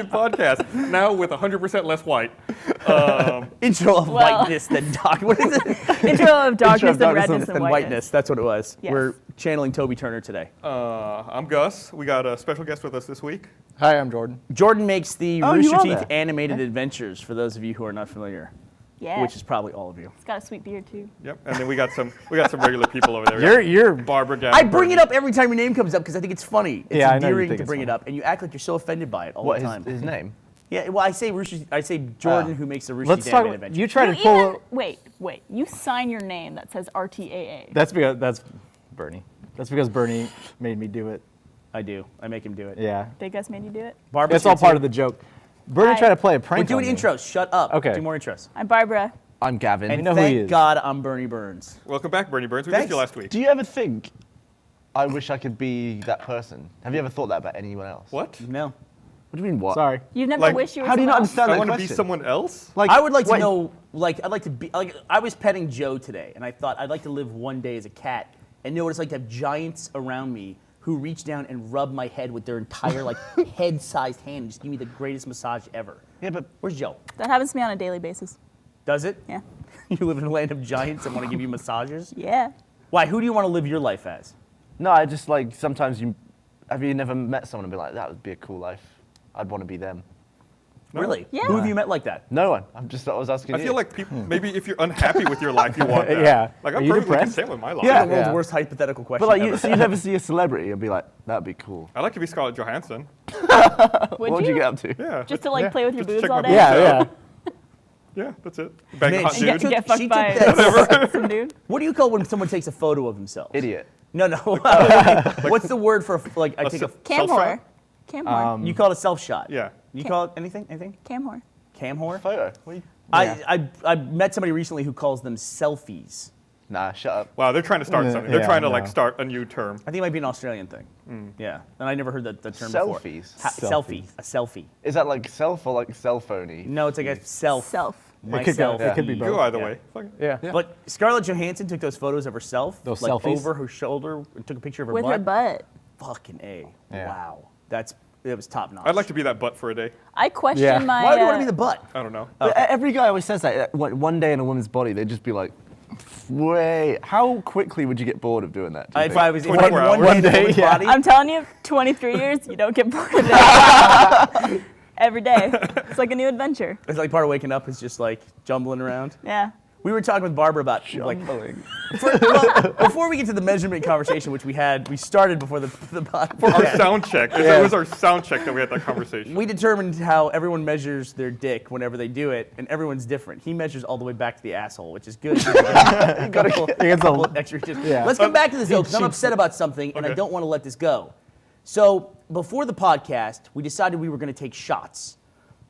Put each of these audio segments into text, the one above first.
Teeth podcast, now with 100% less white. Intro of whiteness, then dark. What is it? Intro of darkness and redness and whiteness. whiteness. That's what it was. Yes. We're channeling Toby Turner today. I'm Gus. We got a special guest with us this week. Hi, I'm Jordan. Jordan makes the Oh, Rooster you are Teeth there. animated adventures, for those of you who are not familiar, Yeah. which is probably all of you. It's got a sweet beard too. Yep. And then we got some regular people over there. You're Barbara. Gavin, I bring Bernie. it up every time your name comes up because I think it's funny. It's Yeah, I know you endearing think to it's bring it funny. up, and you act like you're so offended by it all What the is time. his name? Yeah, well, I say Jordan, who makes the Rooster Let's Teeth talk. animated adventure. You try You to pull. even, wait. You sign your name that says RTAA. That's Bernie. That's because Bernie made me do it. I do. I make him do it. Yeah, Big Gus made you do it. Barbara, it's all part of the joke. Bernie Hi. tried to play a We're prank. doing on me. intros. Shut up. Okay. Do more intros. I'm Barbara. I'm Gavin. And know who he thank is. God I'm Bernie Burns. Welcome back, Bernie Burns. We Thanks. missed you last week. Do you ever think, I wish I could be that person? Have you ever thought that about anyone else? What? No. What do you mean, what? Sorry. You've never Like, wished you were How do you not someone else? understand I that want to be question? someone else? Like, I would like to wait, know, like, I'd like to be, like, I was petting Joe today, and I thought I'd like to live one day as a cat and know what it's like to have giants around me who reach down and rub my head with their entire, like, head-sized hand and just give me the greatest massage ever. Yeah, but Where's Joe? That happens to me on a daily basis. Does it? Yeah. You live in a land of giants and want to give you massages? Yeah. Why? Who do you want to live your life as? no, I just like, sometimes have you never met someone and be like, that would be a cool life? I'd want to be them. No. Really? Yeah. Who have you met like that? No one. I was asking I you. feel like people, maybe if you're unhappy with your life, you want that. Yeah. Like, Are I'm you perfectly depressed? content with my life. Yeah. The world's worst hypothetical question But like, ever. so you never see a celebrity and be like, that'd be cool. I like to be Scarlett Johansson. Would What would you get up to? Yeah. Just to like Yeah. play with your Just to boobs check all my day? Yeah, yeah. Yeah, that's it. Bang a Man, hot she dude. took- Get fucked she by took that- some dude. What do you call when someone takes a photo of himself? Idiot. No. What's the word for, like, I take a, Cam Self-shot? whore. Cam whore. you call it a self-shot? Yeah. You call it anything? Cam whore. Cam whore? Photo. What are you... I met somebody recently who calls them selfies. Nah, shut up. Wow, they're trying to start Yeah, something. They're yeah, trying to no. like start a new term. I think it might be an Australian thing. Yeah, and I never heard that term before. Selfies? Selfie. A selfie. Is that like self or like cell phony? No, it's like a self. Self. It could go- Myself. it could be You both. go either Yeah. way. Fuck it. Yeah. But Scarlett Johansson took those photos of herself, Those like selfies? over her shoulder, and took a picture of her With butt. her butt. Fucking A. Yeah. Wow. It was top notch. I'd like to be that butt for a day. I question Yeah. my. Why do you want to be the butt? I don't know. But every guy always says that. One day in a woman's body, they'd just be like, wait, how quickly would you get bored of doing that? do you If think? I was in 24 one hours. day, in a yeah. body, I'm telling you, 23 years, you don't get bored of it. Every day. It's like a new adventure. it's like part of waking up is just like jumbling around. Yeah. We were talking with Barbara about like Jumbling. before we get to the measurement conversation, which we started before the For our podcast. sound check. It was our sound check that we had that conversation. We determined how everyone measures their dick whenever they do it, and everyone's different. He measures all the way back to the asshole, which is good. He gets a- extra. Yeah. Let's come back to this though, because I'm upset about something, and I Okay. don't want to let this go. So before the podcast, we decided we were going to take shots,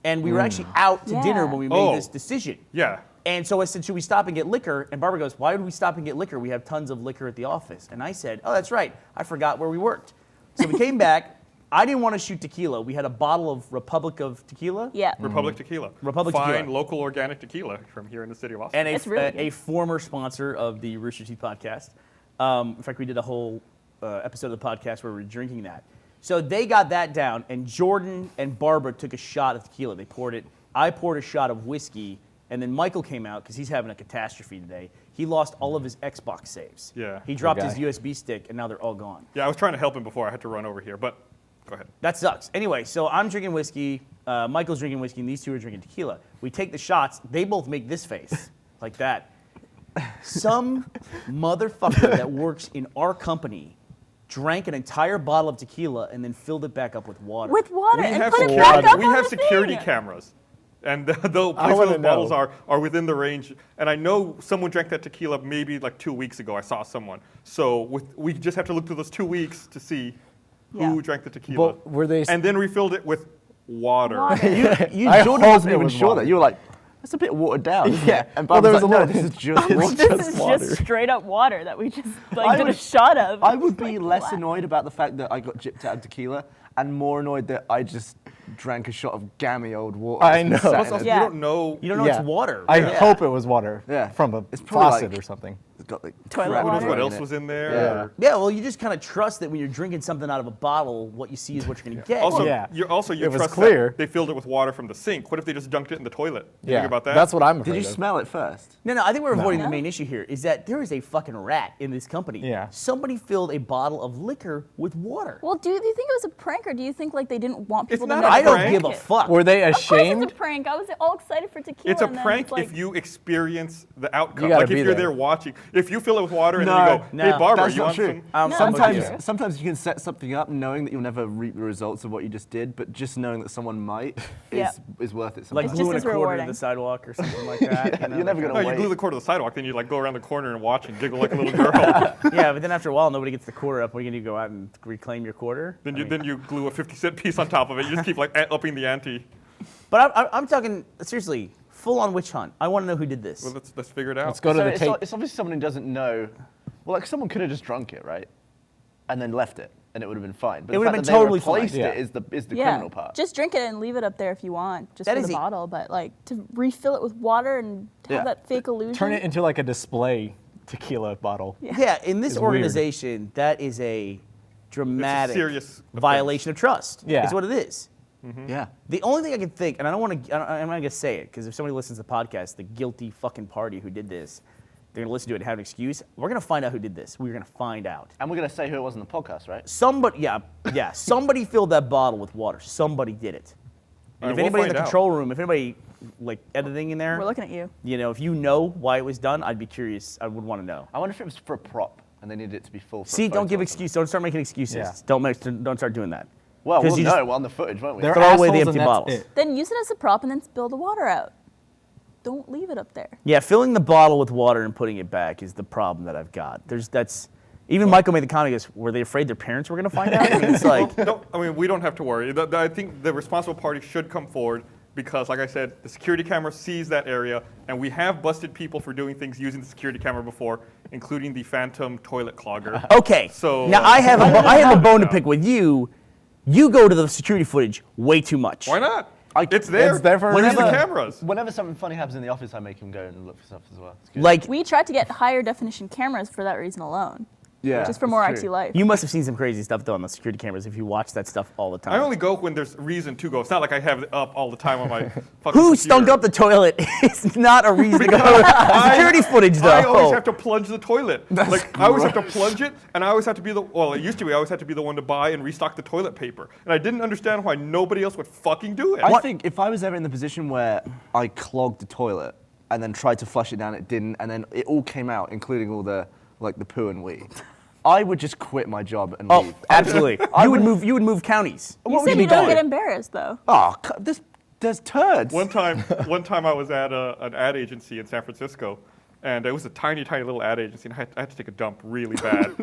and we were actually out to dinner Yeah. when we made Oh. this decision. Yeah. And so I said, should we stop and get liquor? And Barbara goes, why would we stop and get liquor? We have tons of liquor at the office. And I said, oh, that's right. I forgot where we worked. So we came back. I didn't want to shoot tequila. We had a bottle of Republic of Tequila. Yeah. Republic Tequila. Republic Fine, Tequila. local organic tequila from here in the city of Austin. And It's really a good. former sponsor of the Rooster Teeth podcast. In fact, we did a whole episode of the podcast where we were drinking that. So they got that down, and Jordan and Barbara took a shot of tequila. They poured it. I poured a shot of whiskey, and then Michael came out because he's having a catastrophe today. He lost all of his Xbox saves. Yeah. He dropped Poor his guy. USB stick, and now they're all gone. Yeah, I was trying to help him before I had to run over here, but go ahead. That sucks. Anyway, so I'm drinking whiskey, Michael's drinking whiskey, and these two are drinking tequila. We take the shots. They both make this face, like that. Some motherfucker that works in our company drank an entire bottle of tequila and then filled it back up with water. With water We and have put it security, back up we on have the security thing. cameras. And the place I where wanna those bottles know. are within the range. And I know someone drank that tequila maybe like 2 weeks ago. I saw someone. So we just have to look through those 2 weeks to see who Yeah. drank the tequila. But were they? And then refilled it with water. Water. You I Jordan hope wasn't it even was sure water. that. You were like, that's a bit watered down. Isn't Yeah. It? And Well, Bob was there like, was a no, little- this is just water. This is just straight up water that we just like I did a would- shot of. I would be Like, less what? annoyed about the fact that I got gypped out of tequila and more annoyed that I just drank a shot of gammy old water. I that's know. been sat Plus, in also, a- Yeah. you don't know. You don't know Yeah. it's water. I Yeah. hope it was water Yeah. from a It's probably faucet like- or something. got like Toilet crap Who knows water. what in else it. was in there? Yeah. or- Yeah, well, you just kind of trust that when you're drinking something out of a bottle, what you see is what you're going to get. Also, Yeah. you It was trust clear. that they filled it with water from the sink. What if they just dunked it in the toilet? You Yeah, think about that? that's what I'm afraid Did you of. smell it first? No, I think we're avoiding No. the main issue here, is that there is a fucking rat in this company. Yeah. Somebody filled a bottle of liquor with water. Well, do you think it was a prank, or do you think like they didn't want people It's to not know? a I don't prank. give a fuck. Were they Of course ashamed? it's a prank. I was all excited for tequila. It's a and then prank it's like, if you experience the outcome. You gotta Like if be you're there. there watching. If you fill it with water and No, then you go, hey no, Barbara, That's you not want true. some? I'm sometimes, with you. sometimes you can set something up knowing that you'll never reap the results of what you just did, but just knowing that someone might Yeah. is worth it. Like Sometimes. just gluing a as quarter to rewarding. the sidewalk or something like that. Yeah, you're never gonna No, you wait. glue the cord to the sidewalk, then you like go around the corner and watch and giggle like a little girl. Yeah, but then after a while, nobody gets the quarter up. What are you going to do, go out and reclaim your quarter? then you glue a 50-cent piece on top of it. You just keep like upping the ante. But I'm talking, seriously, full-on witch hunt. I want to know who did this. Well, let's figure it out. Let's go to So the it's, tape. it's obviously someone who doesn't know. Well, like someone could have just drunk it, right, and then left it, and it would have been fine. But It the would have fact been that they totally fine. replaced Yeah. it is the yeah, criminal part. just drink it and leave it up there if you want, just That for is the e- bottle. But like to refill it with water and have Yeah. that fake illusion. Turn it into like a display tequila bottle. Yeah, in this It's weird. organization, that is a dramatic serious violation of trust. Yeah. Is what it is. Yeah. The only thing I can think, and I don't want to, I'm not going to say it, because if somebody listens to the podcast, the guilty fucking party who did this, they're going to listen to it and have an excuse. We're going to find out who did this. We're going to find out. And we're gonna say who it was in the podcast, right? Somebody, yeah, somebody filled that bottle with water. Somebody did it. And All right, if we'll anybody in the find out. control room, if anybody like editing in there, We're looking at you. you know, if you know why it was done, I'd be curious. I would want to know. I wonder if it was for a prop and they needed it to be full. For a See, don't photo give or something. excuses. Don't start making excuses. Yeah. Don't start doing that. Well, 'Cause we'll you just- know on the footage, won't we? They're Throw away the assholes empty and that's bottles. it. Then use it as a prop and then spill the water out. Don't leave it up there. Yeah, filling the bottle with water and putting it back is the problem that I've got. Even Michael made the comment. He goes, were they afraid their parents were going to find out? I mean, it's like, We don't have to worry. I think the responsible party should come forward because, like I said, the security camera sees that area, and we have busted people for doing things using the security camera before, including the phantom toilet clogger. okay. So, now I have a bone to pick with you. You go to the security footage way too much. Why not? It's there. It's there for a Where's the reason. cameras? Whenever something funny happens in the office, I make him go and look for stuff as well. It's good. Like, We tried to get higher definition cameras for that reason alone. yeah, Just for it's more true. actual life. you must have seen some crazy stuff though on the security cameras if you watch that stuff all the time. I only go when there's reason to go. It's not like I have it up all the time on my fucking Who computer. stunk up the toilet? It's not a reason to go to security footage though. I always have to plunge the toilet. Like I always have to plunge it, and I always have to be it used to be I always had to be the one to buy and restock the toilet paper. And I didn't understand why nobody else would fucking do it. I think if I was ever in the position where I clogged the toilet and then tried to flush it down, it didn't, and then it all came out, including all the poo and wee, I would just quit my job and Oh, leave. absolutely. You would move counties. You What would said you you don't do? get embarrassed though. Oh, there's turds. One time I was at an ad agency in San Francisco, and it was a tiny, tiny little ad agency, and I had to take a dump really bad.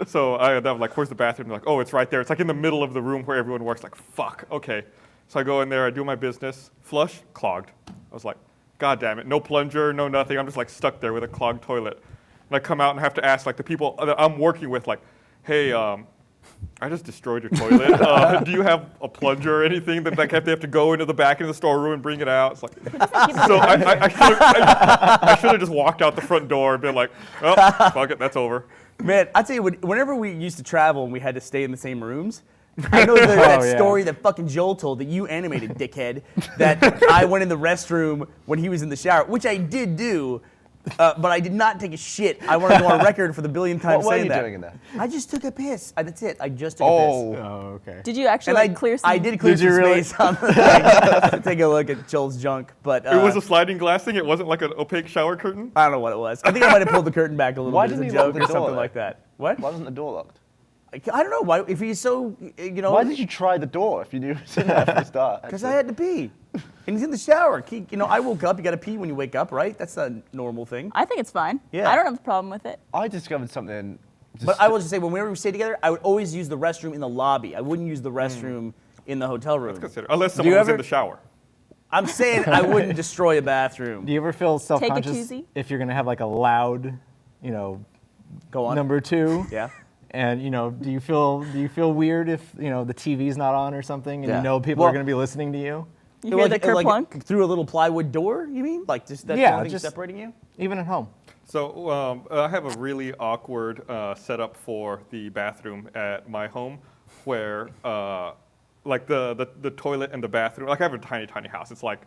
So I was like, where's the bathroom? They're like, oh, it's right there. It's like in the middle of the room where everyone works. Like, fuck, okay. So I go in there, I do my business, flush, clogged. I was like, God damn it, no plunger, no nothing. I'm just like stuck there with a clogged toilet. And I come out and have to ask like the people that I'm working with, like, hey, I just destroyed your toilet. Do you have a plunger or anything that like, they have to go into the back of the storeroom and bring it out? It's like, so I should have just walked out the front door and been like, oh, fuck it, that's over. Man, I tell you, whenever we used to travel and we had to stay in the same rooms, I know that yeah. story that fucking Joel told that you animated, dickhead, that I went in the restroom when he was in the shower, which I did do, but I did not take a shit. I want to go on record for the billionth time What were saying you that. doing in there? I just took a piss. That's it. I just took a Oh. piss. Oh, okay. Did you actually And clear some? I did clear Did you some really? space on the thing to take a look at Joel's junk, but It was a sliding glass thing. It wasn't like an opaque shower curtain. I don't know what it was. I think I might have pulled the curtain back a little Why bit as a didn't he lock joke the or door, something though? like that. What? Why wasn't the door locked? I don't know. Why? If he's so, you know. Why did you try the door if you knew it was in there from the start? Because I had to pee. And he's in the shower. I woke up. You got to pee when you wake up, right? That's a normal thing. I think it's fine. Yeah. I don't have a problem with it. I discovered something. But I will just say, whenever we stay together, I would always use the restroom in the lobby. I wouldn't use the restroom in the hotel room. Unless someone was in ever- the shower. I'm saying I wouldn't destroy a bathroom. Do you ever feel self-conscious koozie? if you're gonna have like a loud, Go on. number two? Yeah. And do you feel weird if the TV's not on or something, and Yeah. people Well- are gonna be listening to you? You hear the kerplunk? Through a little plywood door, you mean? Like just that's the Yeah, only thing just- separating you? Even at home. So I have a really awkward setup for the bathroom at my home, where like the toilet and the bathroom. Like I have a tiny house. It's like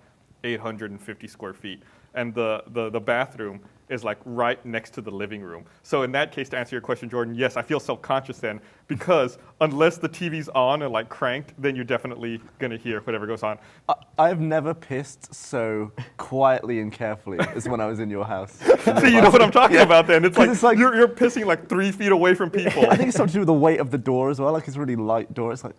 850 square feet, and the bathroom is like right next to the living room. So in that case, to answer your question, Jordan, yes, I feel self-conscious then, because unless the TV's on and like cranked, then you're definitely gonna hear whatever goes on. I've never pissed so quietly and carefully as when I was in your house. So you know what I'm talking about then. It's 'Cause like, it's like- you're pissing like 3 feet away from people. I think it's something to do with the weight of the door as well. Like it's a really light door. It's like,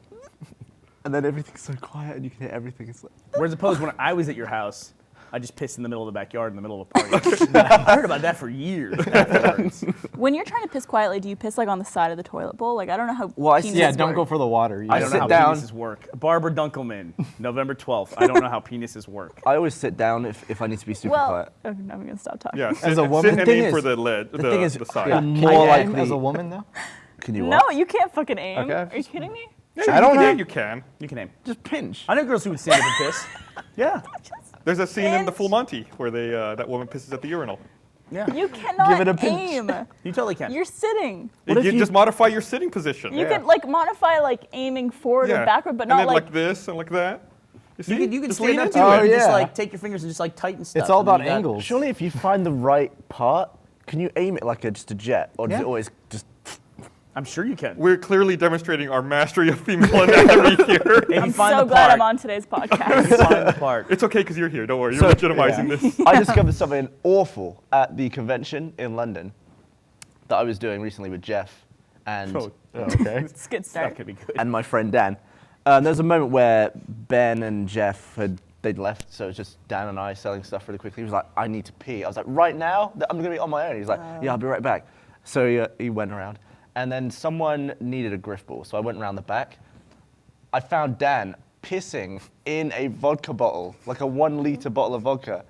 and then everything's so quiet and you can hear everything. It's like, Whereas opposed when I was at your house, I just pissed in the middle of the backyard in the middle of a party. I heard about that for years afterwards. When you're trying to piss quietly, do you piss like on the side of the toilet bowl? Like I don't know how. Well, I penises see- Yeah, don't work. go for the water. I I don't sit know how down- penises work. Barbara Dunkelman, November 12th. I don't know how penises work. I always sit down if I need to be super Well, quiet. okay, I'm gonna stop talking. Yeah, As a woman- sit and thing aim is- for the lead, the thing is, the side. yeah. Can More I aim likely- as a woman though? Can you No, what? you can't fucking aim. Okay. Are you kidding me? Yeah, I don't you know. can, you can. You can name. Just pinch. I know girls who would stand up and piss. Yeah. There's a scene in The Pinch. Full Monty where that woman pisses at the urinal. Yeah. You cannot Give it a pinch. aim. You totally can. You're sitting. What if You you- just modify your sitting position. You can like modify like aiming forward or backward, but and not then like. like this and like that. You see? You can Just stand lean up into to Oh, it and just yeah. like take your fingers and just like tighten stuff. It's all and then about you got- angles. Surely if you find the right part, can you aim it like just a jet? Or does Yeah. it always just... I'm sure you can. We're clearly demonstrating our mastery of female anatomy here. If you I'm find so the glad part, I'm on today's if podcast. you find the part. It's okay because you're here. Don't worry. You're So- legitimizing this. I discovered something awful at the convention in London that I was doing recently with Jeff and, Okay. It's a good That start. could be good. and my friend Dan. There was a moment where Ben and Jeff they'd left, so it was just Dan and I selling stuff really quickly. He was like, I need to pee. I was like, right now? I'm going to be on my own. He's like, yeah, I'll be right back. So he went around. And then someone needed a griff ball, so I went around the back. I found Dan pissing in a vodka bottle, like a 1 liter bottle of vodka.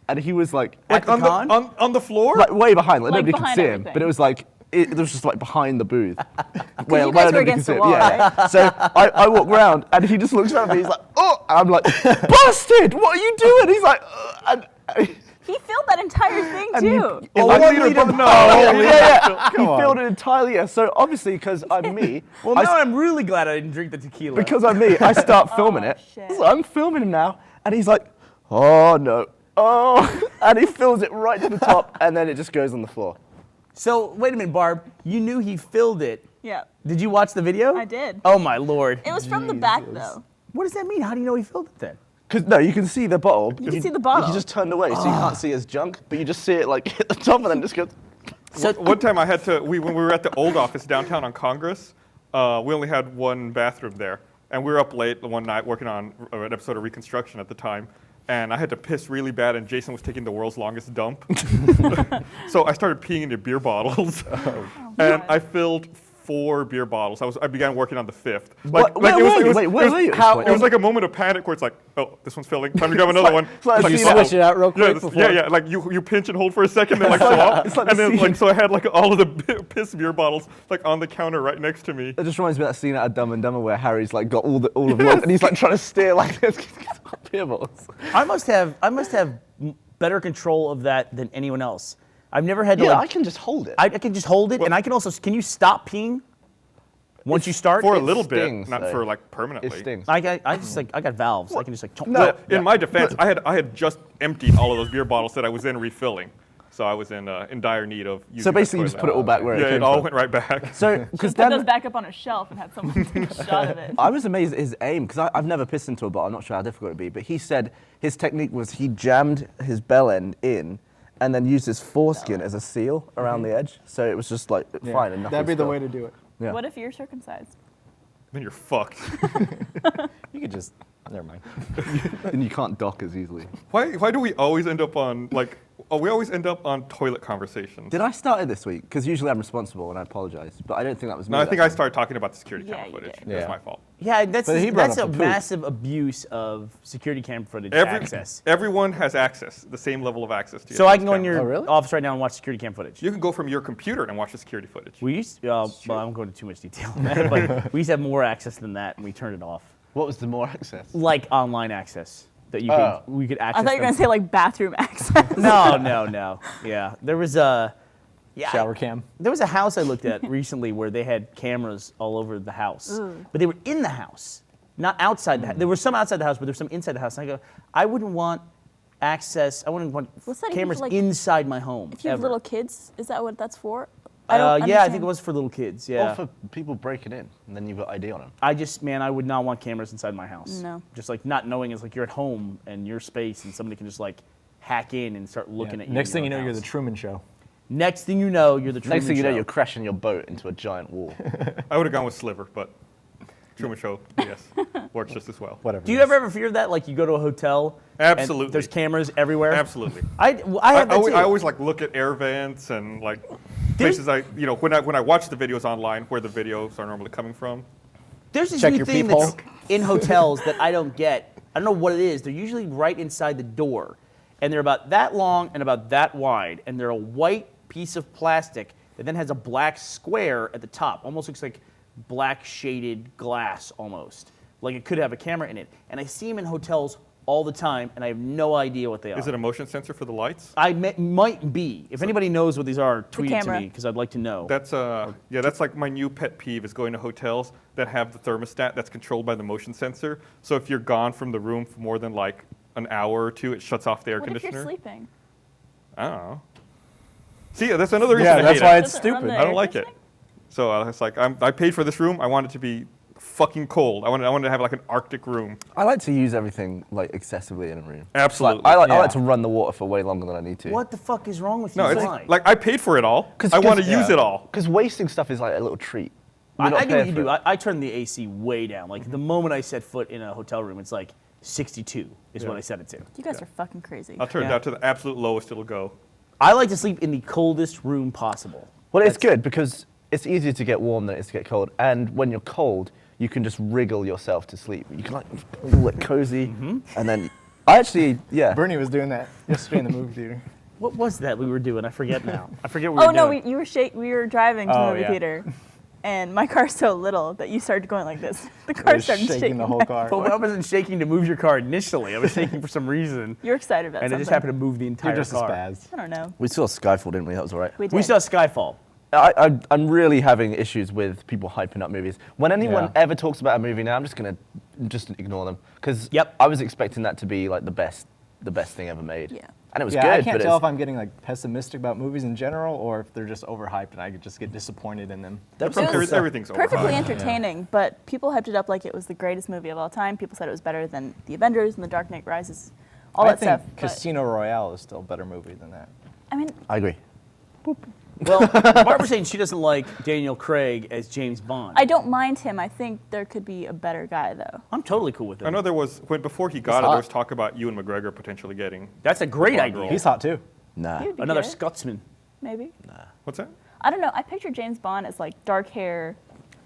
And he was like, Like the on con? on the floor? like way behind, like, Like nobody could behind see him. everything. But it was like, it was just like behind the booth. you guys were nobody against could the see him. wall, Yeah. So I walk around and he just looks at me, he's like, oh, and I'm like, busted, what are you doing? He's like, and He filled that entire thing And you- too. Oh, One 1 liter liter bottle- yeah, no. yeah. He Come on. filled it entirely. Yeah. So obviously, because I'm me, Well, I now s- I'm really glad I didn't drink the tequila. because I'm me, I start filming it. shit. So I'm filming him now, and he's like, oh no, oh, and he fills it right to the top, and then it just goes on the floor. So wait a minute, Barb. You knew he filled it. Yeah. Did you watch the video? I did. Oh my lord. It was from the back though. What does that mean? How do you know he filled it then? Because no, you can see the bottle. You can see the bottle. You just turned away, so you can't see his junk, but you just see it like hit the top, and then it just goes. So One time I had to, when we were at the old office downtown on Congress, we only had one bathroom there. And we were up late one night working on an episode of Reconstruction at the time. And I had to piss really bad, and Jason was taking the world's longest dump. So I started peeing into beer bottles. And I filled 4 beer bottles. I began working on the 5th. What- where were you? Wait, where were you? It was like a moment of panic where it's like, oh, this one's filling. Time to grab another one. it's like It's you slow. switch it out real quick before- Yeah, like you pinch and hold for a second, then like swap. it's like And the then scene- like so I had like all of the piss beer bottles like on the counter right next to me. It just reminds me of that scene out of Dumb and Dumber where Harry's like got all of London, and he's like trying to steer like this. Beer bottles. I must have better control of that than anyone else. I've never had to Yeah, I like. can just hold it. I can just hold it, and I can also. Can you stop peeing once you start? For a It little stings, bit, not though. for like permanently. It stings. I just like I got valves. I can just like. chomp. Well, in my defense, I had just emptied all of those beer bottles that I was then refilling. So I was in dire need of using So the basically, you just toilet. put it all back where Yeah, it came it all from. went right back. So, because Just put those Dan, back up on a shelf and had someone take a shot of it. I was amazed at his aim because I've never pissed into a bottle. I'm not sure how difficult it'd be, but he said his technique was he jammed his bell end in, and then used his foreskin as a seal around the edge. So it was just like fine and nothing. That'd be the spilled. way to do it. Yeah. What if you're circumcised? Then you're fucked. You could just, never mind. And you can't dock as easily. Why do we always end up on like? Oh, we always end up on toilet conversations. Did I start it this week? Because usually I'm responsible and I apologize, but I don't think that was me. No, I that think I time. started talking about the security Yeah, camera you footage. did. That's Yeah. my fault. Yeah, that's But he brought that's a up the poop. massive abuse of security camera footage access. Everyone has access, the same level of access to your So I can go in camera. your Oh, really? office right now and watch security cam footage. You can go from your computer and watch the security footage. We used to, well, I'm going into too much detail, but we used to have more access than that, and we turned it off. What was the more access? Like online access. that you Oh. we could access. I thought you were them gonna say like bathroom access. No. Yeah, there was a Shower cam. There was a house I looked at recently where they had cameras all over the house, but they were in the house, not outside the house. There were some outside the house, but there's some inside the house. And I go, I wouldn't want access. I wouldn't want What's that even cameras for, like, inside my home. If you have ever. little kids, is that what that's for? yeah, I think understand. it was for little kids. Yeah. Or for people breaking in, and then you've got ID on them. I would not want cameras inside my house. No. Just like not knowing it's like you're at home and your space and somebody can just like hack in and start looking at you. Next in thing you your know, you're house. the Truman Show. Next thing you know, you're the Truman Next thing you know, Show. you're crashing your boat into a giant wall. I would have gone with Sliver, but Truman Show, yes, works just as well. Whatever. Do you ever fear that? Like you go to a hotel, Absolutely. and there's cameras everywhere. Absolutely. I have that too. I always like look at air vents and like places when I watch the videos online where the videos are normally coming from. There's this Check new your thing peephole. that's in hotels that I don't get. I don't know what it is. They're usually right inside the door, and they're about that long and about that wide, and they're a white piece of plastic that then has a black square at the top. Almost looks like black shaded glass almost. Like it could have a camera in it. And I see them in hotels all the time, and I have no idea what they are. Is it a motion sensor for the lights? Might be. If anybody knows what these are, tweet it to camera. me, because I'd like to know. That's like my new pet peeve is going to hotels that have the thermostat that's controlled by the motion sensor. So if you're gone from the room for more than like an hour or two, it shuts off the air What if conditioner. you're sleeping? I don't know. See, that's another reason Yeah, I that's hate why it. it's Doesn't run stupid. the I don't air like it. conditioning? So it's like I paid for this room. I want it to be fucking cold. I wanted to have like an Arctic room. I like to use everything like excessively in a room. Absolutely. Like, I Yeah. like to run the water for way longer than I need to. What the fuck is wrong with you? No, it's Why? like I paid for it all. I want to use it all. Because wasting stuff is like a little treat. You're I not do what paying you for do. it. I turn the AC way down. Like the moment I set foot in a hotel room, it's like 62 is what I set it to. You guys are fucking crazy. I'll turn it Yeah. down to the absolute lowest it'll go. I like to sleep in the coldest room possible. Well, it's good because it's easier to get warm than it is to get cold. And when you're cold, you can just wriggle yourself to sleep. You can like all it cozy, and then I actually, yeah. Bernie was doing that yesterday in the movie theater. What was that we were doing? I forget now. I forget what we Oh were no, doing. we were driving to the Oh, movie yeah. theater, and my car's so little that you started going like this. The car was started shaking the whole back car. and But forth. I wasn't shaking to move your car initially. I was shaking for some reason. You're excited about And it something. just happened to move the entire You're just a car. spaz. I don't know. We saw Skyfall, didn't we? That was all right. We did. We saw Skyfall. I'm really having issues with people hyping up movies. When anyone Yeah. ever talks about a movie now, I'm just gonna just ignore them because Yep. I was expecting that to be like the best thing ever made. Yeah. And it was Yeah, good. I can't but tell it's, if I'm getting like pessimistic about movies in general or if they're just overhyped and I could just get disappointed in them. Everything's Perfectly overhyped. entertaining, but people hyped it up like it was the greatest movie of all time. People said it was better than The Avengers and The Dark Knight Rises, all I that think stuff. but- Casino Royale is still a better movie than that. I mean, I agree. Well, Barbara's saying she doesn't like Daniel Craig as James Bond. I don't mind him. I think there could be a better guy though. I'm totally cool with it. I know there was before he got it, hot. there was talk about Ewan McGregor potentially getting. That's a great Bond idea. role. He's hot too. Nah. He would be Another good, Scotsman. maybe. What's that? I don't know. I picture James Bond as like dark hair,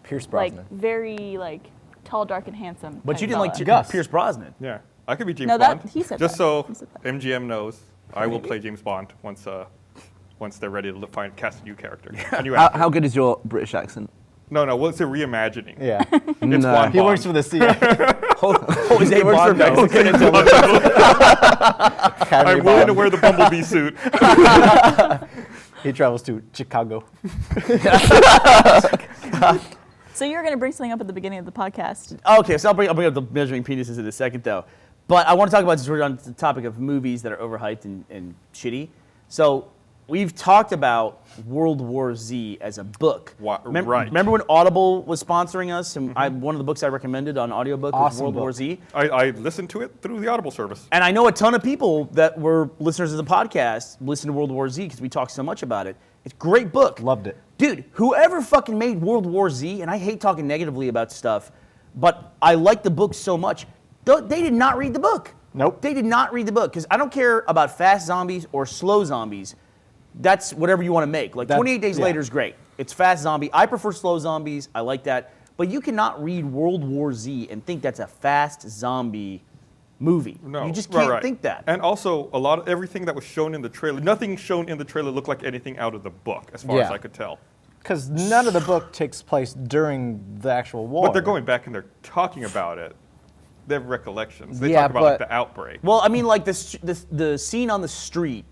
Pierce like Brosnan. very like tall, dark, and handsome. But type you didn't like fella. Gus. Pierce Brosnan. Yeah, I could be James No, that- Bond. he said Just that. so He said that. MGM knows, I will play James Bond once they're ready to cast a new character. A new actor. How good is your British accent? No, well, it's a reimagining. Yeah. It's No. Blonde He works Bond. for the CIA. Jose Bond. I'm willing to wear the bumblebee suit. He travels to Chicago. So you're going to bring something up at the beginning of the podcast. Okay, so I'll bring up the measuring penises in a second, though. But I want to talk about, since we're on the topic of movies that are overhyped and shitty. So we've talked about World War Z as a book. Right. Remember when Audible was sponsoring us? And one of the books I recommended on audiobook was Awesome World War book. Z. I listened to it through the Audible service. And I know a ton of people that were listeners of the podcast listen to World War Z because we talk so much about it. It's a great book. Loved it. Dude, whoever fucking made World War Z, and I hate talking negatively about stuff, but I like the book so much, they did not read the book. Nope. They did not read the book because I don't care about fast zombies or slow zombies. That's whatever you want to make. Like 28 Days yeah. Later is great. It's fast zombie. I prefer slow zombies. I like that. But you cannot read World War Z and think that's a fast zombie movie. No, You just can't right. think that. And also, a lot of everything that was shown in the trailer, nothing shown in the trailer looked like anything out of the book, as far as Yeah. I could tell. Because none of the book takes place during the actual war. But they're going back and they're talking about it. They have recollections. They Yeah, talk about like, but- the outbreak. Well, I mean, like the scene on the street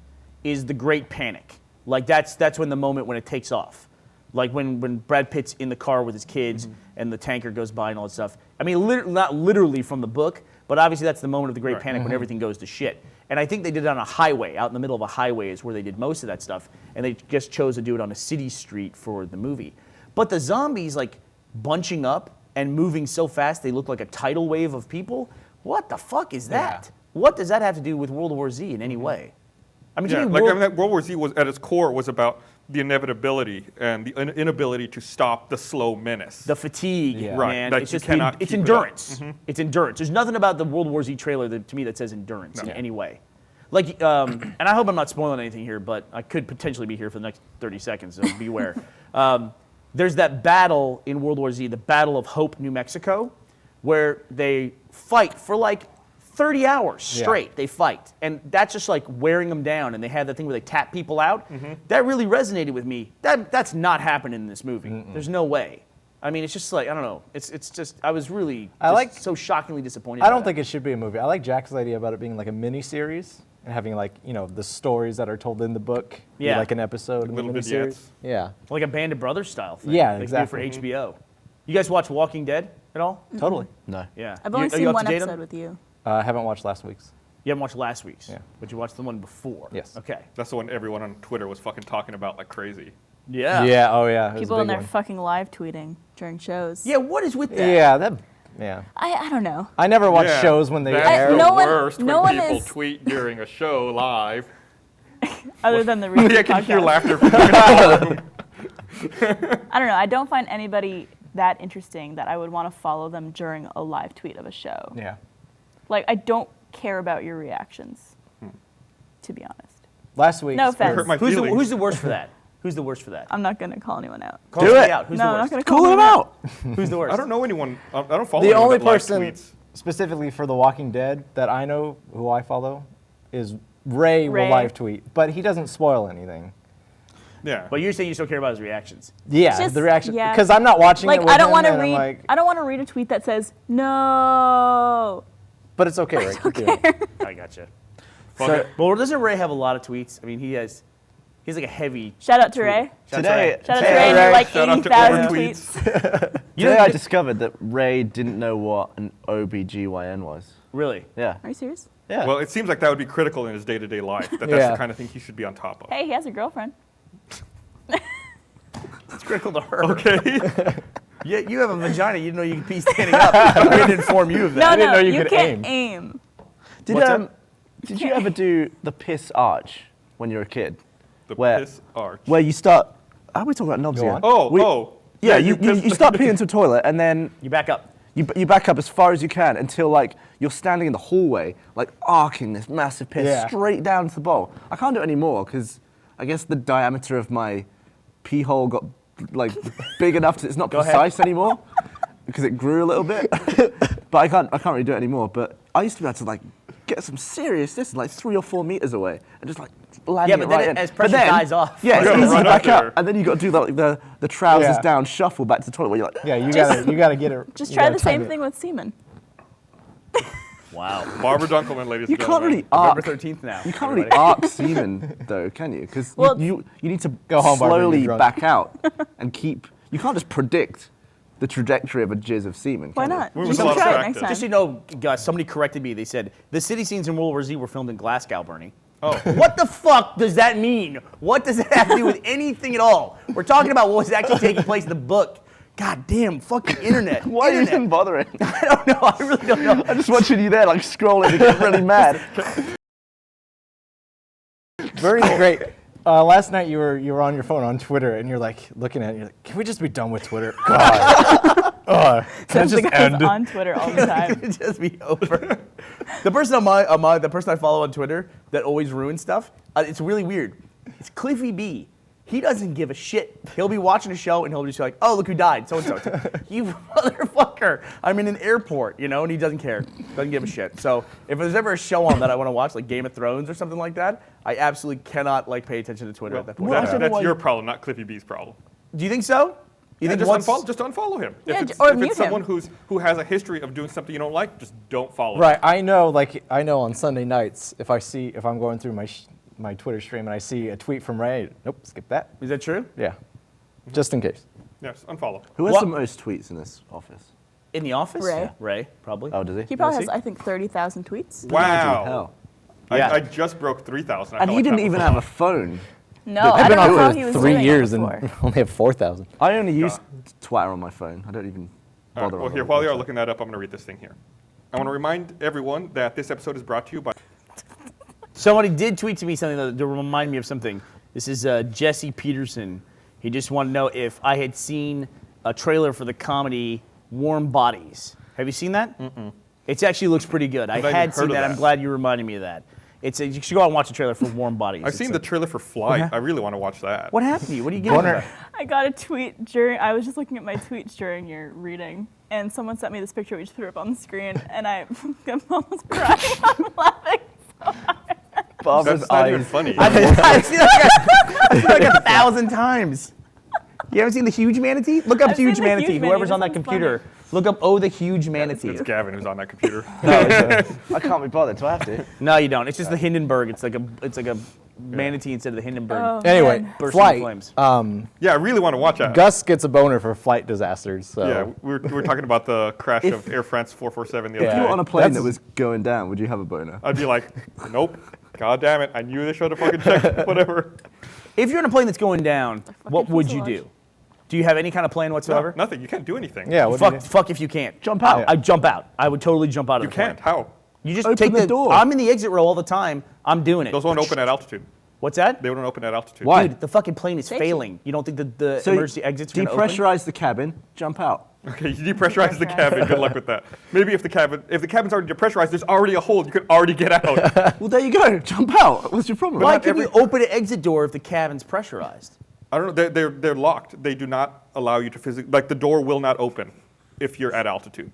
is the Great Panic. Like that's when the moment when it takes off. Like when Brad Pitt's in the car with his kids and the tanker goes by and all that stuff. I mean, not literally from the book, but obviously that's the moment of the Great Panic when everything goes to shit. And I think they did it on a highway, out in the middle of a highway is where they did most of that stuff. And they just chose to do it on a city street for the movie. But the zombies, like, bunching up and moving so fast they look like a tidal wave of people, what the fuck is that? Yeah. What does that have to do with World War Z in any way? I mean, to Yeah, me, like I mean, that World War Z was at its core was about the inevitability and the inability to stop the slow menace. the fatigue, Yeah. Right, man. that It's you just cannot it's keep it up. endurance. It's endurance. There's nothing about the World War Z trailer that, to me that says endurance in any way. Like, and I hope I'm not spoiling anything here, but I could potentially be here for the next 30 seconds, so beware. There's that battle in World War Z, the Battle of Hope, New Mexico, where they fight for like 30 hours straight. They fight, and that's just like wearing them down. And they have that thing where they tap people out. That really resonated with me. That's not happening in this movie. There's no way. I mean, it's just like I don't know. It's just I was really so shockingly disappointed. I by don't that. think it should be a movie. I like Jack's idea about it being like a mini series and having like the stories that are told in the book be Yeah. like an episode in the Little mini vignettes. series. Yeah, Like a Band of Brothers style thing. Yeah, they exactly. do for HBO. You guys watch Walking Dead at all? totally. No. Yeah. I've You- only are you seen up to one date on episode it? with you. I haven't watched last week's. You haven't watched last week's. Yeah. But you watched the one before. Yes. Okay. That's the one everyone on Twitter was fucking talking about like crazy. Yeah. Yeah. Oh yeah. It was a People in big there one. fucking live tweeting during shows. Yeah. What is with that? Yeah. I don't know. I never watch Yeah, shows when they that's air. the no one- worst no when one people is- tweet during a show live. Other than the Rooster I can hear podcast. laughter from the room. I don't know. I don't find anybody that interesting that I would want to follow them during a live tweet of a show. Yeah. Like, I don't care about your reactions, to be honest. Last week. No offense. hurt my Who's feelings. the worst for that? Who's the worst for that? I'm not going to call anyone out. Call Do somebody it. out. Who's No, the I'm not worst? going to call Call him anyone out. Who's the worst? I don't know anyone. I don't follow The anyone only that live person tweets. specifically for The Walking Dead that I know who I follow is Ray will Ray. live tweet, but he doesn't spoil anything. Yeah. But you're saying you still care about his reactions. Yeah, Just- the reaction yeah. because I'm not watching Like, it with I don't him, want to and I'm read. like, I don't want to read a tweet that says no. but it's okay, right? Keep doing it. I gotcha. Fuck it. Well, doesn't Ray have a lot of tweets? I mean, he's like a heavy. Shout out to Ray. Shout out to Today, Ray. Shout out to today- Ray and your like Shout out to 80,000 Owen tweets. Today I discovered that Ray didn't know what an OBGYN was. Really? Yeah. Are you serious? Yeah. Well, it seems like that would be critical in his day-to-day life. That's Yeah. the kind of thing he should be on top of. Hey, he has a girlfriend. It's critical to her. Okay. Yeah, you have a vagina. You didn't know you could pee standing up. I didn't inform you of that. No, didn't no, know you you could can't aim. did What's that? did you ever do the piss arch when you were a kid? The Where- piss arch. Where you start. How are we talking about knobs Go here? on. Oh, We- oh. Yeah, you you start peeing into a toilet and then You back up. you back up as far as you can until like you're standing in the hallway, like arcing this massive piss Yeah. straight down to the bowl. I can't do it anymore because I guess the diameter of my pee hole got like big enough that it's not Go ahead. precise anymore because it grew a little bit. But I can't really do it anymore. But I used to be able to like get some serious distance, like 3 or 4 meters away, and just like landing Yeah, but it then right it- in. as But pressure then- dies off. Yeah, You it's gotta easy run to back up up, there. and then you got to do the trousers Yeah. down shuffle back to the toilet where you're like, Yeah, you Just- gotta get it. Just you try gotta the same time it. thing with semen. Wow. Barbara Dunkelman, ladies you and can't gentlemen. really November arc. 13th now. You can't really everybody. arc semen though, can you? Because Well, you need to Go home, Barbara, slowly you're drunk. back out and keep. You can't just predict the trajectory of a jizz of semen. Why can you? not? We You was should a lot try it of next practice. time. Just so you know, guys, somebody corrected me. They said the city scenes in World War Z were filmed in Glasgow, Bernie. Oh. What the fuck does that mean? What does that have to do with anything at all? We're talking about what was actually taking place in the book. God damn, fucking internet. Why are you Internet. even bothering? I don't know. I really don't know. I'm just watching you there, like scrolling to get really mad. Bernie's great. Last night you were on your phone on Twitter and you're like looking at it. You're like, can we just be done with Twitter? God. Can it Sounds just like I was end? on Twitter all the time. It'd just be over. The person the person I follow on Twitter that always ruins stuff. It's really weird. It's Cliffy B. He doesn't give a shit. He'll be watching a show and he'll just be like, "Oh, look who died, so and so." You motherfucker! I'm in an airport, you know, and he doesn't care. Doesn't give a shit. So if there's ever a show on that I want to watch, like Game of Thrones or something like that, I absolutely cannot like pay attention to Twitter at that point. Well, I That's, don't know that's why your you- problem, not Cliffy B's problem. Do you think so? You think just once- unfollow him. Yeah, if or it's mute someone him. who has a history of doing something you don't like, just don't follow him. Right. I know on Sunday nights if I'm going through my Twitter stream and I see a tweet from Ray, nope, skip that. Is that true? Yeah. Just in case. Yes, unfollow. Who has What- the most tweets in this office? In the office? Ray. Yeah. Ray, probably. Oh, does he? He probably Does has, he? I think, 30,000 tweets. Wow. Hell. Yeah. I just broke 3,000. I And felt he like didn't that even was have a a phone. No, I've I been don't know how on he was for 3 doing years it and before. only have 4,000. I only use Twitter on my phone. I don't even All right, bother. well, on here, the while you are website. looking that up, I'm going to read this thing here. I want to remind everyone that this episode is brought to you by. Somebody did tweet to me something to remind me of something. This is Jesse Peterson. He just wanted to know if I had seen a trailer for the comedy Warm Bodies. Have you seen that? Mm-mm. It actually looks pretty good. I I've not had even seen heard of that. I'm that. glad you reminded me of that. You should go out and watch the trailer for Warm Bodies. I've It's seen a- the trailer for Flight. I really want to watch that. What happened to you? What are you getting? Wonder- about? I got a tweet during, I was just looking at my tweets during your reading, and someone sent me this picture we just threw up on the screen, and I'm almost crying. I'm laughing. Barbara's That's not even eyes. funny. I've seen it like 1,000 times. You haven't seen the huge manatee? Look up I've seen huge the manatee. huge Whoever's manatee. on that This one's computer, look up Oh the Huge Manatee. It's Gavin who's on that computer. I can't be bothered. Do I have to? No, you don't. It's just the Hindenburg. It's like a manatee instead of the Hindenburg. Oh, Anyway, man. Bursting in Flight. flames. Yeah, I really want to watch that. Gus gets a boner for flight disasters. So. Yeah, we were talking about the crash of Air France 447 the other Yeah. If you day. were on a plane That's- that was going down, would you have a boner? I'd be like, nope. God damn it. I knew they should have fucking checked whatever. If you're in a plane that's going down, what would you fuselage. do? Do you have any kind of plan No, whatsoever? nothing. You can't do anything. Yeah. What do you do? Fuck if you can't. Jump out. I'd jump out. I would totally jump out of You the plane. can't. How? You just Open take the door. I'm in the exit row all the time. I'm doing it. Those won't open at altitude. What's that? They won't open at altitude. Why? Dude, the fucking plane is Safety. failing. You don't think the So emergency exits are going to open? depressurize the cabin, jump out. Okay, you depressurize the cabin. Good luck with that. Maybe if the cabin's already depressurized, there's already a hole. You could already get out. Well, there you go. Jump out. What's your problem? Why not can you every- open an exit door if the cabin's pressurized? I don't know. They're locked. They do not allow you to physically. Like the door will not open if you're at altitude.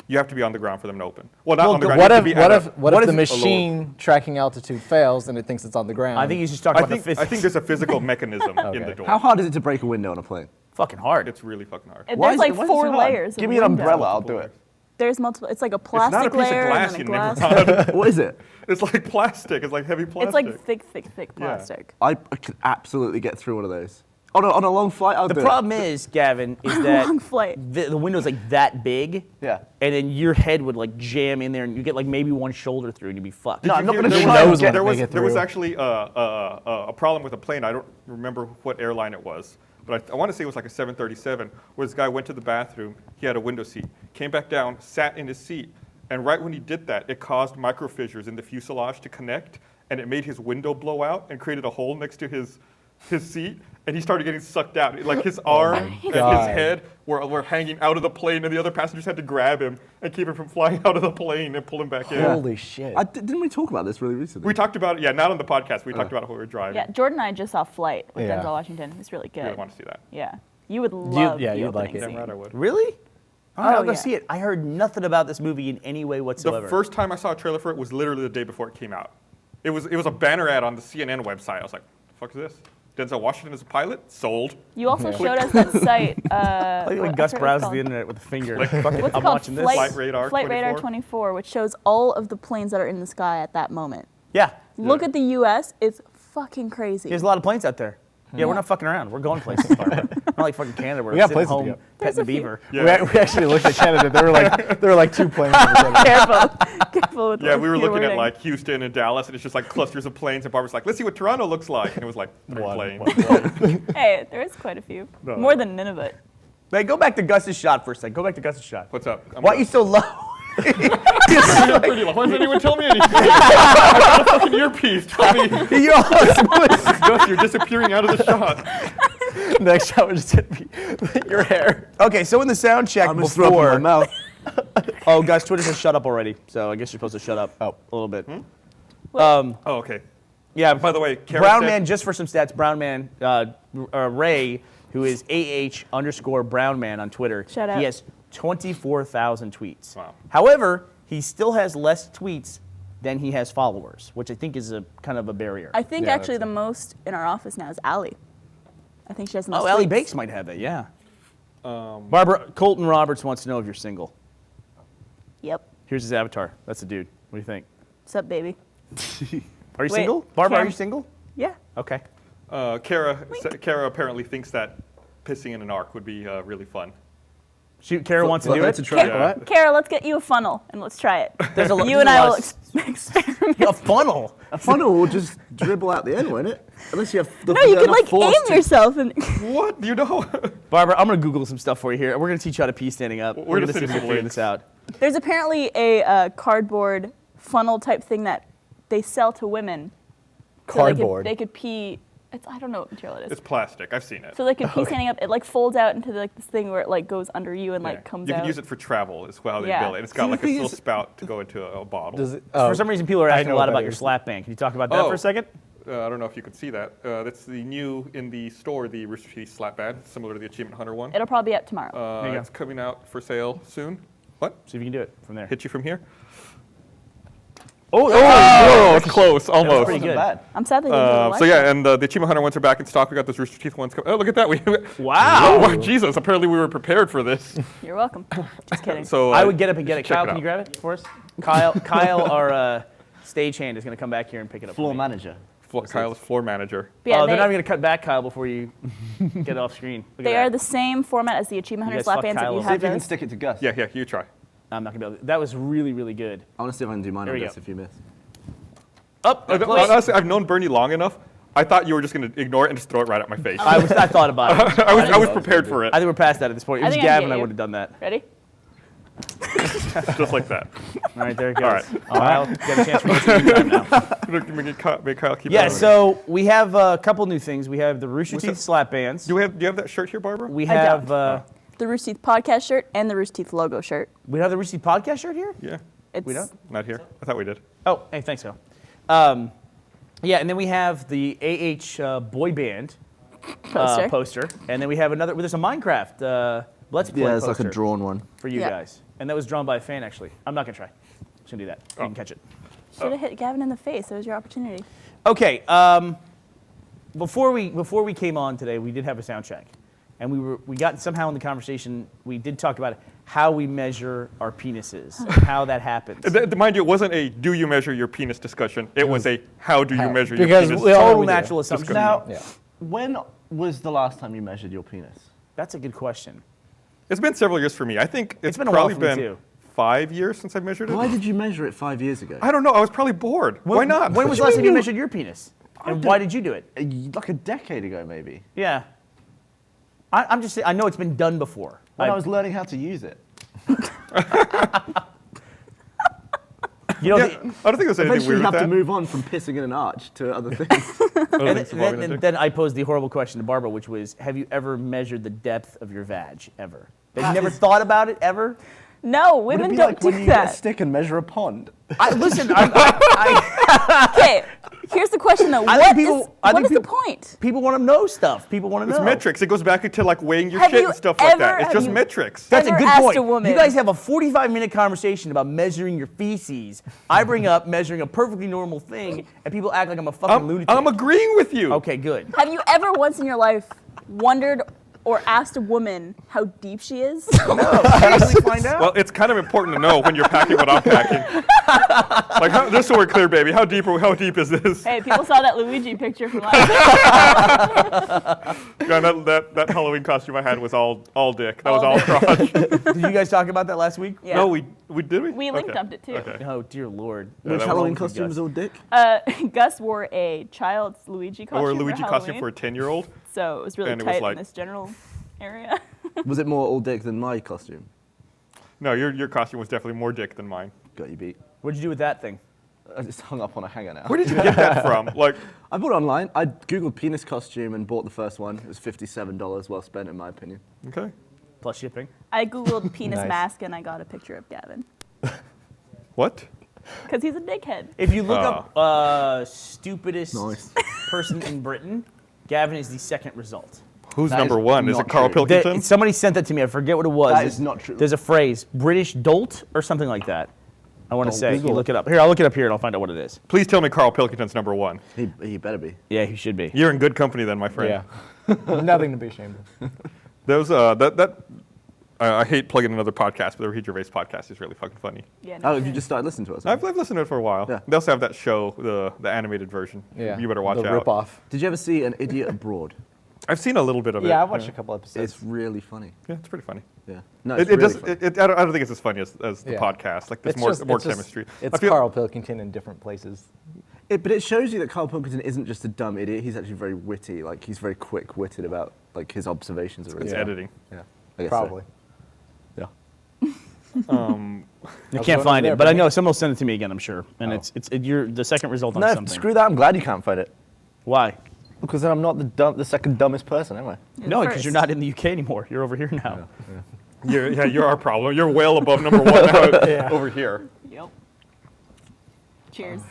You have to be on the ground for them to open. Well, not Well, on the the- ground. What you if have to be at a- what what if if the it's a lower- machine tracking altitude fails and it thinks it's on the ground? I think you should talk I about think, the physics. I think there's a physical mechanism in the door. How hard is it to break a window on a plane? fucking hard. It's really fucking hard. There's like why is it 4 so hard? layers. Give of me an window. umbrella. I'll do it. There's multiple. It's like a It's not a plastic piece of layer glass and you then a never glass. run. What is it? It's like plastic. It's like heavy plastic. It's like thick plastic. I could absolutely get through one of those. On a long flight, I'll The do problem is, Gavin, is that Long flight. the window's like that big. Yeah. And then your head would like jam in there, and you get like maybe one shoulder through, and you'd be fucked. No, I'm not There gonna was- try and knows get when there to was make it there was through. actually a problem with a plane. I don't remember what airline it was, but I want to say it was like a 737, where this guy went to the bathroom. He had a window seat, came back down, sat in his seat, and right when he did that, it caused microfissures in the fuselage to connect, and it made his window blow out and created a hole next to his seat, and he started getting sucked out. Like his arm and his God. head were hanging out of the plane, and the other passengers had to grab him and keep him from flying out of the plane and pull him back in. Holy shit. Didn't we talk about this really recently? We talked about it, yeah, not on the podcast. We talked about it while we were driving. Yeah, Jordan and I just saw Flight with Yeah. Denzel Washington. It's really You good. really want to see that. Yeah, you would love. yeah, the you'd like opening it. Damn scene. right I would. Really? All right, Oh, I'll go yeah. see it. I heard nothing about this movie in any way whatsoever. The first time I saw a trailer for it was literally the day before it came out. It was a banner ad on the CNN website. I was like, the fuck is this? Denzel Washington as a pilot? Sold. You also Yeah. showed us that site. I like when what- Gus I forget what it's browses called. the internet with a finger. Like, Fuck it, What's I'm it called? watching this. Flight Radar Flight Radar 24? 24, which shows all of the planes that are in the sky at that moment. Yeah. Look at the U.S. It's fucking crazy. There's a lot of planes out there. Yeah, we're not fucking around. We're going places. Barbara. Not like fucking Canada. We're We got sitting places to home go. There's petting a the few. beaver. Yeah. We actually looked at Canada. There were like 2 planes. over Canada. Careful with Yeah, we were your looking at wording. like Houston and Dallas, and it's just like clusters of planes. And Barbara's like, let's see what Toronto looks like. And it was like 3 planes. Hey, there is quite a few. No. More than Nunavut. Hey, go back to Gus's shot for a second. Go back to Gus's shot. What's up? Why are you so low? You're pretty low. Why doesn't anyone tell me anything? I got a fucking earpiece. Tell me. You're awesome. Gus, you're disappearing out of the shot. Next shot would just hit me. Your hair. Okay, so in the sound check I'm gonna throw up in my before. mouth. Oh, Gus, Twitter says shut up already. So I guess you're supposed to shut up Oh. a little bit. Oh, okay. Yeah. By the way, Kara Brown said- Man, just for some stats, Brown Man, Ray, who is AH_Brown Man on Twitter. Shout out. He has 24,000 tweets. Wow. However, he still has less tweets than he has followers, which I think is a kind of a barrier. I think Yeah, actually that's the most in our office now is Allie. I think she has the most Oh, Allie tweets. Bakes might have it, yeah. Barbara, Colton Roberts wants to know if you're single. Yep. Here's his avatar. That's the dude. What do you think? What's up, baby? Are you Wait, single? Barbara, are Cam. you single? Yeah. Okay. Kara apparently thinks that pissing in an arc would be really fun. Kara wants to do That's it. a try. Kara- What? Kara, let's get you a funnel and let's try it. There's a lo- You there's and a I lot will of experiment. A funnel. A funnel will just dribble out the end, won't it? Unless you have the No, you could enough like force aim to- yourself and. What? You know? Barbara, I'm gonna Google some stuff for you here. We're gonna teach you how to pee standing up. We're gonna gonna see if send we you can some figure links. this out. There's apparently a cardboard funnel type thing that they sell to women. So Cardboard. They could pee. I don't know what material it is. It's plastic. I've seen it. So they could pee standing up. It like folds out into like this thing where it like goes under you and like comes You out. can use it for travel as well. They Yeah. build it. It's got like a thing little is- spout to go into a bottle. Does it, For some reason, people are I asking a know lot what about that your is. slap band. Can you talk about that Oh. for a second? I don't know if you could see that. That's the new in the store, the Rooster Teeth slap band, similar to the Achievement Hunter one. It'll probably be up tomorrow. There you It's go. coming out for sale soon. What? See if you can do it from there. Hit you from here? Oh, it's close, almost. pretty good. Bad. I'm sad they didn't do the So yeah, live and the Achievement Hunter ones are back in stock. We got those Rooster Teeth ones. Oh, look at that! Wow. Oh, Jesus! Apparently we were prepared for this. show. You're welcome. Just kidding. So I would get up and get it. check Kyle, it can out. you grab it for us? Kyle, our stagehand, is going to come back here and pick it up. Floor for me. manager. Kyle's floor manager. But yeah, Oh, they're they, not even going to cut back, Kyle, before you get it off screen. Look they at are that. the same format as the Achievement You Hunter guys slap fuck bands. If Kyle you over. See have if you can those. stick it to Gus. Yeah, you try. I'm not going to be able to. That was really, really good. I want to see if I can do mine There on we Gus go. if you miss. Up, Honestly, I've known Bernie long enough. I thought you were just going to ignore it and just throw it right at my face. I thought about it. I was prepared for it, I think we're past that at this point. It I was think I can Gavin, get I you. would have done that. Ready? just like that. All right, there it goes. All right. Kyle, get a chance for most of your time now. Make Kyle keep Yeah, it. so we have a couple new things. We have the Rooster What's Teeth that? slap bands. Do you have that shirt here, Barbara? We I have don't. The Rooster Teeth podcast shirt and the Rooster Teeth logo shirt. we have the Rooster Teeth podcast shirt here. Yeah, It's We don't? not here. I thought we did. Oh, hey, thanks, Phil. Yeah, and then we have the AH boy band poster. and then we have another. There's a Minecraft Let's Play Yeah, it's poster like a drawn one. for you Yeah. guys, and that was drawn by a fan actually. I'm not gonna try. Just gonna do that. You can catch it. Should have hit Gavin in the face. It was your opportunity. Okay. Before we came on today, we did have a sound check, and we got somehow in the conversation. We did talk about how we measure our penises, how that happens. Mind you, it wasn't a "do you measure your penis" discussion. It was a "how do you measure your Because penis"? we all- Total we do. natural assumption. Now, Yeah. when was the last time you measured your penis? That's a good question. It's been several years for me. I think it's been a while probably for me, been too. 5 years since I measured it. Why did you measure it 5 years ago? I don't know. I was probably bored. Why not? When was the last time you measured your penis? And why did you do it? Like a decade ago, maybe. Yeah. I'm just saying, I know it's been done before. When I was learning how to use it. You know, Yeah, I don't think there's anything Eventually, weird you with have to that. move on from pissing in an arch to other things. then I posed the horrible question to Barbara, which was, have you ever measured the depth of your vag, ever? Have you never thought about it, ever? No, Would it women be don't like when do you get a that. stick and measure a pond? Listen, Okay, here's the question though. I What think is people- I think the people- point? people want to know stuff. People want to know. It's metrics. It goes back into like weighing your Have shit you and stuff like ever- that. It's have just you- metrics. That's a Ever good asked point. a woman- You guys have a 45-minute conversation about measuring your feces. I bring up measuring a perfectly normal thing, and people act like I'm a fucking lunatic. I'm agreeing with you. Okay, good. Have you ever once in your life wondered or asked a woman how deep she is? Seriously, find out. Well, it's kind of important to know when you're packing what I'm packing. Like, just so we're clear, baby, how deep is this? Hey, people saw that Luigi picture from last night. Yeah, that Halloween costume I had was all dick. That was all crotch. Did you guys talk about that last week? Yeah. No, we did we? We link Okay. dumped it too. Okay. Oh, dear Lord. Yeah, Which that Halloween was- costume was all dick? Gus wore a child's Luigi I costume. wore a Luigi costume for Halloween, a 10-year-old. so it was really and it was tight like- in this general area. Was it more all dick than my costume? No, your costume was definitely more dick than mine. Got you beat. What'd you do with that thing? I just hung up on a hanger now. Where did you get that from? Like, I bought it online. I googled penis costume and bought the first one. It was $57, well spent in my opinion. okay. Plus shipping. I googled penis Nice. mask and I got a picture of Gavin What? because he's a dickhead. If you look up stupidest Nice. person in Britain, Gavin is the second result. Who's That number is one? Is not it Carl true. Pilkington? Somebody sent that to me. I forget what it was. That is not true. There's a phrase, British dolt or something like that. I want to say. You look it up. Here, I'll look it up here and I'll find out what it is. Please tell me Carl Pilkington's number one. He better be. Yeah, he should be. You're in good company then, my friend. Yeah. Nothing to be ashamed of. There was that I hate plugging another podcast, but the Ricky Gervais podcast is really fucking funny. Yeah, Oh, no have you kidding. just started listening to us? I've listened to it for a while. Yeah. They also have that show, the animated version. Yeah. You better watch the out. rip-off. Did you ever see An Idiot Abroad? I've seen a little bit of it. Yeah, I watched a couple episodes. It's really funny. Yeah, it's pretty funny. Yeah. No, It, it's it really does. funny. I don't think it's as funny as the Yeah. podcast. Like there's It's more just- more it's just- chemistry. It's I feel- Carl Pilkington in different places. But it shows you that Carl Pilkington isn't just a dumb idiot. He's actually very witty. Like he's very quick-witted about like his observations. Are really It's Yeah. editing. Yeah. I guess so. Probably. Yeah. I was can't going find there, it, but I Bernie. know someone will send it to me again. I'm sure, and Oh. you're the second result on No, something. screw that. I'm glad you can't find it Why? because then I'm not the second dumbest person, am I? You're No, the because you're first. not in the UK anymore. You're over here now. You're our problem. You're well above number one now Yeah. over here. Yep. Cheers.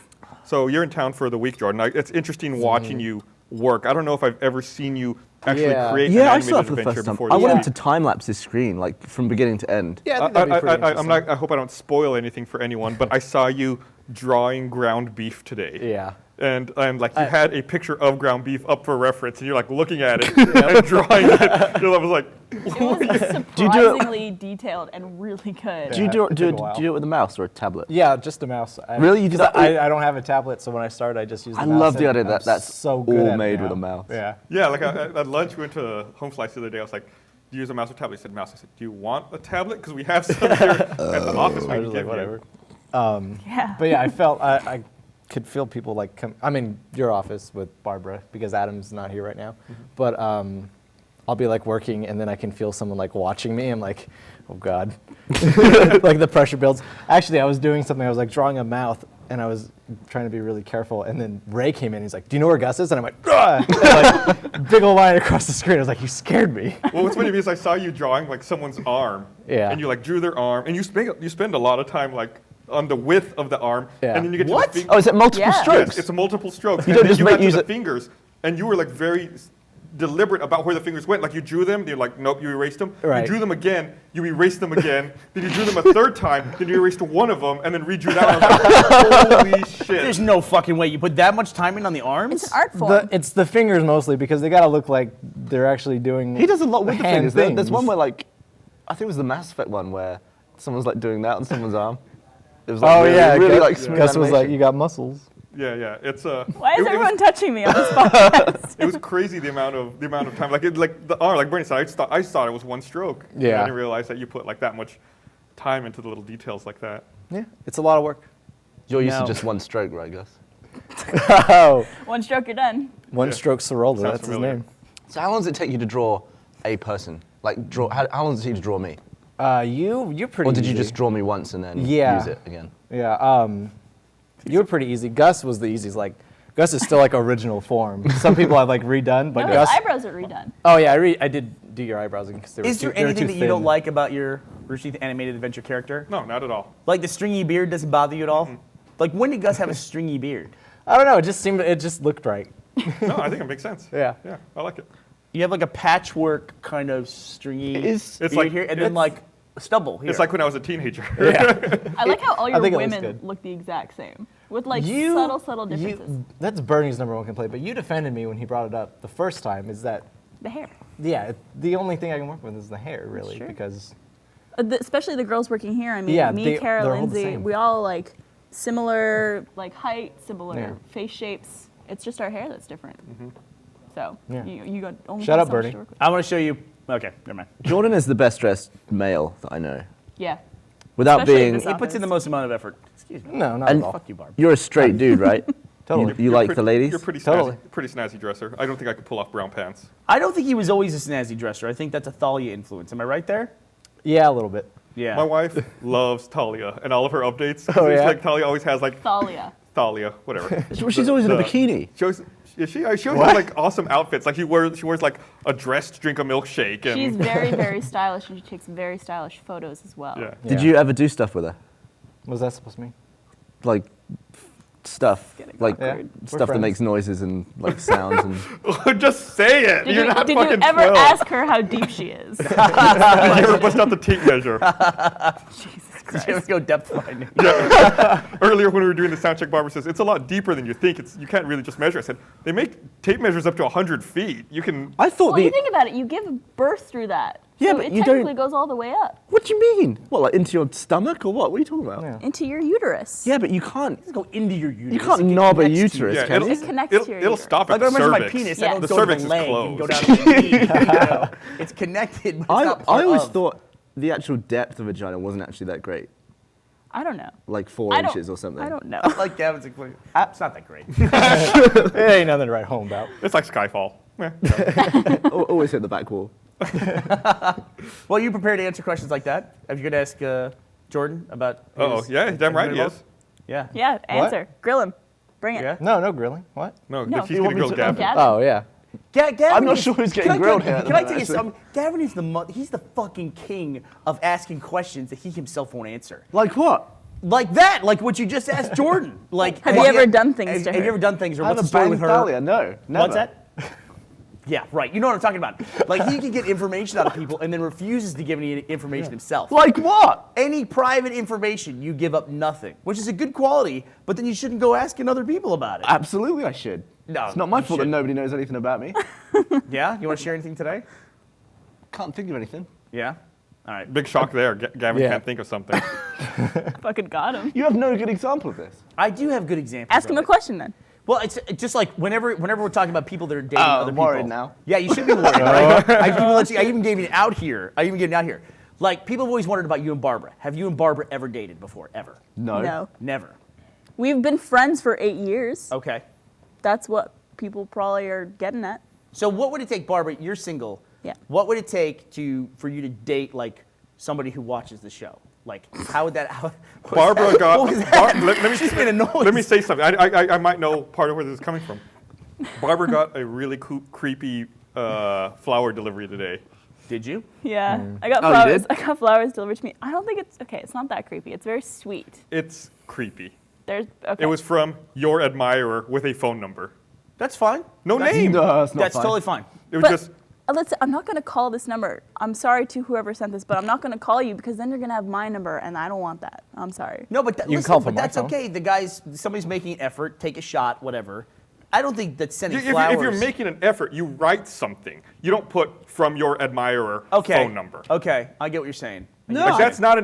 So you're in town for the week, Jordan. It's interesting watching you work. I don't know if I've ever seen you actually Yeah. create Yeah, an I animated saw it for the adventure first time. before I this. want him Yeah. to time lapse his screen like from beginning to end. Yeah, I think that'd be pretty interesting. I hope I don't spoil anything for anyone, but I saw you drawing ground beef today. Yeah. And like you had a picture of ground beef up for reference, and you're like looking at it and drawing it. I was like, It was Do you do it- surprisingly detailed and really good. Do you Yeah, do it it, took a while. do you do it with a mouse or a tablet? Yeah, just a mouse. Really? You do 'cause that? I don't have a tablet, so when I started, I just used the I mouse. love the and idea I'm that that's so good all at it made now. with a mouse. Yeah. yeah, like at lunch we went to Home Slice the other day. I was like, do you use a mouse or tablet? He said mouse. I said, do you want a tablet? Because we have some here at the office. We I can was give like, you. whatever. Yeah. But yeah, I could feel people like I'm in your office with Barbara because Adam's not here right now. But I'll be like working and then I can feel someone like watching me. I'm like, oh God. Like the pressure builds. Actually, I was doing something. I was like drawing a mouth and I was trying to be really careful. And then Ray came in. He's like, do you know where Gus is? And I'm like, "Ugh!" And, like big old line across the screen. I was like, you scared me. Well, what's funny is I saw you drawing like someone's arm. Yeah. And you like drew their arm, and you spend a lot of time like on the width of the arm, Yeah. and then you get What? to the Oh, is it multiple Yeah. strokes? Yes, it's a multiple strokes. You and don't then just you make got to use the it- fingers, and you were like very deliberate about where the fingers went. Like you drew them, you're like, nope, you erased them. Right. You drew them again, you erased them again. Then you drew them a third time, then you erased one of them, and then redrew that one. I was like, holy shit. There's no fucking way you put that much time in on the arms. It's an art form. It's the fingers mostly because they gotta look like they're actually doing. He does a lot with the hand fingers. There's things. one where like, I think it was the Mass Effect one where someone's like doing that on someone's arm. It was like Oh really, yeah, really Gus, like smooth Gus was like, animation. you got muscles. Yeah. It's Why is it everyone was, touching me on this podcast? it was crazy the amount of time. Like the arm, like Bernie said, I thought it was one stroke. And Yeah. I didn't realize that you put like that much time into the little details like that. Yeah, it's a lot of work. You're used No. to just one stroke, right, Gus? Oh, One stroke, you're done. one Yeah. stroke Sorolla, Sounds that's familiar. his name. So how long does it take you to draw a person? Like draw? How long does it take you to draw me? You're pretty. Or did you easy. just draw me once and then Yeah. use it again? Yeah, you were pretty easy. Gus was the easiest. Like, Gus is still like original form. Some people have like redone, but No, Gus. his eyebrows are redone. Oh yeah, I did do your eyebrows because they were Is too, there they were anything too that you don't thin. like about your Rooster Teeth animated adventure character? No, not at all. Like the stringy beard doesn't bother you at all? Like when did Gus have a stringy beard? I don't know. It just looked right. No, I think it makes sense. Yeah. Yeah, I like it. You have like a patchwork kind of stringy It's beard like- here, and then it's- like stubble here. It's like when I was a teenager. I like how all your think it looks women good. look the exact same, with like You- subtle differences. That's Bernie's #1 complaint. But you defended me when he brought it up the first time. Is that The hair. the only thing I can work with is the hair, really, true. because Especially the girls working here. I mean, Yeah, me, Kara, they're all the Lindsay, same. we all like similar like height, similar Yeah. face shapes. It's just our hair that's different. So Yeah. you got only Shut got up, so much Bernie. to work with. I want to show you. Okay, never mind. Jordan is the best dressed male that I know. Yeah. Without Especially being, this He puts in the most amount of effort. Excuse me. no, not And- at all. Fuck you, Barb. you're a straight dude, right? Totally. You like the pretty- ladies? You're pretty snazzy, Totally. pretty snazzy dresser. I don't think I could pull off brown pants. I don't think he was always a snazzy dresser. I think that's a Thalia influence. Am I right there? Yeah, a little bit. Yeah. My wife loves Talia and all of her updates. Oh, It's yeah? like Talia always has like Thalia. Thalia, whatever. She's always in a the- bikini. She always, she always has like awesome outfits. Like she wears like a dress to drink a milkshake. And She's very stylish, and she takes very stylish photos as well. yeah. Did Yeah. you ever do stuff with her? What was that supposed to mean? Like stuff, Getting like awkward. We're stuff that friends. makes noises and like sounds and. Just say it. Did You're you, not did you fucking ever 12. ask her how deep she is? Did you ever bust out the tape measure? Jesus Did you ever go depth finding? Earlier when we were doing the sound check, Barbara says, it's a lot deeper than you think. You can't really just measure. I said, they make tape measures up to 100 feet. You can... I thought Well, you think about it. You give birth through that. Yeah, so but it you technically don't- goes all the way up What do you mean? What, like into your stomach or what? What are you talking about? Yeah. into your uterus. Yeah, but you can't. It doesn't go into your uterus. You can't it knob a connects to your- uterus, Yeah, can it'll, you? It connects it'll, to your it'll uterus. stop at Like I the measure cervix. my penis. Yeah. I don't The go to cervix the is leg closed. and go down to the knee. You know? It's connected, but it's I not part always of. thought the actual depth of vagina wasn't actually that great. I don't know. Like 4 I don't- inches or something. I don't know. Like Gavin's conclusion. It's not that great. It ain't nothing to write home about. It's like Skyfall. Yeah. Always hit the back wall. Well, you prepared to answer questions like that? Are you going to ask Jordan about? Oh, his- yeah, damn right, his yes. Yeah. Yeah, answer. Grill him. Bring it. Yeah. No grilling. What? No, No. she's You going to want grill me to- Gavin. Gavin. Oh yeah. Gavin I'm not is- sure who's can getting I- grilled can- here at Can the I tell you moment, something? Gavin is he's the fucking king of asking questions that he himself won't answer. Like what? Like that, like what you just asked Jordan. Like, Have you ever done things have, to have you her? ever done things, or I what's the haven't story with banged her? Thalia, no, never. What's that? Yeah, right. You know what I'm talking about. Like he can get information out of people and then refuses to give any information himself. Like what? Any private information, you give up nothing, which is a good quality. But then you shouldn't go asking other people about it. Absolutely, I should. No, It's not my you fault that shouldn't. nobody knows anything about me. Yeah. You want to share anything today? Can't think of anything. Yeah. All right. Big shock there. Gavin Yeah. can't think of something. Fucking got him. You have no good example of this. I do have good examples. Ask him of a it. question then. Well, it's just like whenever we're talking about people that are dating Oh, other I'm people. worried now. Yeah, you should be worried. Right? I even gave you an out here. I even gave an out here. Like people have always wondered about you and Barbara. Have you and Barbara ever dated before? Ever? No. No. Never. We've been friends for 8 years. Okay. That's what people probably are getting at. So what would it take, Barbara? You're single. Yeah. What would it take for you to date like somebody who watches the show? Like how would that? What was Barbara that? got. What was that? Let me She's been annoyed. Let me say something. I might know part of where this is coming from. Barbara got a really creepy flower delivery today. Did you? Yeah, I got Oh, you flowers. did? I got flowers delivered to me. I don't think it's okay. It's not that creepy. It's very sweet. It's creepy. There's okay. It was from your admirer with a phone number. That's fine. No That's- name. No, that's not That's fine. totally fine. It was But just. listen, I'm not gonna call this number. I'm sorry to whoever sent this, but I'm not gonna call you because then you're gonna have my number, and I don't want that. I'm sorry. No, but You can listen, call but from my that's phone. okay. Somebody's making an effort, take a shot, whatever. I don't think that sending If flowers. you're making an effort, you write something. You don't put from your admirer okay. phone number. Okay, I get what you're saying. No, Like, that's not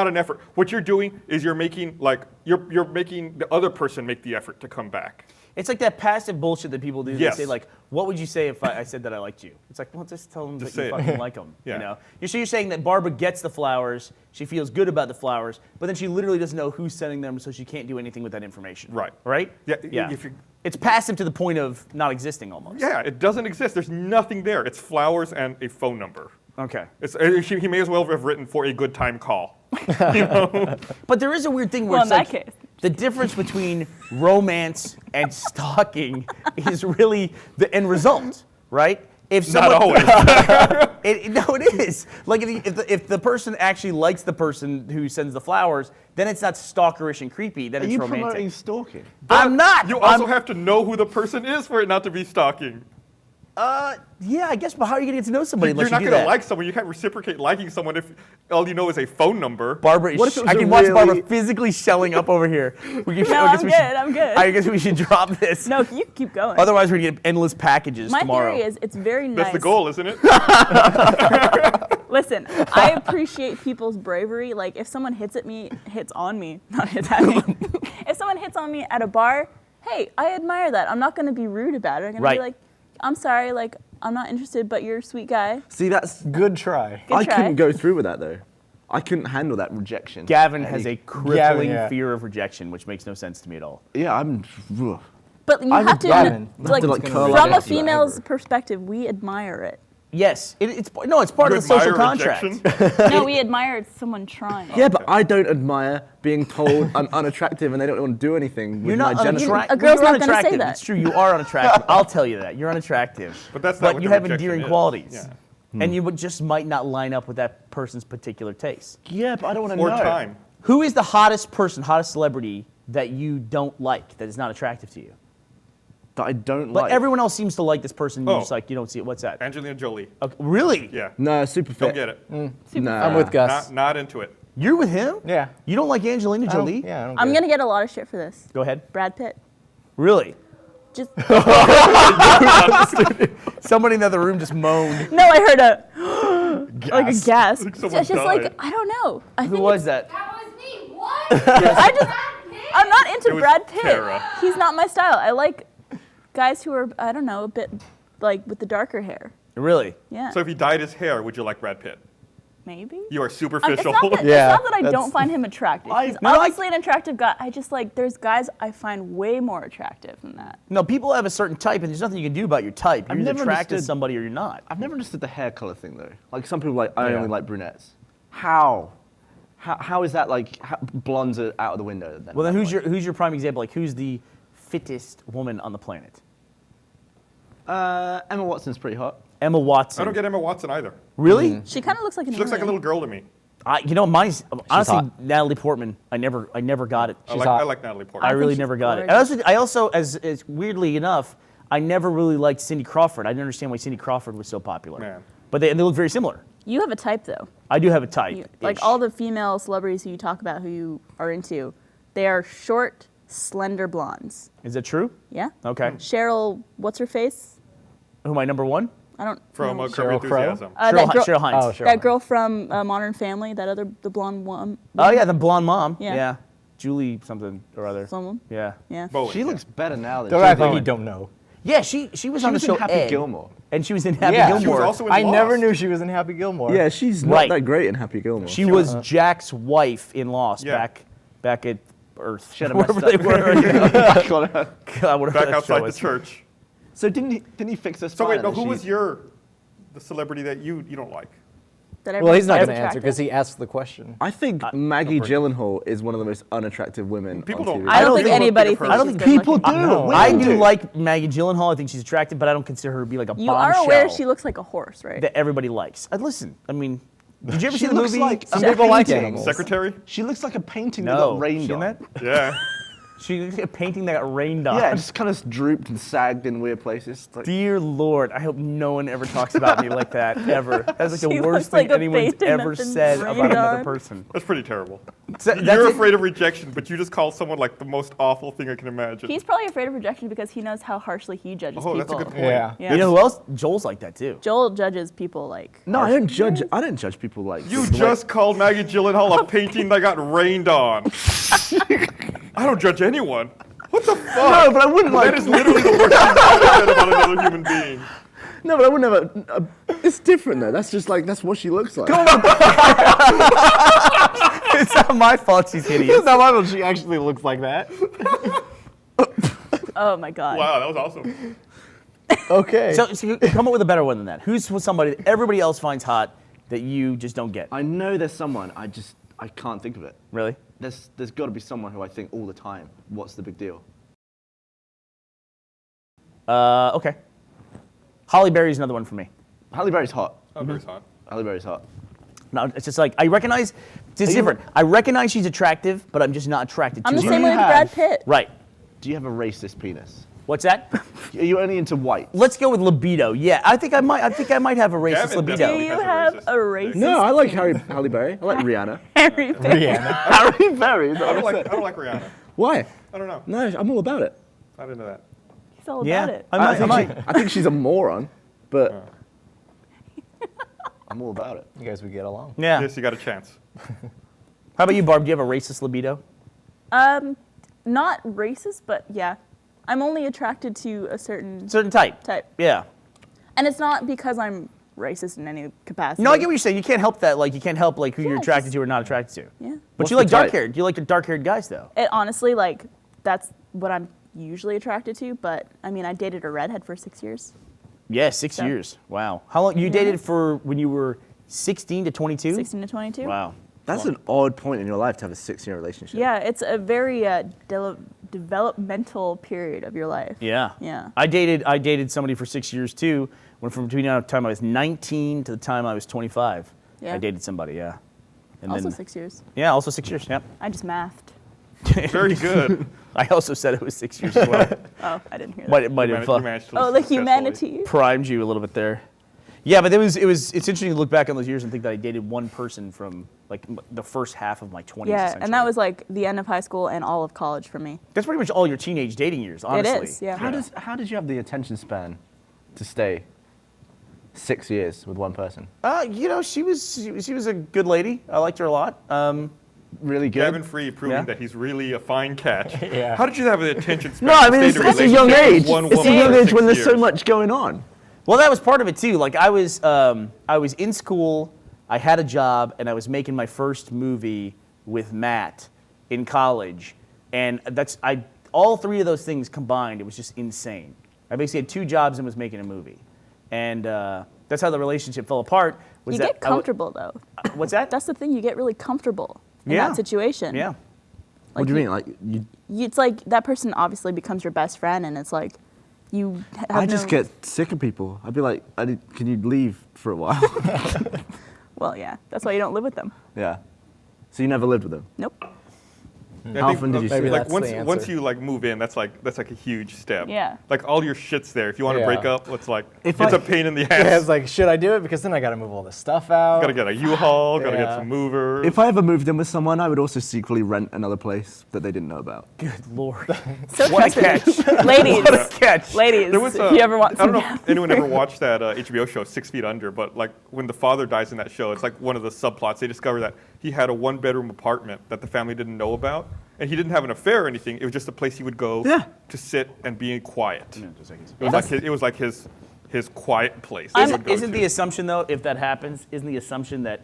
an effort. What you're doing is you're making the other person make the effort to come back. It's like that passive bullshit that people do. Yes. They say like, "What would you say if I said that I liked you?" It's like, well, just tell them Just that you say it. fucking like them. Yeah. You know. So you're saying that Barbara gets the flowers, she feels good about the flowers, but then she literally doesn't know who's sending them, so she can't do anything with that information. Right. Right. Yeah, Yeah. if you- It's passive to the point of not existing almost. Yeah, it doesn't exist. There's nothing there. It's flowers and a phone number. Okay. He may as well have written for a good time call. But there is a weird thing where Well, it's in like that case. the difference between romance and stalking is really the end result, right? If Not always. No, it is. Like if the person actually likes the person who sends the flowers, then it's not stalkerish and creepy. Then Are it's you romantic. promoting stalking? I'm not. You also have to know who the person is for it not to be stalking. Yeah, I guess. But how are you going to get to know somebody You're unless not you do going to that? like someone. You can't reciprocate liking someone if all you know is a phone number. Barbara, What if it was I a can watch Barbara really- physically shelling up over here. I guess I'm we good, should- I'm good. I guess we should drop this. No, you keep going. Otherwise, we're going to get endless packages My tomorrow. theory is it's very nice. That's the goal, isn't it? Listen, I appreciate people's bravery. Like if someone hits on me, not hits at me. If someone hits on me at a bar, hey, I admire that. I'm not going to be rude about it. I'm going Right. to be like, I'm sorry, like I'm not interested, but you're a sweet guy. See, that's Good try. Good I try. couldn't go through with that though. I couldn't handle that rejection. Gavin has a crippling Gavin, yeah. fear of rejection, which makes no sense to me at all. Yeah, I'm. Ugh. But you I have would to, Gavin. like, to, like, curl from up a to that female's ever. perspective, we admire it. Yes, it's part of You the social admire contract. rejection? No, we admire someone trying. Yeah, but I don't admire being told I'm unattractive and they don't want to do anything with You're my not genitals. unattractive. A girl's You're not gonna say unattractive. that. It's true. You are unattractive. I'll tell you that. You're unattractive. But that's not what you the have rejection endearing is. qualities. Yeah. And you would just might not line up with that person's particular taste. Yeah, but I don't want to Or know. time. Who is the hottest person, hottest celebrity that you don't like, that is not attractive to you? That I don't But like. everyone else seems to like this person. You're Oh. just like, you don't see it. What's that? Angelina Jolie. Okay, really? Yeah. No, super fit. Don't get it. Nah. I'm with Gus. Not into it. You're with him? Yeah. You don't like Angelina I don't- Jolie? Yeah, I don't I'm get gonna get a lot of shit for this. Go ahead. Brad Pitt. Really? Just Somebody in the other room just moaned. no, I heard a like a gasp. Like someone It's just died. like I don't know. I Who think was that? That was me. What? I'm not into It was Brad Pitt. Tara. He's not my style. I like guys who are I don't know a bit like with the darker hair. Really? Yeah. So if he dyed his hair, would you like Brad Pitt? Maybe. You are It's superficial. not that, Yeah, it's not that I that's- don't find him attractive. He's no, I- obviously an attractive guy. I just like there's guys I find way more attractive than that. No, people have a certain type, and there's nothing you can do about your type. You're I've either never attracted to understood- somebody or you're not. I've never understood the hair color thing though. Like some people like I Yeah. only like brunettes. How is that like blondes are out of the window? Then Well, then who's your prime example? Like, who's the fittest woman on the planet? Emma Watson's pretty hot. Emma Watson. I don't get Emma Watson either. Really? She kind of looks like an She looks like a alien. little girl to me. You know, mine's honestly hot. Natalie Portman. I never got it. I like Natalie Portman. I think really she's never got it. gorgeous. I also, as weirdly enough, I never really liked Cindy Crawford. I didn't understand why Cindy Crawford was so popular. Man. But they look very similar. You have a type though. I do have a type. You, like all the female celebrities who you talk about who you are into, they are short, slender blondes. Is that true? Yeah. Okay. Cheryl, what's her face? Who am I, number one? I don't From know. Curb Cheryl Crow? Enthusiasm. That girl, Cheryl Hines. Oh, sure. that girl from Modern Family, the blonde one. Oh yeah, the blonde mom. Yeah. Julie something or other. Someone. Yeah. Yeah. Bowen. She looks better now than Don't she act did. like you don't know. Yeah, she was on was the show in Happy Ed, Gilmore. and she was in Happy Yeah. Gilmore. She was also in I Lost. never knew she was in Happy Gilmore. Yeah, she's not Right. that great in Happy Gilmore. She was Jack's wife in Lost Yeah. back at Earth. She had a wherever messed they up- were. Back on her. God, whatever Back that outside show the is. church. So didn't he fix her So spine? wait, no, and who she- was the celebrity that you don't like? That Well, he's not everyone's going to answer attractive? because he asked the question. I think Maggie Gyllenhaal is one of the most unattractive women People on don't- TV. I don't People think anybody look at her. thinks I don't she's think good people looking. do. No. Women I do do. like Maggie Gyllenhaal. I think she's attractive, but I don't consider her to be like a You bombshell are aware she looks like a horse, right? that everybody likes. Listen, I mean, did you ever She see the looks movie? like Some a people like painting. animals. Secretary? She looks like a painting that No, got rained seen on. that? Yeah. She looks like a painting that got rained on. Yeah, it just kind of drooped and sagged in weird places. It's like, Dear Lord, I hope no one ever talks about me like that ever. That's like the She worst looks like thing a anyone's painting ever that's been said about rained another on. person. That's pretty terrible. So that's You're it. afraid of rejection, but you just call someone like the most awful thing I can imagine. He's probably afraid of rejection because he knows how harshly he judges Oh, people. that's a good point. Yeah. Yeah. You know who else? Joel's like that too. Joel judges people like. no, I don't judge. I don't judge people like You the way- just called Maggie Gyllenhaal a painting that got rained on. I don't judge anyone. What the fuck? No, but I wouldn't That like. is literally the worst thing I've ever said about another human being. No, but I wouldn't have. It's different though. That's just like that's what she looks like. It's not my fault she's hideous. No, I don't. She actually looks like that. Oh my God. Wow, that was awesome. Okay. So come up with a better one than that. Who's somebody that everybody else finds hot that you just don't get? I know there's someone. I can't think of it. Really? There's got to be someone who I think all the time. What's the big deal? Okay. Holly Berry's another one for me. Halle Berry's hot. Oh, very hot. Halle Berry's hot. No, it's just like I recognize. It's Are you- different. I recognize she's attractive, but I'm just not attracted to I'm the her. same way with have- Brad Pitt. Right. Do you have a racist penis? What's that? Are you only into white? Let's go with libido. Yeah, I think I might have a racist Gavin libido. Do definitely you has a have racist a racist? No, I like Halle Berry. I like Rihanna. Harry Pitt. Rihanna. Halle Berry. I don't like Rihanna. Why? I don't know. No, I'm all about it. Not into that. He's all Yeah, about it. I might. I think she's a moron, but I'm all about it. You guys would get along. Yeah. Yes, you got a chance. How about you, Barb? Do you have a racist libido? Not racist, but yeah. I'm only attracted to a certain Certain type. type. Yeah. And it's not because I'm racist in any capacity. No, I get what you're saying. You can't help that. Like you can't help like who you're Yeah, attracted just- to or not attracted to. Yeah. But What's you the like type? dark haired. You like the dark haired guys though. It honestly, like, that's what I'm usually attracted to, but I mean, I dated a redhead for 6 years. Yeah, 6 So- years. Wow. How long you dated for when you were 16 to 22? 16 to 22. Wow. That's an odd point in your life to have a 6-year relationship. Yeah, it's a very developmental period of your life. Yeah. Yeah. I dated somebody for 6 years too. When from between the time I was 19 to the time I was 25. Yeah. I dated somebody. Yeah. And Also then, 6 years. Yeah, also 6 years. Yep. I just mathed. Very good. I also said it was 6 years as well. Oh, I didn't hear that. Might have You managed to Oh, live the successfully. humanity. primed you a little bit there. Yeah, but it's interesting to look back on those years and think that I dated one person from like the first half of my 20s. Yeah, and that was like the end of high school and all of college for me. That's pretty much all your teenage dating years, honestly. It is, yeah. How did you have the attention span to stay 6 years with one person? She was a good lady. I liked her a lot. Really good. Gavin Free proving Yeah. that he's really a fine catch. Yeah. How did you have the attention span? No, I mean, to it's stay in a young relationship with age. one It's a woman young for age 6 when there's so years? much going on. Well, that was part of it too. Like I was in school, I had a job, and I was making my first movie with Matt in college, and all three of those things combined, it was just insane. I basically had 2 jobs and was making a movie, and that's how the relationship fell apart. You get comfortable though. What's that? That's the thing. You get really comfortable in Yeah. that situation. Yeah. What do you mean? Like It's like that person obviously becomes your best friend, and it's like you have I just no- get sick of people. I'd be like, can you leave for a while? Well, yeah. That's why you don't live with them. Yeah. So you never lived with them? Nope. Yeah, How often did you see Maybe them? Like that's once the once answer. you like move in, that's like a huge step. Yeah. Like all your shit's there. If you want to Yeah. break up, it's like If it's I- a pain in the Yeah, ass. it's like, should I do it? Because then I got to move all this stuff out. Gotta get a U-Haul. Gotta get Yeah. some movers. If I ever moved in with someone, I would also secretly rent another place that they didn't know about. Good Lord. So What a trusting. catch. Ladies. What a catch. Ladies, There was if you ever want I don't some know if anyone ever watched that HBO show 6 Feet Under, but like when the father dies in that show, it's like one of the subplots. They discover that he had a 1-bedroom apartment that the family didn't know about, and he didn't have an affair or anything. It was just a place he would go Yeah. to sit and be quiet. Yeah, It was like his quiet place. that he would go Isn't to. the assumption though, if that happens, isn't the assumption that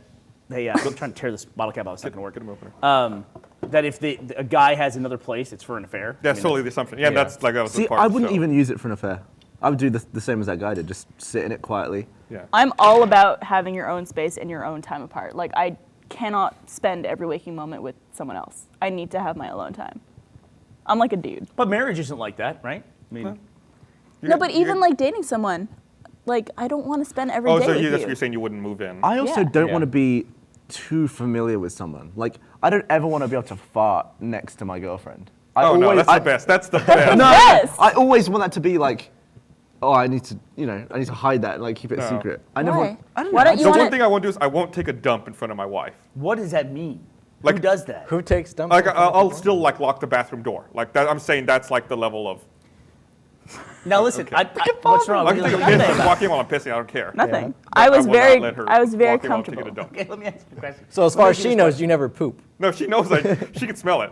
they I'm trying to tear this bottle cap out, it's not going to work. Get him opener. That if a guy has another place, it's for an affair. That's totally the assumption. Yeah, yeah. that's like that was the See, part. I of the wouldn't show. even use it for an affair. I would do the same as that guy did, just sit in it quietly. Yeah. I'm all about having your own space and your own time apart. Like I cannot spend every waking moment with someone else. I need to have my alone time. I'm like a dude. But marriage isn't like that, right? I mean, Well, No, but even like dating someone, like I don't want to spend every day Oh, so with that's what you. you're saying, you wouldn't move in. I also Yeah. don't Yeah. want to be too familiar with someone. Like, I don't ever want to be able to fart next to my girlfriend. Oh no, that's I- the best. That's the best. No, Yes. I always want that to be like, oh, I need to hide that and like keep it No. secret. I never. Why? Want, I don't Why know. don't you The wanna- one thing I won't do is I won't take a dump in front of my wife. what does that mean? Like- Who does that? Who takes dumps? Like in front of I'll people? still like lock the bathroom door. Like that, I'm saying that's like the level of. Now listen, Okay. what's wrong? I What can are take you a piss. saying I'm about walking while I'm pissing. I don't care. Nothing. But I was will not very, let her I was very walk in while I'm taking comfortable. a dump. Okay, let me ask you a question. So as far as she knows, you never poop. No, she knows like she can smell it.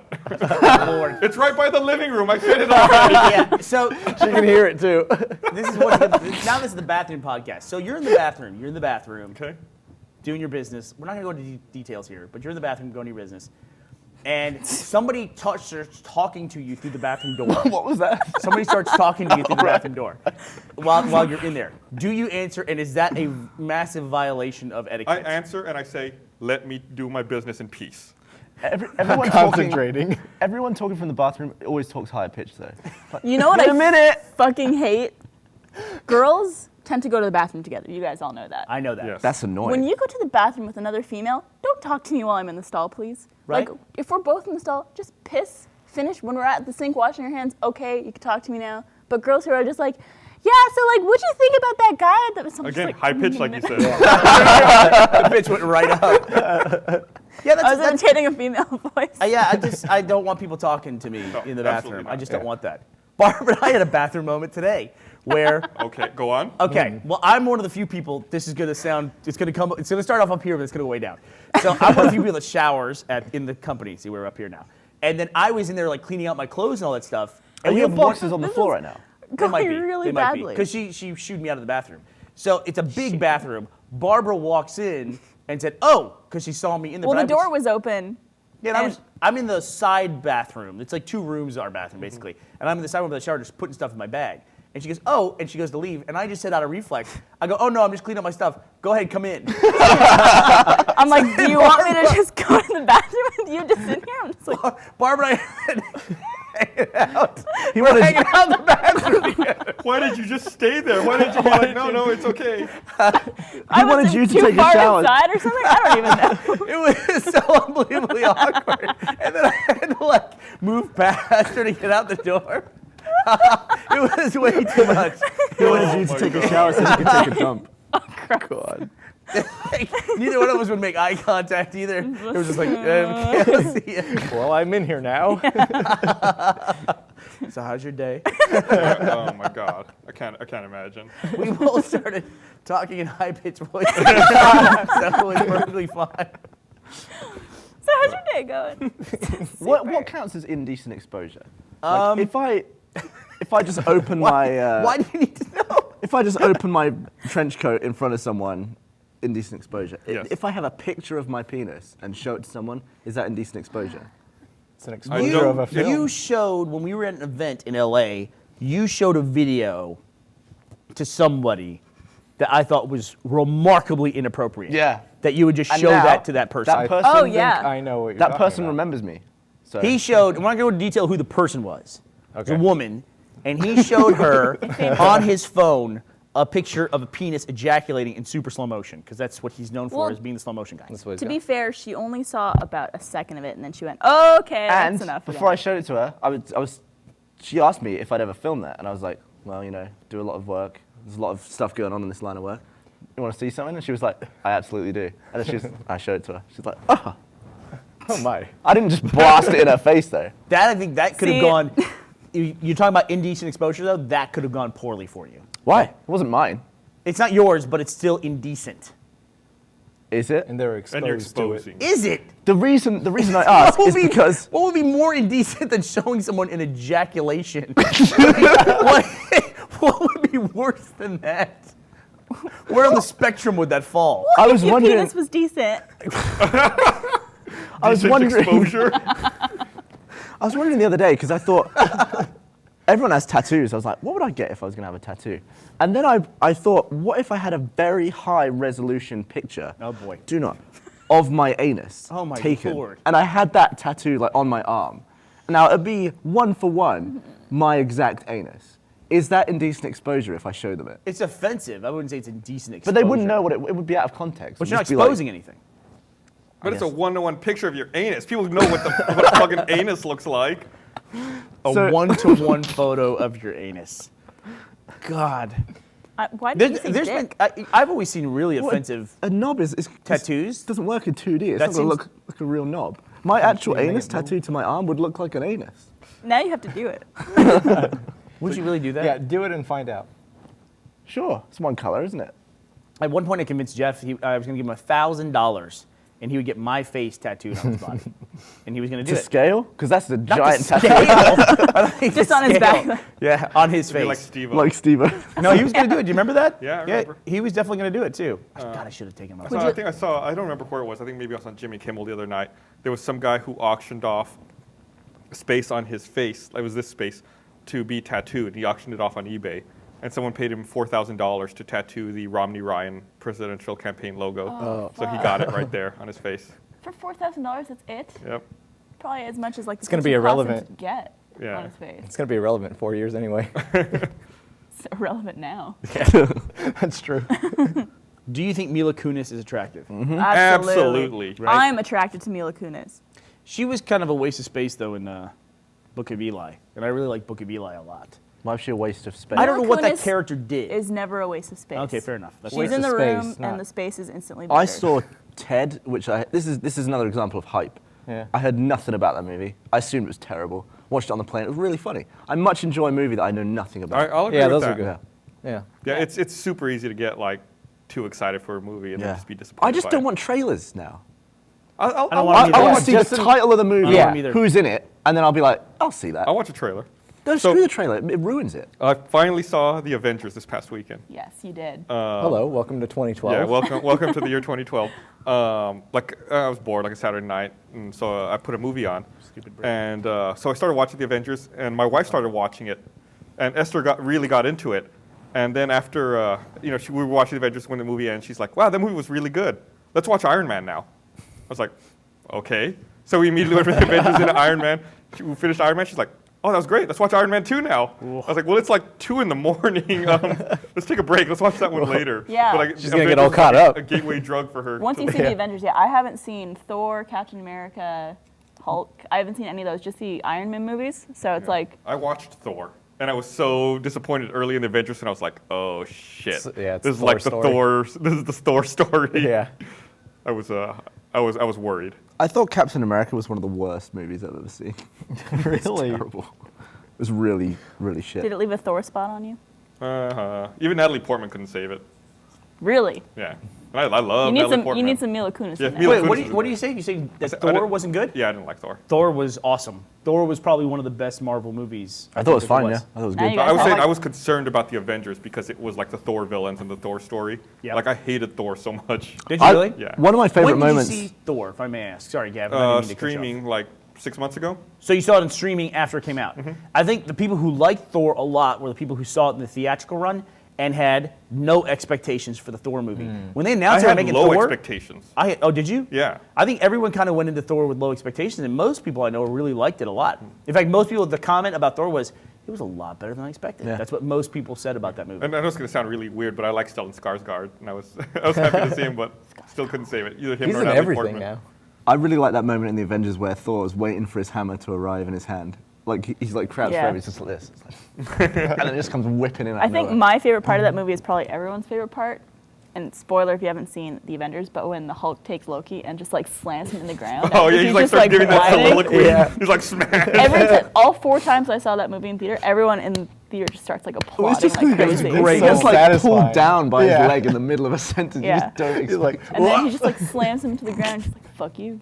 Lord. It's right by the living room. I said it already. Yeah, so She can hear it too. this is what now this is the bathroom podcast. So you're in the bathroom. You're in the bathroom Okay. doing your business. We're not gonna go into details here, but you're in the bathroom doing your business, and somebody starts talking to you through the bathroom door. What was that? Somebody starts talking to you through the bathroom door while you're in there. Do you answer? And is that a massive violation of I etiquette? answer and I say, "Let me do my business in peace." Everyone Concentrating. Everyone talking from the bathroom always talks higher pitch though. Like, You know what in I a minute. fucking hate? Girls tend to go to the bathroom together. You guys all know that. I know that. Yes. That's annoying. When you go to the bathroom with another female, don't talk to me while I'm in the stall, please. Right. Like, if we're both in the stall, just piss, finish. When we're at the sink washing our hands, okay, you can talk to me now. But girls who are just like, yeah, so like, what'd you think about that guy? That was so I'm just Again, like, high pitch, like you said. The bitch went right up. Yeah, I was imitating a female voice. I don't want people talking to me in the absolutely bathroom. not. I just don't want that. Barbara and I had a bathroom moment today where. Okay, go on. Okay, well, I'm one of the few people. This is gonna sound. It's gonna start off up here, but it's gonna go way down. So I'm one of the few people that showers in the company. See, we're up here now. And then I was in there like cleaning out my clothes and all that stuff. Are And we your have one- boxes on the floor right now? They might be. Going really They might be. badly. Because she shooed me out of the bathroom. So it's a big bathroom. Barbara walks in and said, "Oh," because she saw me in the. Well, but the door was open. Yeah, and I'm in the side bathroom. It's like 2 rooms, our bathroom, basically. And I'm in the side room of the shower just putting stuff in my bag. And she goes, "Oh," and she goes to leave. And I just said out of reflex, I go, "Oh, no, I'm just cleaning up my stuff. Go ahead, come in." I'm like, do you want me to just go to the bathroom and you just sit here? I'm just like, Barbara and I hanging out. He We're wanted- hanging out in the bathroom together. Why did you just stay there? Why didn't you be like, no, it's okay? I wanted was you to too take a far shower. inside or something. I don't even know. It was so unbelievably awkward. And then I had to like move past her to get out the door. It was way too much. He wanted you Oh to my take a God. shower so he could take a dump. God. Neither one of us would make eye contact either. It was just like, can't see it. Well, I'm in here now. So how's your day? Oh my God, I can't imagine. We both started talking in high-pitched voices. So it was perfectly fine. So how's your day going? What counts as indecent exposure? Like, if I just open my Why do you need to know? if I just open my trench coat in front of someone, indecent exposure. Yes. If I have a picture of my penis and show it to someone, is that indecent exposure? It's an I exposure don't- of a film. You showed, when we were at an event in LA, you showed a video to somebody that I thought was remarkably inappropriate. Yeah. That you would just And show now, that to that person. that person Oh, think yeah. I know what you're That talking person about. remembers me. So He showed, I'm not going to go into detail who the person was. It was Okay. a woman, and he showed her on his phone a picture of a penis ejaculating in super slow motion, because that's what he's known for, Well, as being the slow motion guy. That's what it's To got. be fair, she only saw about a second of it, and then she went, oh, "Okay, and that's enough." before I showed it to her, she asked me if I'd ever filmed that, and I was like, well, you know, do a lot of work. There's a lot of stuff going on in this line of work. You want to see something? And she was like, I absolutely do. And then I showed it to her. She's like, oh. Oh my. I didn't just blast it in her face though. That, I think that could have See- gone, you're talking about indecent exposure, though, that could have gone poorly for you. Why? It wasn't mine. It's not yours, but it's still indecent. Is it? And they're And you're exposed to it. exposing. Is it? The reason I ask is because What would be more indecent than showing someone an ejaculation? what would be worse than that? Where on the spectrum would that fall? I was Your wondering. penis was decent. I was Decent wondering. exposure. I was wondering the other day because I thought everyone has tattoos. I was like, what would I get if I was going to have a tattoo? And then I thought, what if I had a very high resolution picture? Oh, boy. Do not. Of my anus. Oh, my taken. Lord. And I had that tattoo like on my arm. Now it'd be 1-for-1 my exact anus. Is that indecent exposure if I show them it? It's offensive. I wouldn't say it's indecent exposure. But they wouldn't know what it would be out of context. But It'd you're not just be like- exposing anything. But it's a guess. one-to-one picture of your anus. People know what a fucking anus looks like. A So- one-to-one photo of your anus. God. Why did you say There's dick? been, I've always seen really offensive A knob is tattoos. doesn't work in 2D. It's That not going seems- to look like a real knob. My actual make anus it move. tattooed to my arm would look like an anus. Now you have to do it. Would you really do that? Yeah, do it and find out. Sure, it's one color, isn't it? At one point, I convinced Jeff I was going to give him $1,000, and he would get my face tattooed on his body, and he was going to do To it. scale? Because that's a Not giant to tattoo. scale. Just on his back. Yeah, on his Be face. like Steve. Like Steve. No, he was going to do it. Do you remember that? Yeah, I remember. He was definitely going to do it too. God, I should have taken him. So I think I saw, I don't remember where it was. I think maybe I was on Jimmy Kimmel the other night. There was some guy who auctioned off space on his face, it was this space, to be tattooed. He auctioned it off on eBay. And someone paid him $4,000 to tattoo the Romney-Ryan presidential campaign logo. So he got it right there on his face. For $4,000, that's it. Yep. Probably as much as like It's gonna be person cost him irrelevant. to get Yeah. on his face. It's going to be irrelevant in 4 years anyway. It's irrelevant now. That's true. Do you think Mila Kunis is attractive? Absolutely. Right. I'm attracted to Mila Kunis. She was kind of a waste of space though in Book of Eli, and I really like Book of Eli a lot. Why was she a waste of space? I don't know what that Kunis character did. Is never a waste of space. Okay, fair enough. That's She's Waste in of the space, room, not- and the space is instantly bigger. I saw Ted, which this is another example of hype. Yeah. I heard nothing about that movie. I assumed it was terrible. Watched it on the plane. It was really funny. I much enjoy a movie that I know nothing about. I'll agree Yeah, with those that. are good. Yeah. Yeah. Yeah, it's super easy to get like too excited for a movie and then just be disappointed. I just by don't it. want trailers now. I'll I don't want I either. want Yeah, to see just the an- title of the movie, I don't want either. who's in it, and then I'll be like, I'll see that. I'll watch a trailer. No, So- screw the trailer. It ruins it. I finally saw The Avengers this past weekend. Yes, you did. Hello, welcome to 2012. Yeah, welcome to the year 2012. I was bored like a Saturday night, and so I put a movie on. Stupid break. And so I started watching The Avengers, and my wife started watching it, and Esther really got into it. And then after, we were watching The Avengers when the movie ended, she's like, wow, that movie was really good. Let's watch Iron Man now. I was like, okay. So we immediately went from The Avengers into Iron Man. We finished Iron Man. She's like, oh, that was great. Let's watch Iron Man 2 now. I was like, well, it's like 2 in the morning. Let's take a break. Let's watch that one later. Yeah. She's gonna get all Avengers caught is like up. A gateway drug for her. Once to- you see the Avengers, I haven't seen Thor, Captain America, Hulk. I haven't seen any of those, just the Iron Man movies. So it's like, I watched Thor. And I was so disappointed early in the Avengers, and I was like, "Oh shit! Yeah, it's this is Thor like the story. Thor. This is the Thor story." Yeah. I was worried. I thought Captain America was one of the worst movies I've ever seen. Really? It's terrible. It was really, really shit. Did it leave a Thor spot on you? Even Natalie Portman couldn't save it. Really? Yeah, and I love You need Natalie some. Portman. You need some Mila Kunis Yeah, in there. Mila Wait, Kunis what do is you say? You say that said- I Thor didn't- wasn't good? Yeah, I didn't like Thor. Thor was awesome. Thor was probably one of the best Marvel movies. I thought it was think fine, yeah. I thought it was Now good. you But I was guys saying like- I was concerned about the Avengers because it was like the Thor villains and the Thor story. Yep. Like I hated Thor so much. Did you I- really? Yeah. One of my favorite When did moments. you see Thor, if I may ask? Sorry, Gavin. I didn't mean to cut you off. Streaming like 6 months ago. So you saw it in streaming after it came out. I think the people who liked Thor a lot were the people who saw it in the theatrical run and had no expectations for the Thor movie. When they I announced they were had making low Thor, expectations. oh, did you? Yeah. I think everyone kind of went into Thor with low expectations, and most people I know really liked it a lot. In fact, most people, the comment about Thor was, it was a lot better than I expected. Yeah. That's what most people said about that movie. And I know it's going to sound really weird, but I like Stellan Skarsgård, and I was happy to see him, but still couldn't save it. Either him He's or in Natalie everything Portman. now. I really like that moment in the Avengers where Thor was waiting for his hammer to arrive in his hand. Like he's like crouched Yeah. forever, he's just like this. It's like and then it just comes whipping in. Out I of think nowhere. my favorite part of that movie is probably everyone's favorite part. And spoiler if you haven't seen the Avengers, but when the Hulk takes Loki and just like slams him in the ground. Oh and yeah, he's like just, starts giving that whining. soliloquy. Yeah. He's like smash. Every time, all 4 times I saw that movie in theater, everyone in the theater just starts like applauding just like because crazy. it's great. He gets So like satisfying. pulled down by Yeah. his leg in the middle of a sentence. Yeah. You just don't He's like, expect. And then he just like slams him to the ground, just like fuck you.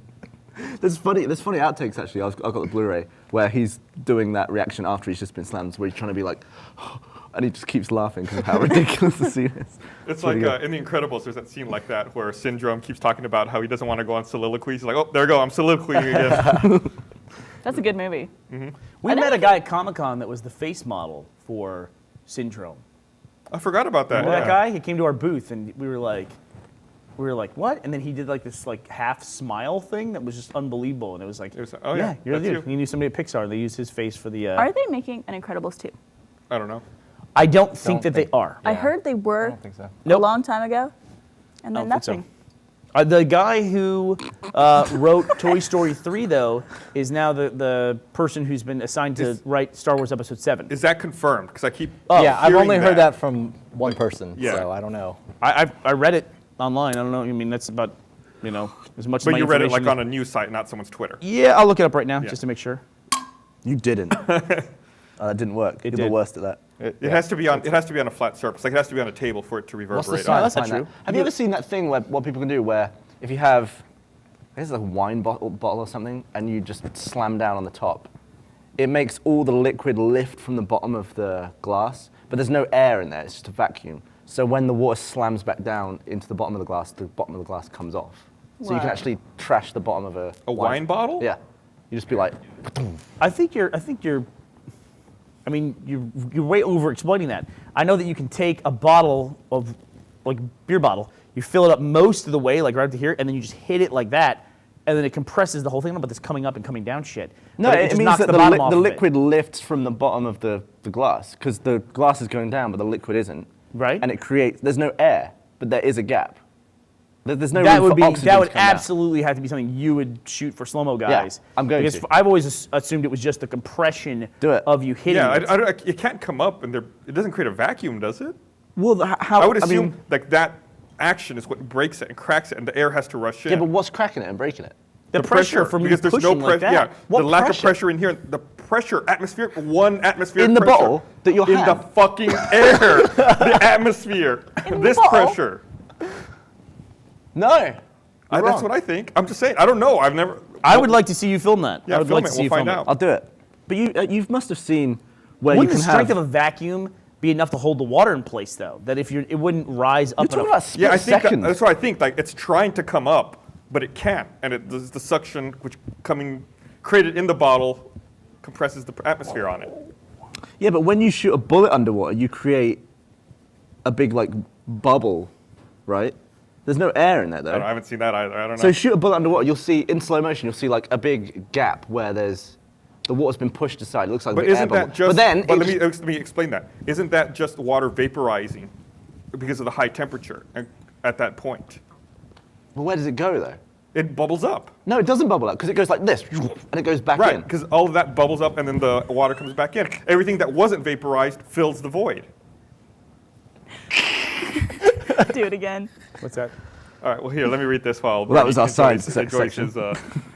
There's funny outtakes actually. I've got the Blu-ray where he's doing that reaction after he's just been slammed, where he's trying to be like, and he just keeps laughing because of how ridiculous the scene is. It's really like good. in The Incredibles, there's that scene like that where Syndrome keeps talking about how he doesn't want to go on soliloquies. He's like, oh, there I go, I'm soliloquying again. That's a good movie. We met a guy at Comic-Con that was the face model for Syndrome. I forgot about that. Remember yeah. that guy? He came to our booth and we were like, what? And then he did like this like half smile thing that was just unbelievable. And it was like, It was- oh, yeah, you're the that's dude. you. You knew somebody at Pixar. They used his face for the. Are they making an Incredibles 2? I don't know. I don't think Don't that they think- are. I Yeah. heard they I were don't think so. a Nope. long time ago, and I then don't think so. nothing. The guy who wrote Toy Story 3, though, is now the person who's been assigned to write Star Wars Episode 7. Is that confirmed? Because I keep yeah, I've hearing only heard that from one person, Yeah. so I don't know. I read it online. I don't know. I mean, that's about, as much as But my you read it like information on a news site, not someone's Twitter. Yeah, I'll look it up right now Yeah. just to make sure. You didn't. That didn't work. You're the did. worst at that. It has to be on. It has to be on a flat surface. Like it has to be on a table for it to reverberate. What's the on. science that's not behind true. that? Have you ever seen that thing where what people can do where if you have, I guess like a wine bottle or something, and you just slam down on the top, it makes all the liquid lift from the bottom of the glass, but there's no air in there. It's just a vacuum. So when the water slams back down into the bottom of the bottom of the glass comes off. So you can Wow. actually trash the bottom of a wine bottle? Yeah. You just be like, I think you're. I mean, you're way over exploiting that. I know that you can take a bottle of, like, beer bottle, you fill it up most of the way, like right up to here, and then you just hit it like that, and then it compresses the whole thing, but this coming up and coming down shit. no, But it just means knocks that the bottom off the of it. liquid lifts from the bottom of the glass because the glass is going down, but the liquid isn't. Right. And it creates. There's no air, but there is a gap. There's no That room would for be oxygen that to would come down. absolutely have to be something you would shoot for slow-mo guys. I'm going because to. I've always assumed it was just the compression Do it. of you hitting Yeah, it. it can't come up and it doesn't create a vacuum, does it? Well, how I would assume mean, like that action is what breaks it and cracks it, and the air has to rush in. yeah, but what's cracking it and breaking it? the pressure from you because there's pushing no like pressure. that. Yeah, What the lack pressure? of pressure in here. The pressure, atmospheric, one atmospheric In the pressure bottle that your in hand. the fucking air, the atmosphere. In This the bottle? pressure. No. That's what I think. I'm just saying. I don't know. I've never. I would like to see you film that. Yeah, I would film like it. to see We'll you find film out. I'll do it. But you must have seen where Wouldn't you the can strength have. of a vacuum be enough to hold the water in place, though? That if it wouldn't rise You're up. talking enough. about split Yeah, I think seconds. that's what I think. Like it's trying to come up, but it can't, and the suction which created in the bottle compresses the atmosphere on it. Yeah, but when you shoot a bullet underwater, you create a big like bubble, right? There's no air in there though. I haven't seen that either. I don't know. So shoot a bullet underwater, you'll see in slow motion, you'll see like a big gap where the water's been pushed aside. It looks like a But big air isn't bubble. that just? But then but it let me explain that. Isn't that just water vaporizing because of the high temperature at that point? well, where does it go though? It bubbles up. No, it doesn't bubble up because it goes like this, and it goes back Right, in. because all of that bubbles up and then the water comes back in. Everything that wasn't vaporized fills the void. Do it again. What's that? All right, well, here, let me read this while Well, that was our Bernie science enjoys section.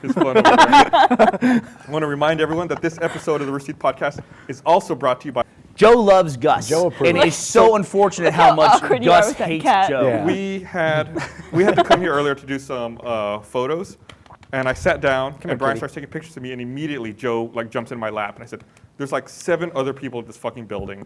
his fun over there. I want to remind everyone that this episode of the Rooster Teeth podcast is also brought to you by Joe loves Gus. Joe approves. And it's so unfortunate how how much awkward you are Gus with that hates cat. Joe. Yeah. We had to come here earlier to do some photos, and I sat down, and Brian kitty. starts taking pictures of me, and immediately Joe like jumps in my lap, and I said, "There's like 7 other people in this fucking building.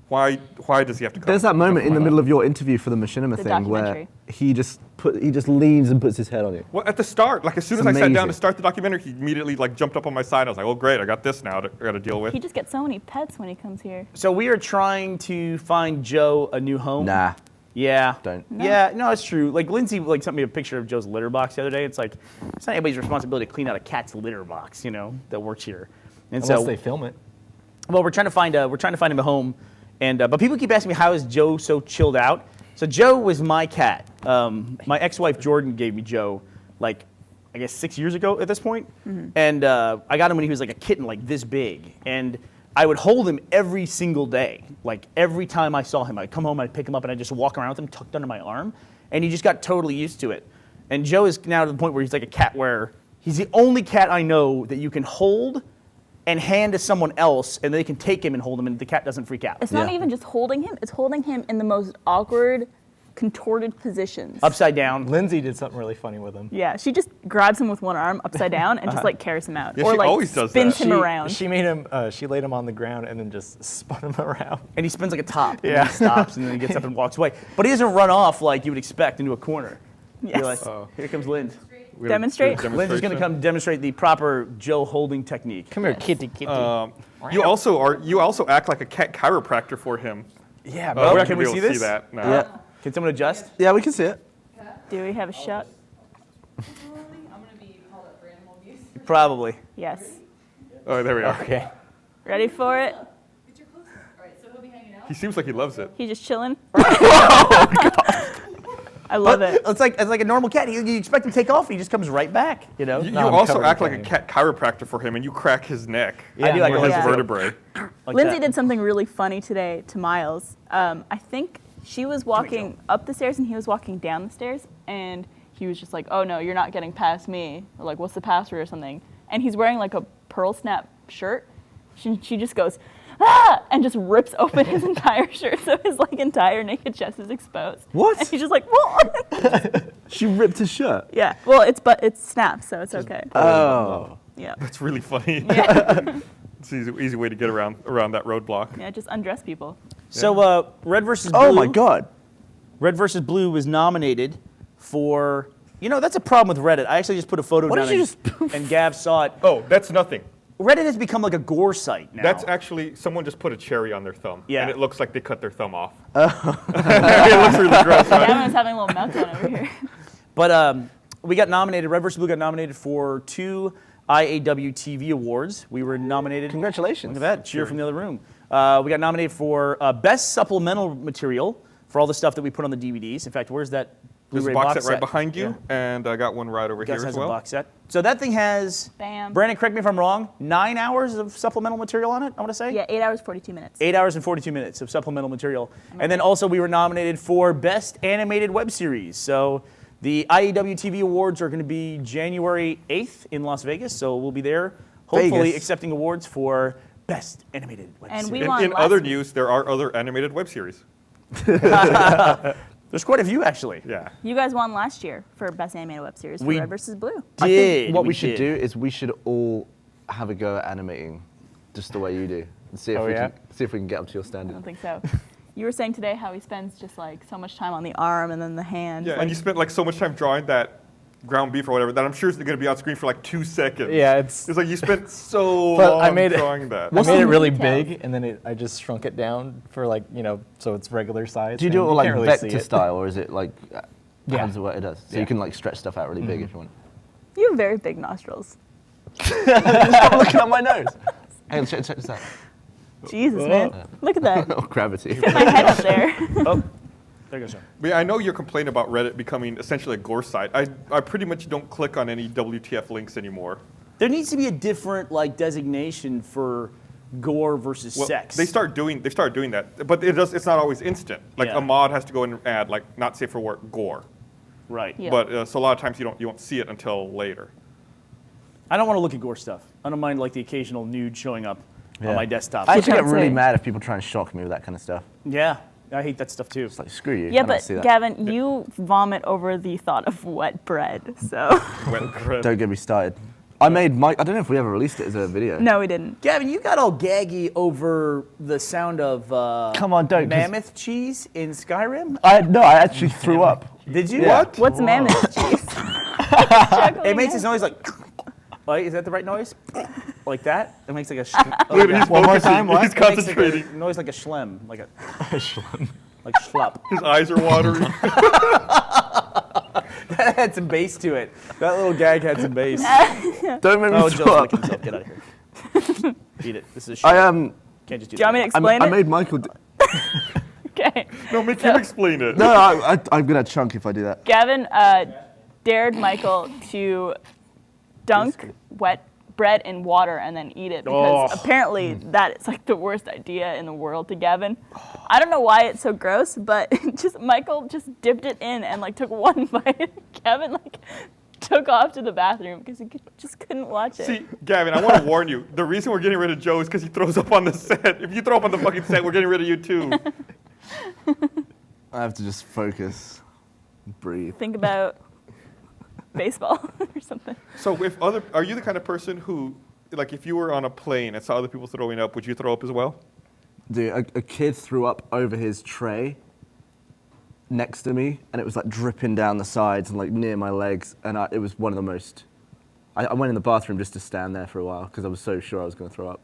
Why does he have to come?" There's that moment in the middle of your interview for the machinima The thing where documentary. he just leans and puts his head on you. Well, at the start, like as soon It's as I sat down amazing. to start the documentary, he immediately like jumped up on my side. I was like, "Oh great, I got this now I got to deal with." He just gets so many pets when he comes here. So we are trying to find Joe a new home. Nah, Yeah. don't. Yeah, no, it's true. Like Lindsay like sent me a picture of Joe's litter box the other day. It's like it's not anybody's responsibility to clean out a cat's litter box, that works here. And Unless so they film it. well, we're trying to find him a home, and but people keep asking me how is Joe so chilled out. So Joe was my cat. My ex-wife Jordan gave me Joe, like I guess 6 years ago at this point, and I got him when he was like a kitten, like this big, and I would hold him every single day. Like every time I saw him, I'd come home, I'd pick him up, and I'd just walk around with him tucked under my arm, and he just got totally used to it. And Joe is now to the point where he's like a cat where he's the only cat I know that you can hold and hand to someone else, and they can take him and hold him, and the cat doesn't freak out. It's not Yeah. even just holding him, it's holding him in the most awkward, contorted positions. Upside down. Lindsay did something really funny with him. Yeah, she just grabs him with one arm upside down and just like carries him out. Yeah, or she like always does spins that. him around. She made him. She laid him on the ground and then just spun him around. And he spins like a top. And Yeah. then he stops, and then he gets up and walks away. But he doesn't run off like you would expect into a corner. Yes. You're like, here comes Lind. We have Demonstrate? a Lynn's is going to come demonstrate the proper Joe holding technique. Come here, kitty, kitty. You also act like a cat chiropractor for him. yeah, We're not can gonna we be able see to this? that. No. Yeah. Can someone adjust? Yeah, we can see it. Do we have a shot? I'm gonna be called up for animal abuse. Probably. Yes. Oh, there we are. Okay. Ready for it? Get your clothes on. All right, so he'll be hanging out. He seems like he loves it. He's just chilling. I love it. It's like a normal cat. You expect him to take off, and he just comes right back. You I'm also covered act in like a cat chiropractor for him, and you crack his neck I do like or a his Yeah. vertebrae. like Lindsay that. did something really funny today to Miles. I think she was walking up the stairs and he was walking down the stairs, and he was just like, "Oh no, you're not getting past me," or like, "What's the password?" or something. And he's wearing like a pearl snap shirt. She just goes, "Ah!" and just rips open his entire shirt, so his like entire naked chest is exposed. What? And he's just like, "Whoa!" She ripped his shirt. Yeah. Well, it's snapped, so it's okay. Oh. Yeah. That's really funny. Yeah. It's an easy way to get around that roadblock. Yeah. Just undress people. So Red versus Blue. Oh my God. Red versus Blue was nominated for. That's a problem with Reddit. I actually just put a photo What down, did you and Gav saw it. Oh, that's nothing. Reddit has become like a gore site now. That's actually someone just put a cherry on their thumb, Yeah. and it looks like they cut their thumb off. It looks really gross, right? Gavin was having a little meltdown over here. But we got nominated. Red vs. Blue got nominated for 2 IAW TV awards. We were nominated. Congratulations. Look at that. Cheer from the other room. We got nominated for Best Supplemental Material for all the stuff that we put on the DVDs. In fact, where's that There's a Blu-ray box set right behind you, Yeah. and I got one right over Gus here has as well. a box set. So that thing has, Bam. Brandon, correct me if I'm wrong, 9 hours of supplemental material on it, I want to say? Yeah, 8 hours, 42 minutes. 8 hours and 42 minutes of supplemental material. And then also we were nominated for Best Animated Web Series. So the IAW TV Awards are going to be January 8th in Las Vegas. So we'll be there, hopefully Vegas. accepting awards for Best Animated Web And Series. we won In last other week. news, there are other animated web series. There's quite a few, actually. Yeah. You guys won last year for Best Animated Web Series for We Red vs. Blue. I Did. think what we should did. do is we should all have a go at animating just the way you do and see if Oh, we yeah? can see if we can get up to your I standard. don't think so. You were saying today how he spends just like so much time on the arm and then the hand. Yeah, and you spent like so much time drawing that ground beef or whatever that I'm sure is going to be on screen for like 2 seconds. Yeah, it's. like you spent so But long I made it- drawing that. I made it really details? big, and then I just shrunk it down for like so it's regular size. Do you do it and all like can't really vector see it. style or is it like Yeah. how does it work? It does. So Yeah. you can like stretch stuff out really big if you want. You have very big nostrils. Stop looking at my nose. Hey, check this out. Jesus, man. Look at that. Oh, gravity. Get my head up there. Oh, There goes John. But yeah, I know you're complaining about Reddit becoming essentially a gore site. I pretty much don't click on any WTF links anymore. There needs to be a different designation for gore versus Well, sex. they start doing that, but it's not always instant. Like Yeah. a mod has to go in and add not safe for work gore. Right. Yeah. But so a lot of times you won't see it until later. I don't want to look at gore stuff. I don't mind the occasional nude showing up on my desktop. I actually get Don't really say. mad if people try and shock me with that kind of stuff. Yeah, I hate that stuff too. It's like, screw you. I Yeah, don't but see that. Gavin, you vomit over the thought of wet bread, so. Wet bread. Don't get me started. I made Mike. I don't know if we ever released it as a video. No, we didn't. Gavin, you got all gaggy over the sound of Come on, don't, 'cause- mammoth cheese in Skyrim. I actually threw up. Did you? Yeah. What? What's mammoth cheese? It makes this noise like. Wait, is that the right noise? Like that? It makes like a. Look, he's One more focusing. time, what? He's It makes concentrating. like a noise like a schlem, like a like schlup. His eyes are watering. That had some bass to it. That little gag had some bass. Don't make me Oh, throw Joe's up. licking himself. Get out of here. Eat it. This is a show. I Can't just do Do you want me to that. explain I it? made Michael. Okay. No, make him explain it. No, I'm gonna chunk if I do that. Gavin dared Michael to dunk wet bread in water and then eat it because apparently that is the worst idea in the world to Gavin. I don't know why it's so gross, but Michael just dipped it in and took one bite. Gavin took off to the bathroom because he just couldn't watch it. See, Gavin, I want to warn you. The reason we're getting rid of Joe is because he throws up on the set. If you throw up on the fucking set, we're getting rid of you too. I have to just focus, breathe. Think about baseball or something. So are you the kind of person who, if you were on a plane and saw other people throwing up, would you throw up as well? Dude, a kid threw up over his tray next to me, and it was dripping down the sides and near my legs, and it was one of the most. I went in the bathroom just to stand there for a while because I was so sure I was going to throw up.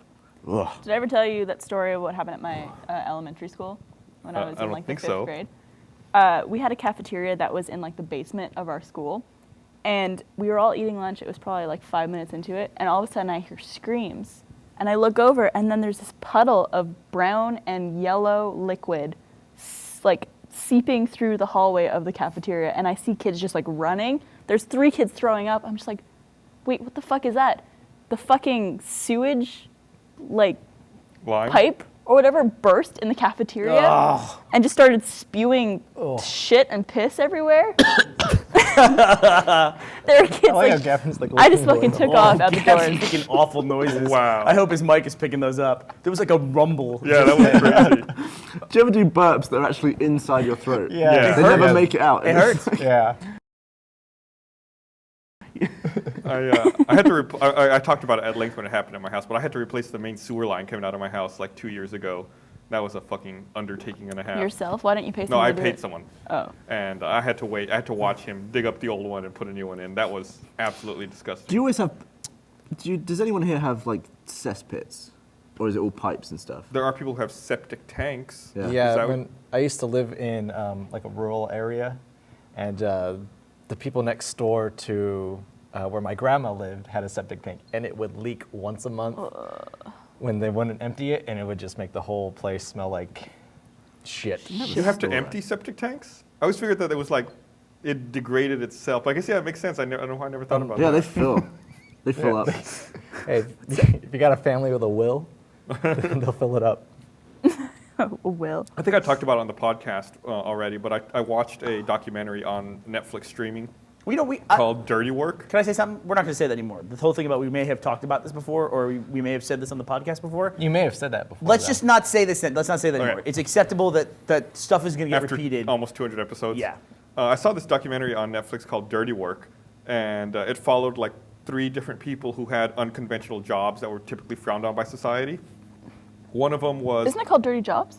Ugh. Did I ever tell you that story of what happened at my elementary school when I was I in don't the think fifth so. grade? We had a cafeteria that was in the basement of our school, and we were all eating lunch. It was probably 5 minutes into it, and all of a sudden I hear screams, and I look over, and then there's this puddle of brown and yellow liquid, seeping through the hallway of the cafeteria, and I see kids just running. There's 3 kids throwing up. I'm just wait, what the fuck is that? The fucking sewage, Line? pipe or whatever burst in the cafeteria and just started spewing shit and piss everywhere. There were kids I like how Gavin's I just fucking took off out the Gavin's door. making awful noises. Wow. I hope his mic is picking those up. There was a rumble. Yeah, that was crazy. Do you ever do burps that are actually inside your throat? Yeah. They never make it out. It hurts. Yeah. I had to. I talked about it at length when it happened at my house, but I had to replace the main sewer line coming out of my house 2 years ago. That was a fucking undertaking and a half. Yourself? Why don't you pay No, someone I to do paid it? someone, Oh. and I had to wait. I had to watch him dig up the old one and put a new one in. That was absolutely disgusting. Do you always have? Does anyone here have cesspits, or is it all pipes and stuff? There are people who have septic tanks. Yeah. Is Yeah, that when I used to live in a rural area, and the people next door to where my grandma lived had a septic tank, and it would leak once a month when they wouldn't empty it, and it would just make the whole place smell like shit. you have to empty septic tanks? I always figured that it was it degraded itself. But I guess it makes sense. I don't know why I never thought about Yeah, that. they fill. They fill up. Hey, if you got a family with a will, they'll fill it up. Will. I think I talked about it on the podcast already, but I watched a documentary on Netflix streaming called Dirty Work. Can I say something? We're not going to say that anymore. The whole thing about we may have talked about this before, or we may have said this on the podcast before. You may have said that before. Let's though. just not say this. Let's not say that anymore. Okay. It's acceptable that stuff is going to get After repeated. almost 200 episodes. Yeah. I saw this documentary on Netflix called Dirty Work, and it followed 3 different people who had unconventional jobs that were typically frowned on by society. One of them was... Isn't it called Dirty Jobs?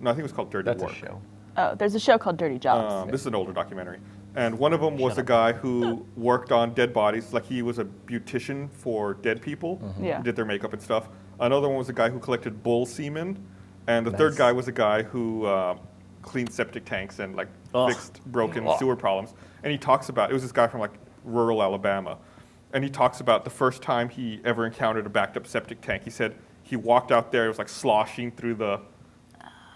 No, I think it was called Dirty That's Work. a show. Oh, there's a show called Dirty Jobs. This is an older documentary. And one of them was a guy who worked on dead bodies, he was a beautician for dead people, Yeah. who did their makeup and stuff. Another one was a guy who collected bull semen. And the third guy was a guy who cleaned septic tanks and fixed broken sewer problems. And he talks about, it was this guy from rural Alabama. And he talks about the first time he ever encountered a backed up septic tank. He said he walked out there, it was sloshing through the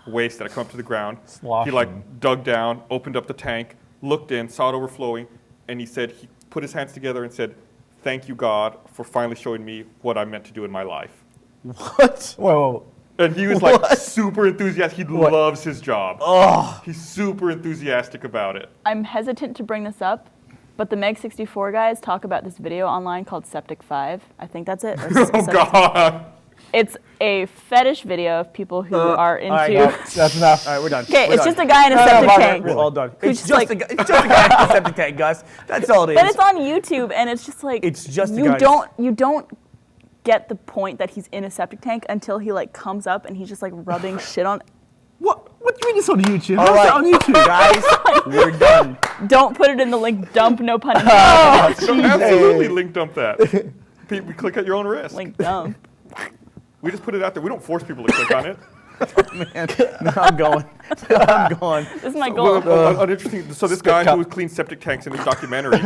wasted. I come up to the ground. He Sloshing. like dug down, opened up the tank, looked in, saw it overflowing, and he said he put his hands together and said, "Thank you, God, for finally showing me what I meant to do in my life." What? Whoa. And he was like super enthusiastic. He loves his job. Oh. He's super enthusiastic about it. I'm hesitant to bring this up, but the Meg 64 guys talk about this video online called Septic 5. I think that's it. Or Oh Septic- God. It's a fetish video of people who are into. all right, Nope, that's enough. All right, we're done. Okay, We're it's done. just a guy in a No, septic Margaret, tank. We're all done. Who's It's just just, it's just a guy in a septic tank, Gus. That's all it is. But it's on YouTube, and it's just like It's just the you guys. don't get the point that he's in a septic tank until he like comes up and he's just like rubbing shit on. What do you mean it's on YouTube? All How's right. that on YouTube? Guys, we're done. Don't put it in the link dump. No pun intended. So absolutely link dump that. We click at your own risk. Link dump. We just put it out there. We don't force people to click on it. Man, no, I'm going. I'm going. This is my goal. An interesting. So this guy who cleaned septic tanks in this documentary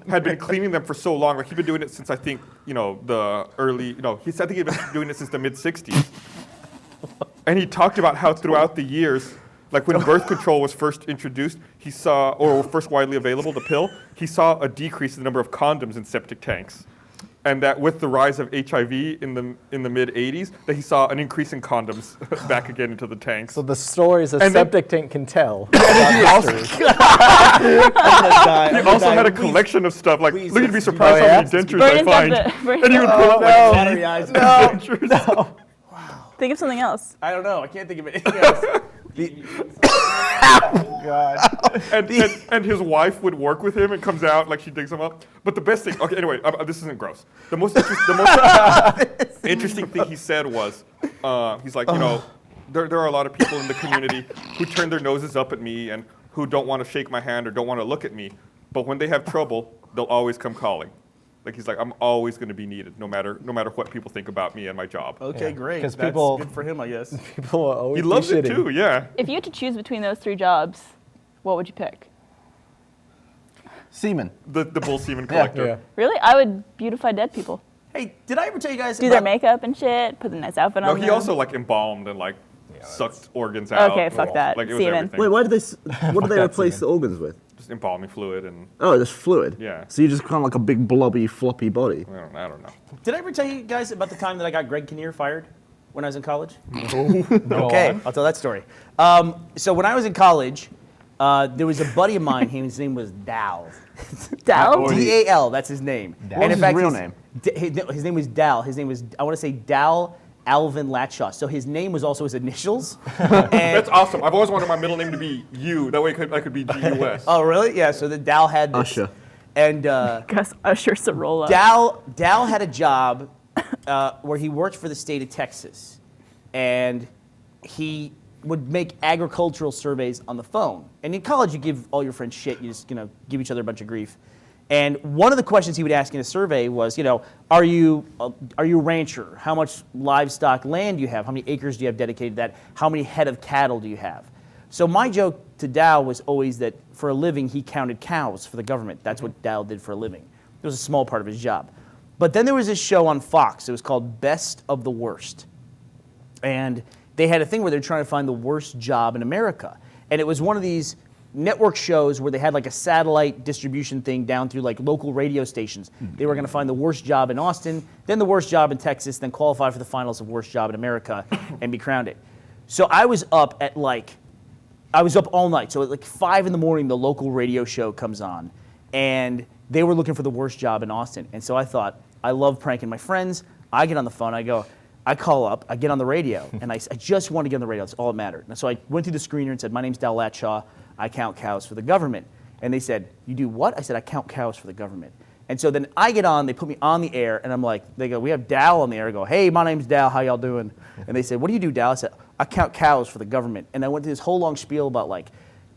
had been cleaning them for so long. Like he'd been doing it since I think the early. He said I think he'd been doing it since the mid '60s. And he talked about how throughout the years, like when birth control was first introduced, he saw, or first widely available, the pill, he saw a decrease in the number of condoms in septic tanks. And that with the rise of HIV in the mid '80s, that he saw an increase in condoms back again into the tanks. So the stories a And then- septic tank can tell. He also had a Please. collection of stuff. Like, Please, look, you'd be let's- surprised Oh, how yeah? many dentures Burn I it find. down the- burn And he it would down. pull out like Battery eyes. dentures. Think of something else. I don't know. I can't think of anything else. And his wife would work with him and comes out like she digs him up. But the best thing, okay, anyway, this isn't gross. The most interesting thing he said was, he's like, there are a lot of people in the community who turn their noses up at me and who don't want to shake my hand or don't want to look at me. But when they have trouble, they'll always come calling. Like he's like, I'm always going to be needed, no matter what people think about me and my job. Okay, Yeah. great. 'Cause That's people- good for him, I guess. People will always He loves be it shitty. too, yeah. If you had to choose between those three jobs, what would you pick? Semen. The bull semen collector. Yeah. Really? I would beautify dead people. Hey, did I ever tell you guys Do their about- makeup and shit. Put a nice outfit No, on. he them. also like embalmed and like sucked organs out. Okay, fuck that. Like it was Semen. everything. Wait, why did they? What did they that replace semen. the organs with? Just embalming fluid and Oh, just fluid. Yeah. So you just kind of like a big blobby, floppy body. I don't know. Did I ever tell you guys about the time that I got Greg Kinnear fired when I was in college? Go Okay, on. I'll tell that story. So when I was in college, there was a buddy of mine. His name was Dal. Dal? D-A-L. That's his name. Dal. What was his real name? His name was Dal. His name was, I want to say, Dal Alvin Latshaw. So his name was also his initials. And- That's awesome. I've always wanted my middle name to be U. That way I could be G-U-S. Oh, really? Yeah. So the Dal had this. Usher. And Gus Usher Sorolla. Dal had a job where he worked for the state of Texas, and he would make agricultural surveys on the phone. And in college, you give all your friends shit. You just give each other a bunch of grief. And one of the questions he would ask in a survey was, are you a rancher? How much livestock land do you have? How many acres do you have dedicated to that? How many head of cattle do you have? So my joke to Dow was always that for a living, he counted cows for the government. That's what Dow did for a living. It was a small part of his job. But then there was this show on Fox. It was called Best of the Worst. And they had a thing where they're trying to find the worst job in America. And it was one of these network shows where they had like a satellite distribution thing down through like local radio stations. They were going to find the worst job in Austin, then the worst job in Texas, then qualify for the finals of worst job in America and be crowned it. So I was up all night. So at like 5 in the morning, the local radio show comes on, and they were looking for the worst job in Austin. And so I thought, I love pranking my friends. I get on the phone, I call up, I get on the radio, and I just want to get on the radio. That's all that mattered. And so I went through the screener and said, my name's Dal Latshaw. I count cows for the government. And they said, you do what? I said, I count cows for the government. And so then I get on, they put me on the air, and I'm like, they go, we have Dal on the air. I go, hey, my name's Dal, how y'all doing? And they said, what do you do, Dal? I said, I count cows for the government. And I went through this whole long spiel about like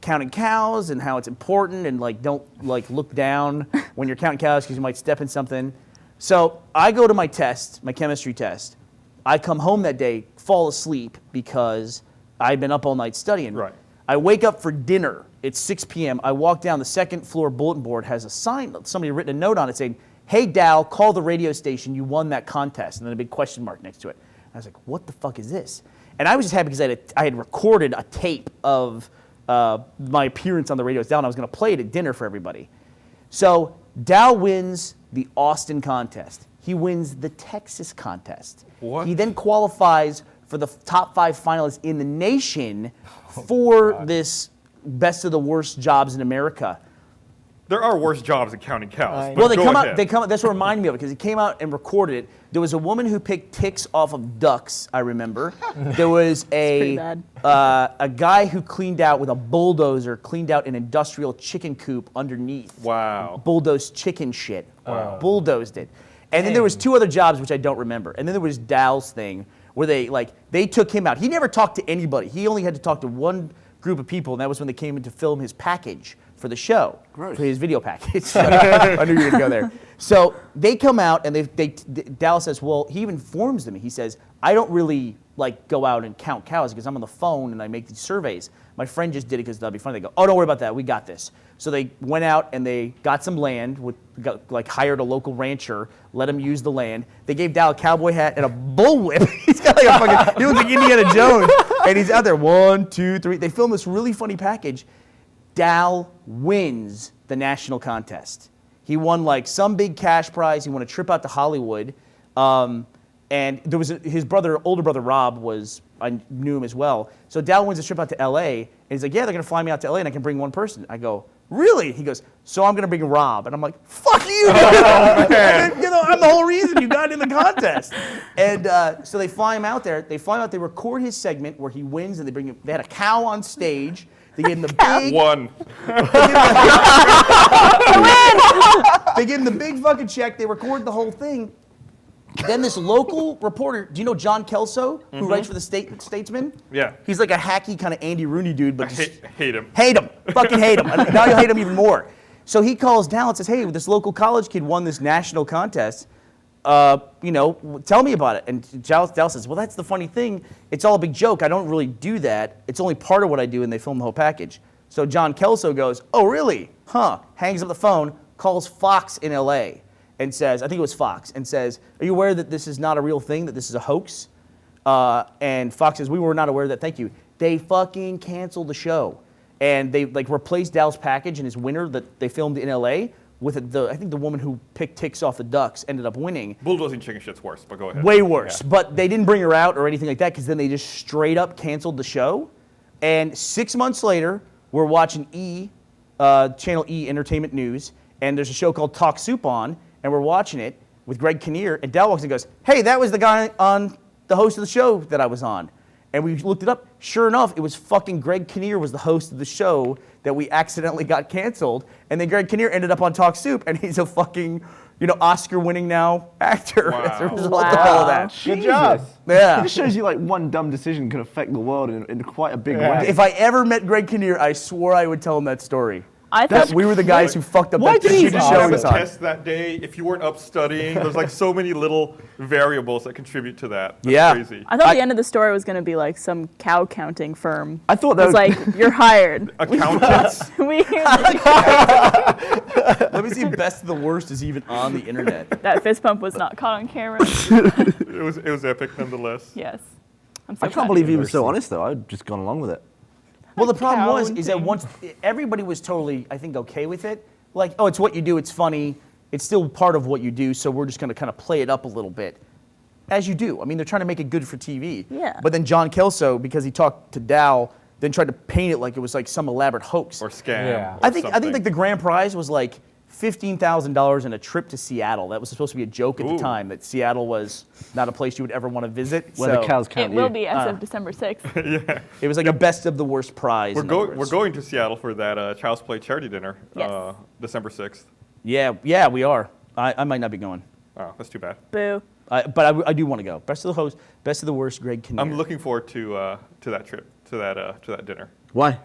counting cows and how it's important and like don't like look down when you're counting cows because you might step in something. So I go to my test, my chemistry test. I come home that day, fall asleep because I'd been up all night studying. Right. I wake up for dinner. It's 6 p.m. I walk down. The second floor bulletin board has a sign, somebody had written a note on it saying, hey, Dow, call the radio station. You won that contest. And then a big question mark next to it. I was like, what the fuck is this? And I was just happy because I had recorded a tape of my appearance on the radio with Dal, and I was going to play it at dinner for everybody. So Dal wins the Austin contest. He wins the Texas contest. What? He then qualifies for the top 5 finalists in the nation for this best of the worst jobs in America. There are worse jobs than counting cows. but Well, they go come ahead. out. They come. That's what reminded me of it because he came out and recorded it. There was a woman who picked ticks off of ducks. I remember. There was pretty a bad. guy who cleaned out with a bulldozer, cleaned out an industrial chicken coop underneath. Wow. Bulldozed chicken shit. Wow. Bulldozed it. And then there was 2 other jobs which I don't remember. And then there was Dal's thing where they took him out. He never talked to anybody. He only had to talk to one group of people, and that was when they came in to film his package for the show, Gross. for his video package. I knew you were gonna go there. So they come out, and Dal says, well, he even informs them. He says, I don't really go out and count cows because I'm on the phone and I make these surveys. My friend just did it because that'd be fun. They go, oh, don't worry about that. We got this. So they went out and they got some land, hired a local rancher, let him use the land. They gave Dal a cowboy hat and a bullwhip. He's got a fucking, he looks like Indiana Jones. And he's out there, 1, 2, 3. They filmed this really funny package. Dal wins the national contest. He won some big cash prize. He won a trip out to Hollywood. And there was his older brother Rob I knew him as well. So Dal wins a trip out to LA, and he's like, yeah, they're gonna fly me out to LA and I can bring one person. I go, really? He goes, so I'm gonna bring Rob. And I'm like, fuck you, dude. I'm the whole reason you got in the contest. And so they fly him out there. They record his segment where he wins, and they had a cow on stage. They gave him the big One. They gave him the big fucking check. They recorded the whole thing. Then this local reporter, do you know John Kelso, who writes for the Statesman? Yeah. He's like a hacky kind of Andy Rooney dude, but I hate him. hate him, fucking hate him. Now you'll hate him even more. So he calls Dal and says, hey, this local college kid won this national contest. Tell me about it. And Dal says, well, that's the funny thing. It's all a big joke. I don't really do that. It's only part of what I do, and they film the whole package. So John Kelso goes, oh, really? Huh. Hangs up the phone, calls Fox in L.A., and says, I think it was Fox, and says, are you aware that this is not a real thing, that this is a hoax? And Fox says, we were not aware of that, thank you. They fucking canceled the show. And they replaced Dal's package and his winner that they filmed in LA with I think the woman who picked ticks off the ducks ended up winning. Bulldozing chicken shit's worse, but go ahead. Way worse. Yeah. But they didn't bring her out or anything like that because then they just straight up canceled the show. And 6 months later, we're watching Channel E Entertainment News, and there's a show called Talk Soup on, and we're watching it with Greg Kinnear, and Dal walks in and goes, hey, that was the guy on the host of the show that I was on. And we looked it up. Sure enough, it was fucking Greg Kinnear was the host of the show that we accidentally got canceled. And then Greg Kinnear ended up on Talk Soup, and he's a fucking, Oscar-winning now actor as a result of all of that. Good job. Yeah. It just shows you one dumb decision can affect the world in quite a big way. If I ever met Greg Kinnear, I swore I would tell him that story. I thought We were the guys who fucked up Why that did he stupid even show have he a was on. test that day. If you weren't up studying, there's so many little variables that contribute to that. That's Yeah. crazy. I thought the end of the story was going to be some cow counting firm. I thought It was that you're hired. Accountants. Let me see best of the worst is even on the internet. That fist pump was not caught on camera. it was epic nonetheless. Yes. I'm so I can't proud of believe you. he was so honest though. I'd just gone along with it. Well, the problem was is that Counting. once everybody was totally, I think, okay with it. Oh, it's what you do. It's funny. It's still part of what you do. So we're just going to kind of play it up a little bit, as you do. I mean, they're trying to make it good for TV. Yeah. But then John Kelso, because he talked to Dal, then tried to paint it like it was some elaborate hoax. Or scam. Yeah. or I think something. the grand prize was $15,000 and a trip to Seattle. That was supposed to be a joke at the Ooh. time that Seattle was not a place you would ever want to visit. Where the cows It count will you. be as of December 6th. It was a best of the worst prize. We're in other going. We're words. going to Seattle for that Child's Play charity dinner. Yes. December 6th. Yeah, we are. I might not be going. Oh, that's too bad. Boo. But I do want to go. Best of the host, best of the worst, Greg Kinnear. I'm looking forward to that trip, to that dinner. Why?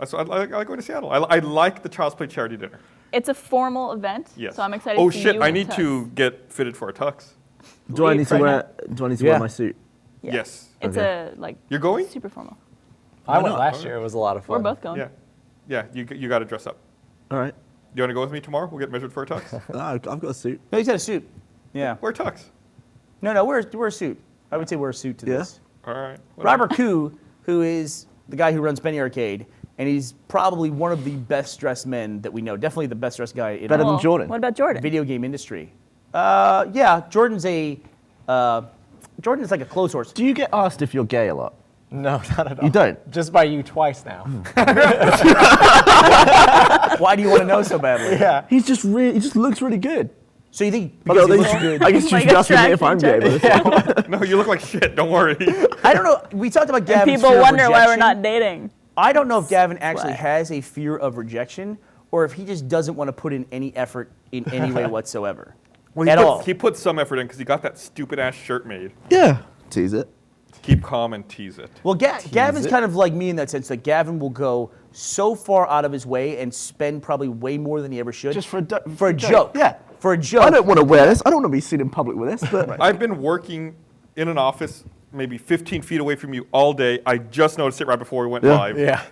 I like going to Seattle. I like the Child's Play charity dinner. It's a formal event, Yes. so I'm excited Oh to see shit! you I in need tux. to get fitted for a tux. Do I need to Right wear? Do I need to Yeah. wear my suit? Yeah. Yes. It's Okay. You're going? super formal. I went not? last year. It was a lot of fun. We're both going. Yeah. You got to dress up. All right. You want to go with me tomorrow? We'll get measured for a tux. I've got a suit. No, he's got a suit. Yeah. Wear a tux. No, wear a suit. I would say wear a suit to Yeah? this. All right. Robert Koo, who is the guy who runs Penny Arcade, and he's probably one of the best dressed men that we know. Definitely the best dressed guy in Better the than Jordan. What about Jordan? video game industry. Yeah, Jordan's like a clothes horse. Do you get asked if you're gay a lot? No, not at all. You don't? Just by you twice now. Why do you want to know so badly? Yeah. He just looks really good. So you think Although because he they looks good? I guess you Like should ask me if I'm gay. attracting But No, you look like shit. Don't worry. I don't know. We talked about And Gavin's people fear of wonder why we're rejection. not dating. I don't know if Gavin actually Why? has a fear of rejection or if he just doesn't want to put in any effort in any way whatsoever. Well, At all. he put some effort in because he got that stupid ass shirt made. yeah. Tease it. Keep calm and tease it. Well, Gavin's it. kind of like me in that sense that Gavin will go so far out of his way and spend probably way more than he ever should. Just for a for a joke. Yeah. For a joke. I don't want to wear this. I don't want to be seen in public with this. But I've been working in an office maybe 15 feet away from you all day. I just noticed it right before we went Yeah. live. Yeah.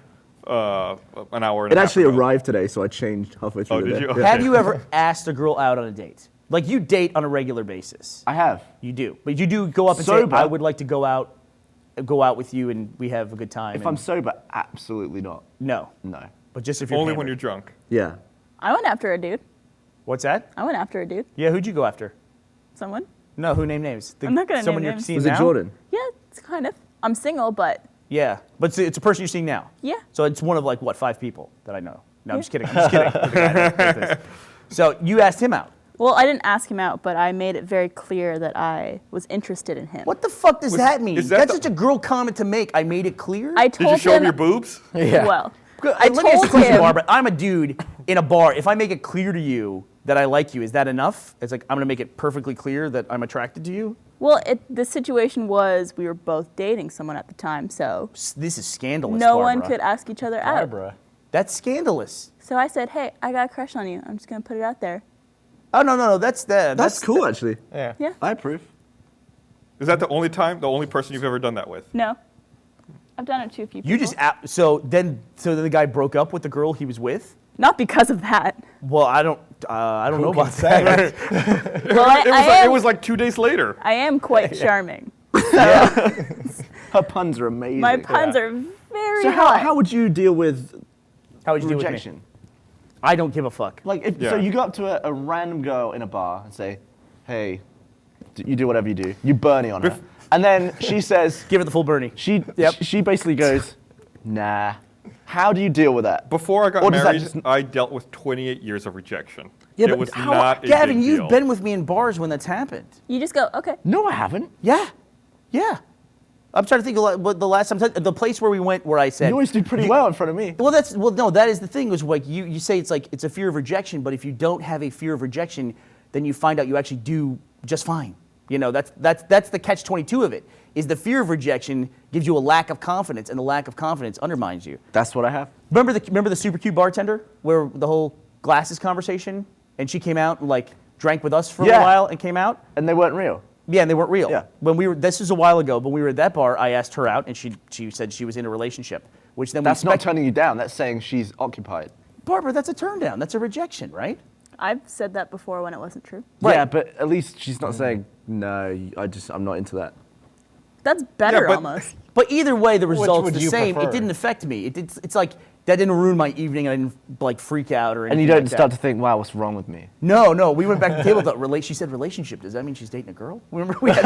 An hour and it a half actually ago. arrived today, so I changed halfway through Oh, the did day. you? Yeah. Have you ever asked a girl out on a date? Like you date on a regular basis. I have. You do. But you do go up and Sober. say, I would like to go out with you and we have a good time. If and I'm sober, absolutely not. No. No. But just if you're Only when hammered. you're drunk. Yeah. I went after a dude. What's that? I went after a dude. Yeah, who'd you go after? Someone. No, who named names? I'm not gonna someone name you're names. seeing Was now? it Jordan? Yeah, it's kind of. I'm single, but Yeah, but it's a person you're seeing now. yeah. So it's one of like what 5 people that I know. No, I'm Yeah. just kidding. I'm just kidding. The guy that does this. So you asked him out. Well, I didn't ask him out, but I made it very clear that I was interested in him. What the fuck does that mean? is that That's the- such a girl comment to make. I made it clear. I Did told you show him. him your boobs? Yeah. Well, Let me ask you a told question, him- Barbara. I'm a dude in a bar. If I make it clear to you that I like you, is that enough? It's like I'm gonna make it perfectly clear that I'm attracted to you. well, the situation was we were both dating someone at the time, so This is scandalous. no one Barbara. could ask each other out. Barbara. That's scandalous. So I said, "Hey, I got a crush on you. I'm just gonna put it out there." Oh no, that's cool, actually. Yeah. Yeah. I approve. Is that the only person you've ever done that with? No, I've done it to a few people. You just so then the guy broke up with the girl he was with. not because of that. Well, I don't know can about say? that. Well, It was like 2 days later. I am quite charming. Her puns are amazing. My puns are very So hot. how would you deal with How would you deal with me? rejection? I don't give a fuck. Like, so Yeah. you go up to a random girl in a bar and say, hey, you do whatever you do. You Bernie on her. And then she says, Give it the full Bernie. she basically goes, nah. How do you deal with that? Before I got Or does that married, just- I dealt with 28 years of rejection. Yeah, it but was how, not a Gavin, big you've deal. been with me in bars when that's happened. You just go, okay. No, I haven't. Yeah. I'm trying to think of what the last time, the place where we went where I said. You always do pretty well in front of me. Well, no, that is the thing. Was like you say it's like it's a fear of rejection, but if you don't have a fear of rejection, then you find out you actually do just fine. You know, that's the catch-22 of it. Is the fear of rejection gives you a lack of confidence, and the lack of confidence undermines you. That's what I have. Remember the super cute bartender where the whole glasses conversation, and she came out and like drank with us for a Yeah. while and came out. And they weren't real. Yeah, and they weren't real. Yeah. This was a while ago. When we were at that bar, I asked her out, and she said she was in a relationship, which then That's we not turning you down. That's saying she's occupied. Barbara, that's a turn down. That's a rejection, right? I've said that before when it wasn't true. Right. Yeah, but at least she's not saying, no, I'm not into that. That's better but- almost. But either way, the result's would the you same. prefer? It didn't affect me. It's like that didn't ruin my evening. I didn't like freak out or anything. And you don't like start that. to think, wow, what's wrong with me? No. We went back to the table. She said relationship. Does that mean she's dating a girl? Remember we had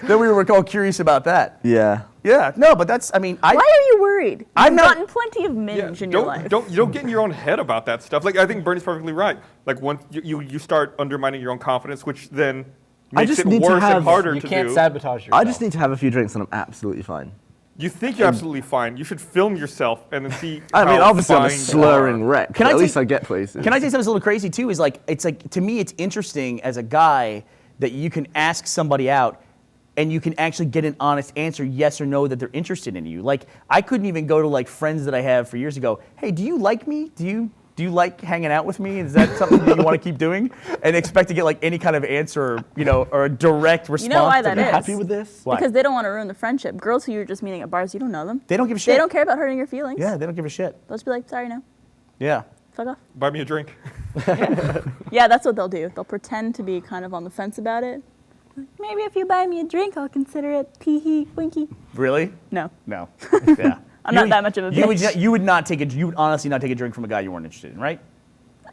then we were all curious about that. Yeah. Yeah. No, but that's. I mean, Why are you worried? You've I'm not- gotten plenty of minge in don't, your life. you don't get in your own head about that stuff. Like I think Bernie's perfectly right. Like once you start undermining your own confidence, which then makes just it need to worse have- and harder You to can't do. sabotage yourself. I just need to have a few drinks and I'm absolutely fine. You think you're absolutely fine. You should film yourself and then see. I mean, how obviously I'm a fine you slurring are. wreck, Can but I at take- least I get places. Can I say something that's a little crazy too? Is like it's like to me it's interesting as a guy that you can ask somebody out and you can actually get an honest answer, yes or no, that they're interested in you. Like I couldn't even go to like friends that I have for years ago. Hey, do you like me? Do you like hanging out with me? Is that something that you want to keep doing? And expect to get like any kind of answer, or a direct response. know why to that that. is? Happy with this? Why? Because they don't want to ruin the friendship. Girls who you're just meeting at bars, you don't know them. They don't give a shit. They don't care about hurting your feelings. Yeah, they don't give a shit. They'll just be like, sorry, no. Yeah. Fuck off. Buy me a drink. Yeah, that's what they'll do. They'll pretend to be kind of on the fence about it. Maybe if you buy me a drink, I'll consider it. Tee hee, winky. Really? No. No. Yeah. I'm not that much of a bitch. You would honestly not take a drink from a guy you weren't interested in, right?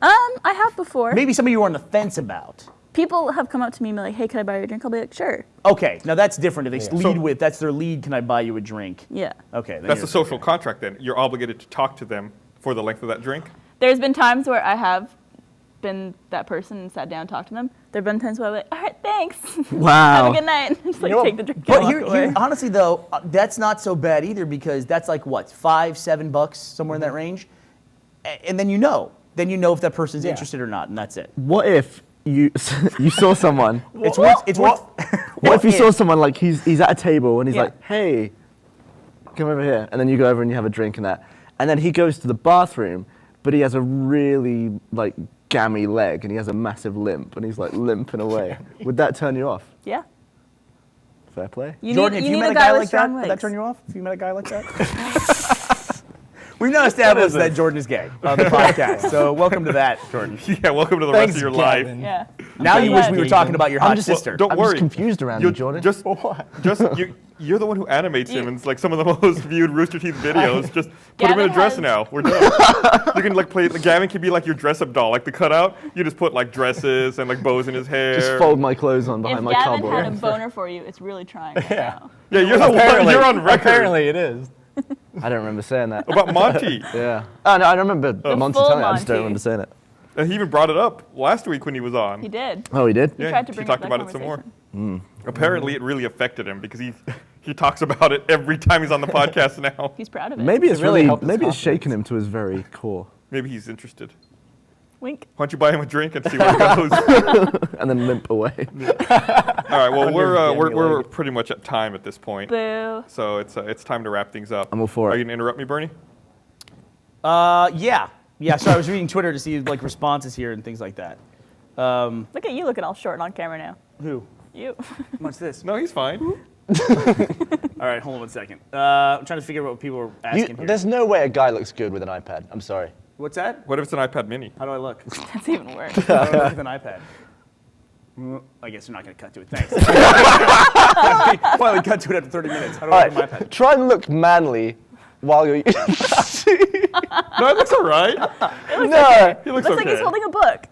I have before. Maybe somebody you were on the fence about. People have come up to me and be like, hey, can I buy you a drink? I'll be like, sure. Okay, now that's different. If they lead So- with, that's their lead, can I buy you a drink? Yeah. Okay. then That's you're- a social contract then. You're obligated to talk to them for the length of that drink. There's been times where I have been that person and sat down and talked to them. There have been times where I'm like, all right, thanks. Wow. Have a good night. Just like take the drink. But and walk away. honestly though, that's not so bad either because that's like what, $5-7 somewhere in that range, and then you know if that person's interested or not, and that's it. What if you you saw someone? It's worth. What if you saw someone like he's at a table and he's Yeah. like, hey, come over here, and then you go over and you have a drink and that, and then he goes to the bathroom, but he has a really like gammy leg and he has a massive limp and he's like limping away. Would that turn you off? Yeah. Fair play. You Jordan, need, if you you need met a guy with like that, strong would that legs. turn you off? If you met a guy like that? We've now established that Jordan is gay on the podcast, so welcome to that, Jordan. Yeah, welcome to the Thanks, rest of your Gavin. life. Yeah. Now you wish we were Gavin. talking about your hot just- sister. Don't I'm worry. just confused around you, Jordan. Just you're the one who animates him in like some of the most viewed Rooster Teeth videos. Just put him in a Gavin dress has- now. We're done. You can like play. Gavin can be like your dress-up doll, like the cutout. You just put like dresses and like bows in his hair. Just fold my clothes on If behind my Gavin cardboard. had a boner for you, it's really trying right now. Yeah, you're the one. You're on record Apparently it is. I don't remember saying that. about Monty. Yeah. Oh no, I remember Monty full telling me. I just don't Monty. remember saying it. And he even brought it up last week when he was on. He did. Oh, he did. He Yeah, tried to he bring talked up that about it some more. conversation. Apparently, it really affected him because he talks about it every time he's on the podcast now. He's proud of it. Maybe it's really really, helped his maybe it's confidence. shaken him to his very core, Maybe he's interested. Wink. Why don't you buy him a drink and see where it goes? and then limp away. All right. Well, Under we're gammy we're leg. pretty much at time at this point. Boo. So it's time to wrap things up. I'm all for Are it. you gonna interrupt me, Bernie? Yeah. So I was reading Twitter to see like responses here and things like that. Look at you looking all short on camera now. Who? You. What's this? No, he's fine. All right, hold on 1 second. I'm trying to figure out what people are asking here. There's no way a guy looks good with an iPad. I'm sorry. What's that? What if it's an iPad Mini? How do I look? That's even worse. How do I look with an iPad? I guess we're not going to cut to it. Thanks. Finally cut to it after 30 minutes. How do All I look right, with my iPad? try and look manly while you're. No, it looks all right. No. He looks Looks okay. like he's holding a book.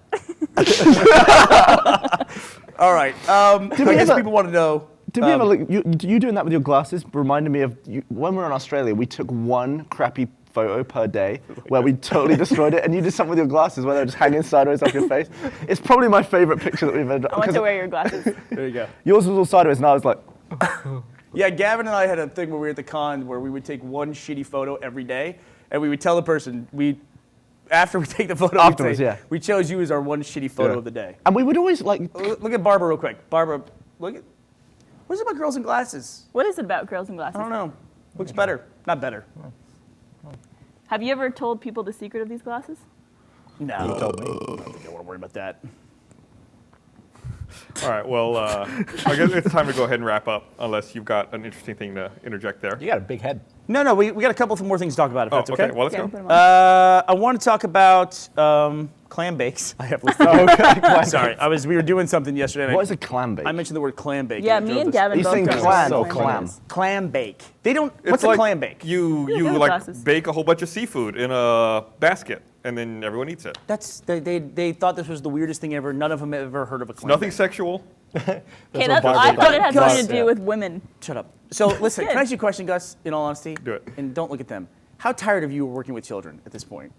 All right. I guess ever- people want to know. Did we ever look? You doing that with your glasses reminded me of when we were in Australia. We took one crappy photo per day where we totally destroyed it, and you did something with your glasses where they're just hanging sideways off your face. It's probably my favorite picture that we've ever done. I want 'cause to wear your glasses. There you go. yours was all sideways, and I was like, Yeah, Gavin and I had a thing where we were at the con where we would take one shitty photo every day, and we would tell the person after we take the photo, Afterwards, we'd say, yeah. we chose you as our one shitty photo Yeah. of the day. and we would always like. Look at Barbara real quick. Barbara, look at. What is it about girls in glasses? What is it about girls in glasses? I don't know. Looks better. Not better. Have you ever told people the secret of these glasses? No. You told me. I don't think I want to worry about that. All right. Well, I guess it's time to go ahead and wrap up, unless you've got an interesting thing to interject there. You got a big head. No, we got a couple more things to talk about if Oh, that's okay. Well, let's Yeah, go. put 'em on. I want to talk about clam bakes. I have listed. Sorry, we were doing something yesterday. and What is a clam bake? I mentioned the word clam bake. Yeah, and it me drove and us- Gavin He's both saying got clam, so clam. Clam bake. They don't. It's What's like a clam bake? You Yeah, like glasses. bake a whole bunch of seafood in a basket, and then everyone eats it. That's they thought this was the weirdest thing ever. None of them have ever heard of a clam. Nothing bake. sexual. Okay, what I Barbara thought it had does. something to do Yeah. with women. Shut up. So listen, Good. can I ask you a question, Gus? In all honesty, Do it. And don't look at them. How tired of you working with children at this point?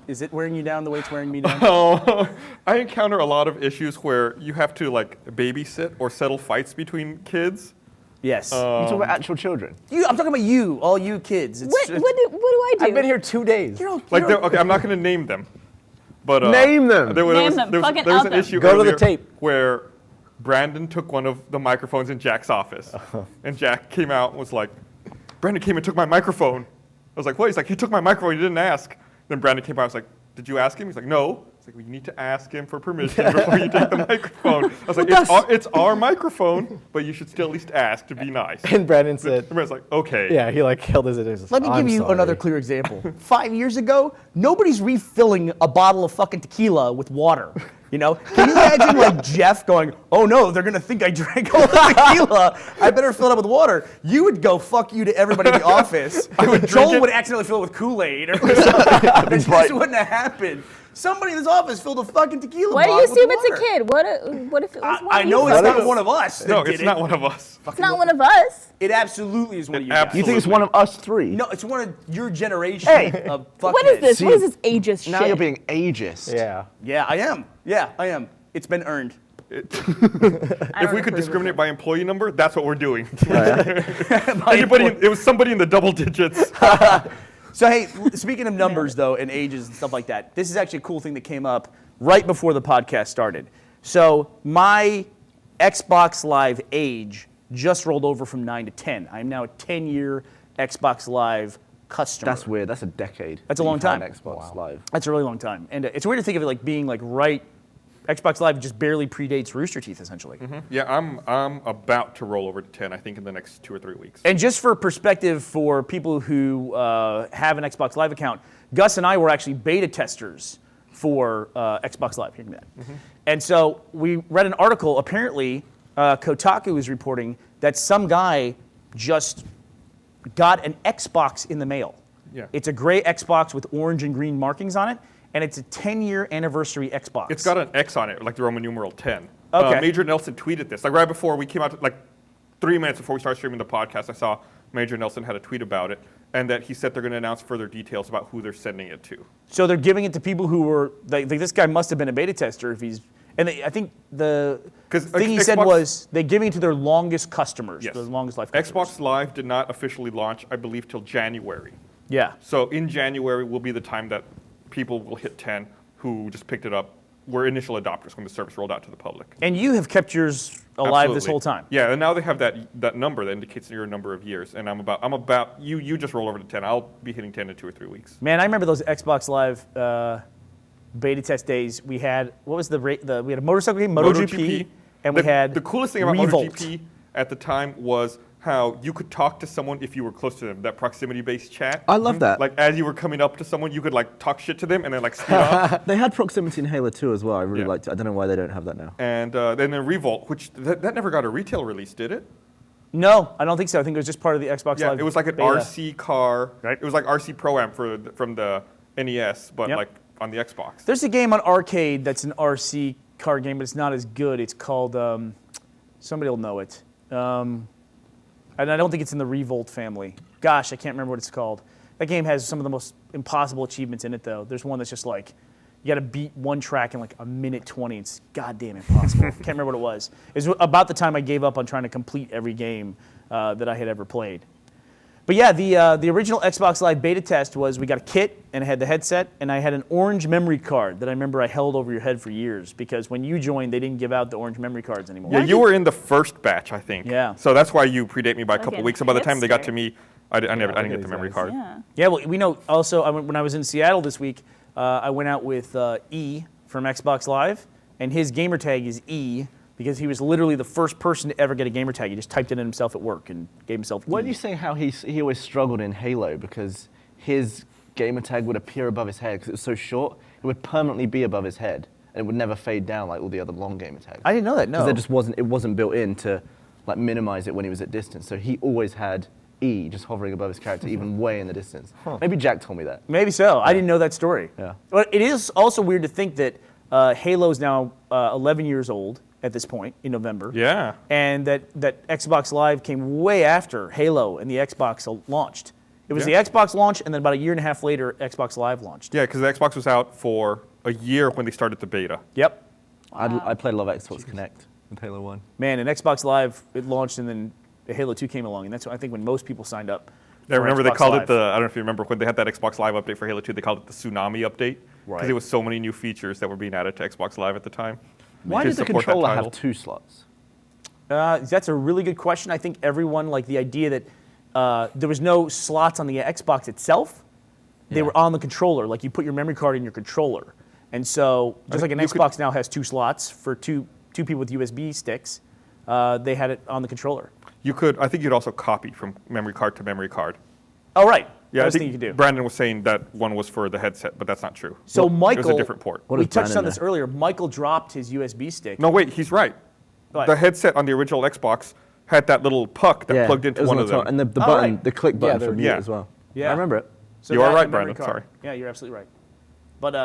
Is it wearing you down the way it's wearing me down? Oh, I encounter a lot of issues where you have to like babysit or settle fights between kids. Yes. You talk about actual children. I'm talking about you, all you kids. What do I do? I've been here 2 days. Like, okay, I'm not going to name them, but Name them. There, Name was, them. there was, Fucking there was out an them. issue Go to the earlier tape. where Brandon took one of the microphones in Jack's office, and Jack came out and was like, "Brandon came and took my microphone." I was like, "What?" He's like, "He took my microphone. You didn't ask." Then Brandon came out. I was like, "Did you ask him?" He's like, "No." It's like, well, you need to ask him for permission before you take the microphone. I was like, it's our microphone, but you should still at least ask to be nice. And Brandon said, And Brandon's like, okay. yeah, he like held his. Let me give you another clear example. 5 years ago, nobody's refilling a bottle of fucking tequila with water. You know, can you imagine like Jeff going, "Oh no, they're gonna think I drank all the tequila. I better fill it up with water." You would go "fuck you" to everybody in the office. Joel would accidentally fill it with Kool-Aid or something. This wouldn't have happened. Somebody in this office filled a fucking tequila Why do bottle you assume with it's a water. kid? What if it was one I of know you it's folks? not one of us. No, that did it's it. not one of us. It's not one of us. It absolutely is one of you. Absolutely. You think it's one of us three? No, it's one of your generation of fuckheads. What is this? See, What is this ageist Now shit? you're being ageist. Yeah. Yeah, I am. Yeah, I am. It's been earned. If we could discriminate by employee number, that's what we're doing. By Anybody, it was somebody in the double digits. So hey, speaking of numbers though, and ages and stuff like that, this is actually a cool thing that came up right before the podcast started. So my Xbox Live age just rolled over from 9 to 10. I'm now a 10-year Xbox Live customer. That's weird. That's a decade. That's a long you've had time. Xbox Live. That's a really long time. And it's weird to think of it like being like right. Xbox Live just barely predates Rooster Teeth, essentially. Yeah, I'm about to roll over to 10, I think, in the next 2 or 3 weeks. And just for perspective for people who have an Xbox Live account, Gus and I were actually beta testers for Xbox Live. Hear me that. And so we read an article. Apparently, Kotaku is reporting that some guy just got an Xbox in the mail. Yeah. It's a gray Xbox with orange and green markings on it, and it's a 10-year anniversary Xbox. It's got an X on it, like the Roman numeral 10. Okay. Major Nelson tweeted this. Like right before we came out, like 3 minutes before we started streaming the podcast, I saw Major Nelson had a tweet about it, and that he said they're going to announce further details about who they're sending it to. So they're giving it to people who were, like this guy must have been a beta tester if he's, and I think the 'Cause thing he said Xbox- was they're giving it to their longest customers, Yes. their longest life customers. Xbox Live did not officially launch, I believe, till January. Yeah. So in January will be the time that people will hit 10 who just picked it up, were initial adopters when the service rolled out to the public. And you have kept yours alive this Absolutely. whole time. Yeah, and now they have that number that indicates your number of years. And I'm about you just roll over to 10. I'll be hitting 10 in 2 or 3 weeks. Man, I remember those Xbox Live beta test days. We had, what was we had a motorcycle game, MotoGP, and we had the coolest thing about Revolt. MotoGP at the time was how you could talk to someone if you were close to them. That proximity-based chat. I love that. Like as you were coming up to someone, you could like talk shit to them and then like speed off. They had proximity in Halo 2 as well. I really Yeah. liked it. I don't know why they don't have that now. And then Revolt, which that never got a retail release, did it? No, I don't think so. I think it was just part of the Xbox Yeah, Live it was like an beta. RC car. Right. It was like RC Pro-Am from the NES, but Yep. like on the Xbox. There's a game on arcade that's an RC car game, but it's not as good. It's called, somebody will know it. And I don't think it's in the Revolt family. Gosh, I can't remember what it's called. That game has some of the most impossible achievements in it, though. There's one that's just like, you got to beat one track in like a minute 20. It's goddamn impossible. Can't remember what it was. It was about the time I gave up on trying to complete every game that I had ever played. But yeah, the original Xbox Live beta test was we got a kit and it had the headset, and I had an orange memory card that I remember I held over your head for years because when you joined, they didn't give out the orange memory cards anymore. Yeah, you were in the first batch, I think. Yeah. So that's why you predate me by a couple Fucking weeks. And by the time they got hipster. to me, I didn't get these the memory guys. card. Yeah. Yeah, well, we know also when I was in Seattle this week, I went out with E from Xbox Live, and his gamer tag is E because he was literally the first person to ever get a gamer tag. He just typed it in himself at work and gave himself E. Weren't you saying how he always struggled in Halo because his gamer tag would appear above his head because it was so short, it would permanently be above his head and it would never fade down like all the other long gamer tags. I didn't know that, no. Because it wasn't built in to like minimize it when he was at distance. So he always had E just hovering above his character, even way in the distance. Maybe Jack told me that. Maybe so. I didn't know that story. Yeah. But it is also weird to think that Halo's now 11 years old at this point in November. Yeah. And that Xbox Live came way after Halo and the Xbox launched. It was Yeah. the Xbox launch, and then about a year and a half later, Xbox Live launched. Yeah, because the Xbox was out for a year when they started the beta. Yep. I played a lot of Xbox Connect with Halo 1. Man, and Xbox Live, it launched, and then Halo 2 came along, and that's I think when most people signed up. I for remember they Xbox called Live. it I don't know if you remember when they had that Xbox Live update for Halo 2, they called it the Tsunami update. Right. Because there was so many new features that were being added to Xbox Live at the time. Why to did the support that controller title. have 2 slots? That's a really good question. I think everyone, like the idea that there was no slots on the Xbox itself. They were on the controller. Like you put your memory card in your controller. And so just like an You could- Xbox now has 2 slots for two people with USB sticks, they had it on the controller. I think you'd also copy from memory card to memory card. Oh, right. Yeah, I Best think thing you can do. Brandon was saying that one was for the headset, but that's not true. So It was Michael, a different port. What we does touched Brandon on this know? earlier. Michael dropped his USB stick. No, wait, he's right. What? The headset on the original Xbox had that little puck that plugged it into was one on of the top, them. and the Oh, button, right. the click button they're- for mute yeah. as well. Yeah. I remember it. So You are that right, and the memory Brandon, card. sorry. Yeah, you're absolutely right. But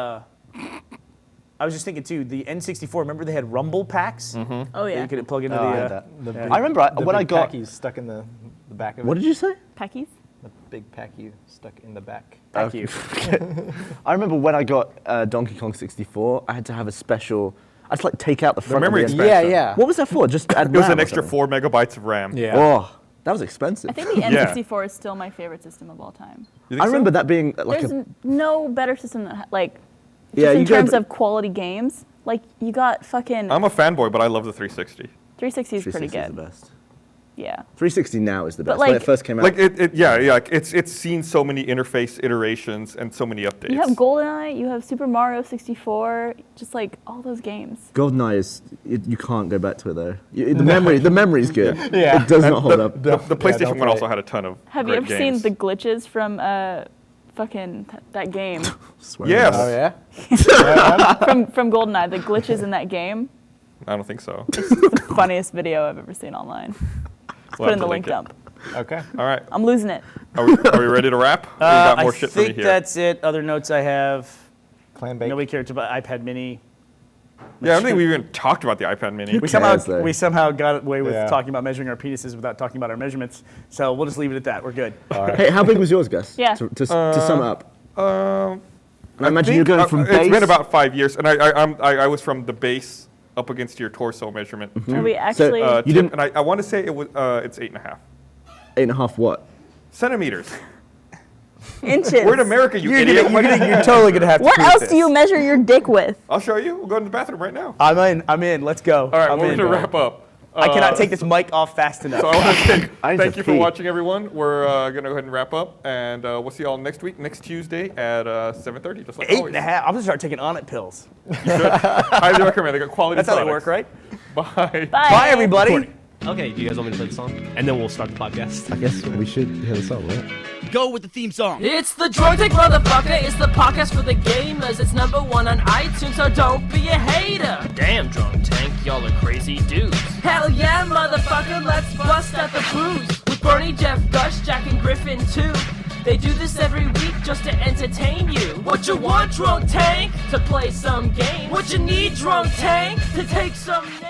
I was just thinking too. The N64. Remember they had Rumble packs. Mm-hmm. Oh That yeah. you could plug into Oh, I the. had that. The big- I remember the when I big got. Packies stuck in the back of it. What did you say? Packies? The big packy stuck in the back. Thank you. I remember when I got Donkey Kong 64, I had to have a special. I had to like take out the front memory of the expansion. Yeah, yeah. What was that for? Just to add It was RAM an or extra something? 4 megabytes of RAM. Yeah. Oh, that was expensive. I think the Yeah. N64 is still my favorite system of all time. You think I remember so? that being like There's a. no better system than like Yeah, just in you go terms b- of quality games. Like you got fucking I'm a fanboy, but I love the 360. 360 is pretty 360 is good. the best. Yeah. 360 now is the But, best. When like- it first came out. Like like, it's seen so many interface iterations and so many updates. You have GoldenEye, you have Super Mario 64, just like all those games. GoldenEye is you can't go back to it though. The memory's good. Yeah. It does And not hold up. The PlayStation don't one play also it. had a ton of Have you great ever games. seen the glitches from that game Swear Yes. to God. Oh yeah. from GoldenEye? The glitches in that game. I don't think so. It's the funniest video I've ever seen online. We'll Put have in the to link it. dump. Okay. All right. I'm losing it. Are we ready to wrap? Or you got more I shit for me think here. that's it. Other notes I have. Clam bake. Nobody cared about iPad Mini. Yeah, I don't think we even talked about the iPad Mini. We cares, though? somehow got away with Yeah. talking about measuring our penises without talking about our measurements. So we'll just leave it at that. We're good. Hey, how big was yours, Gus? Yeah. To sum it up. Um, And I imagine you're going from base. It's been about 5 years, and I was from the base up against your torso measurement. Are we actually? You Tip, didn't- and I want to say it was it's 8.5 8.5 what? centimeters. inches. We're in America, you idiot. You're totally gonna have to. What prove else this. do you measure your dick with? I'll show you. We'll go in the bathroom right now. I'm in. Let's go. All right, I'm we're in. going to wrap up. I cannot take this mic off fast enough. So I want to say I need thank to you for pee. watching, everyone. We're going to go ahead and wrap up, and we'll see you all next week, next Tuesday at 7:30, just like always. 8.5. I'm gonna start taking Onnit pills. Highly recommend. They got quality That's how they products. work, right? Bye. Bye, everybody. Okay, do you guys want me to play the song? And then we'll start the podcast. I guess we should hear the song, right? Go with the theme song. It's the Drunk Tank Motherfucker. It's the podcast for the gamers. It's #1 on iTunes, so don't be a hater. Damn, Drunk Tank, y'all are crazy dudes. Hell yeah, motherfucker, let's bust out the booze. With Bernie, Jeff, Gus, Jack, and Griffin, too. They do this every week just to entertain you. What you want, Drunk Tank? To play some game. What you need, Drunk Tank? To take some names.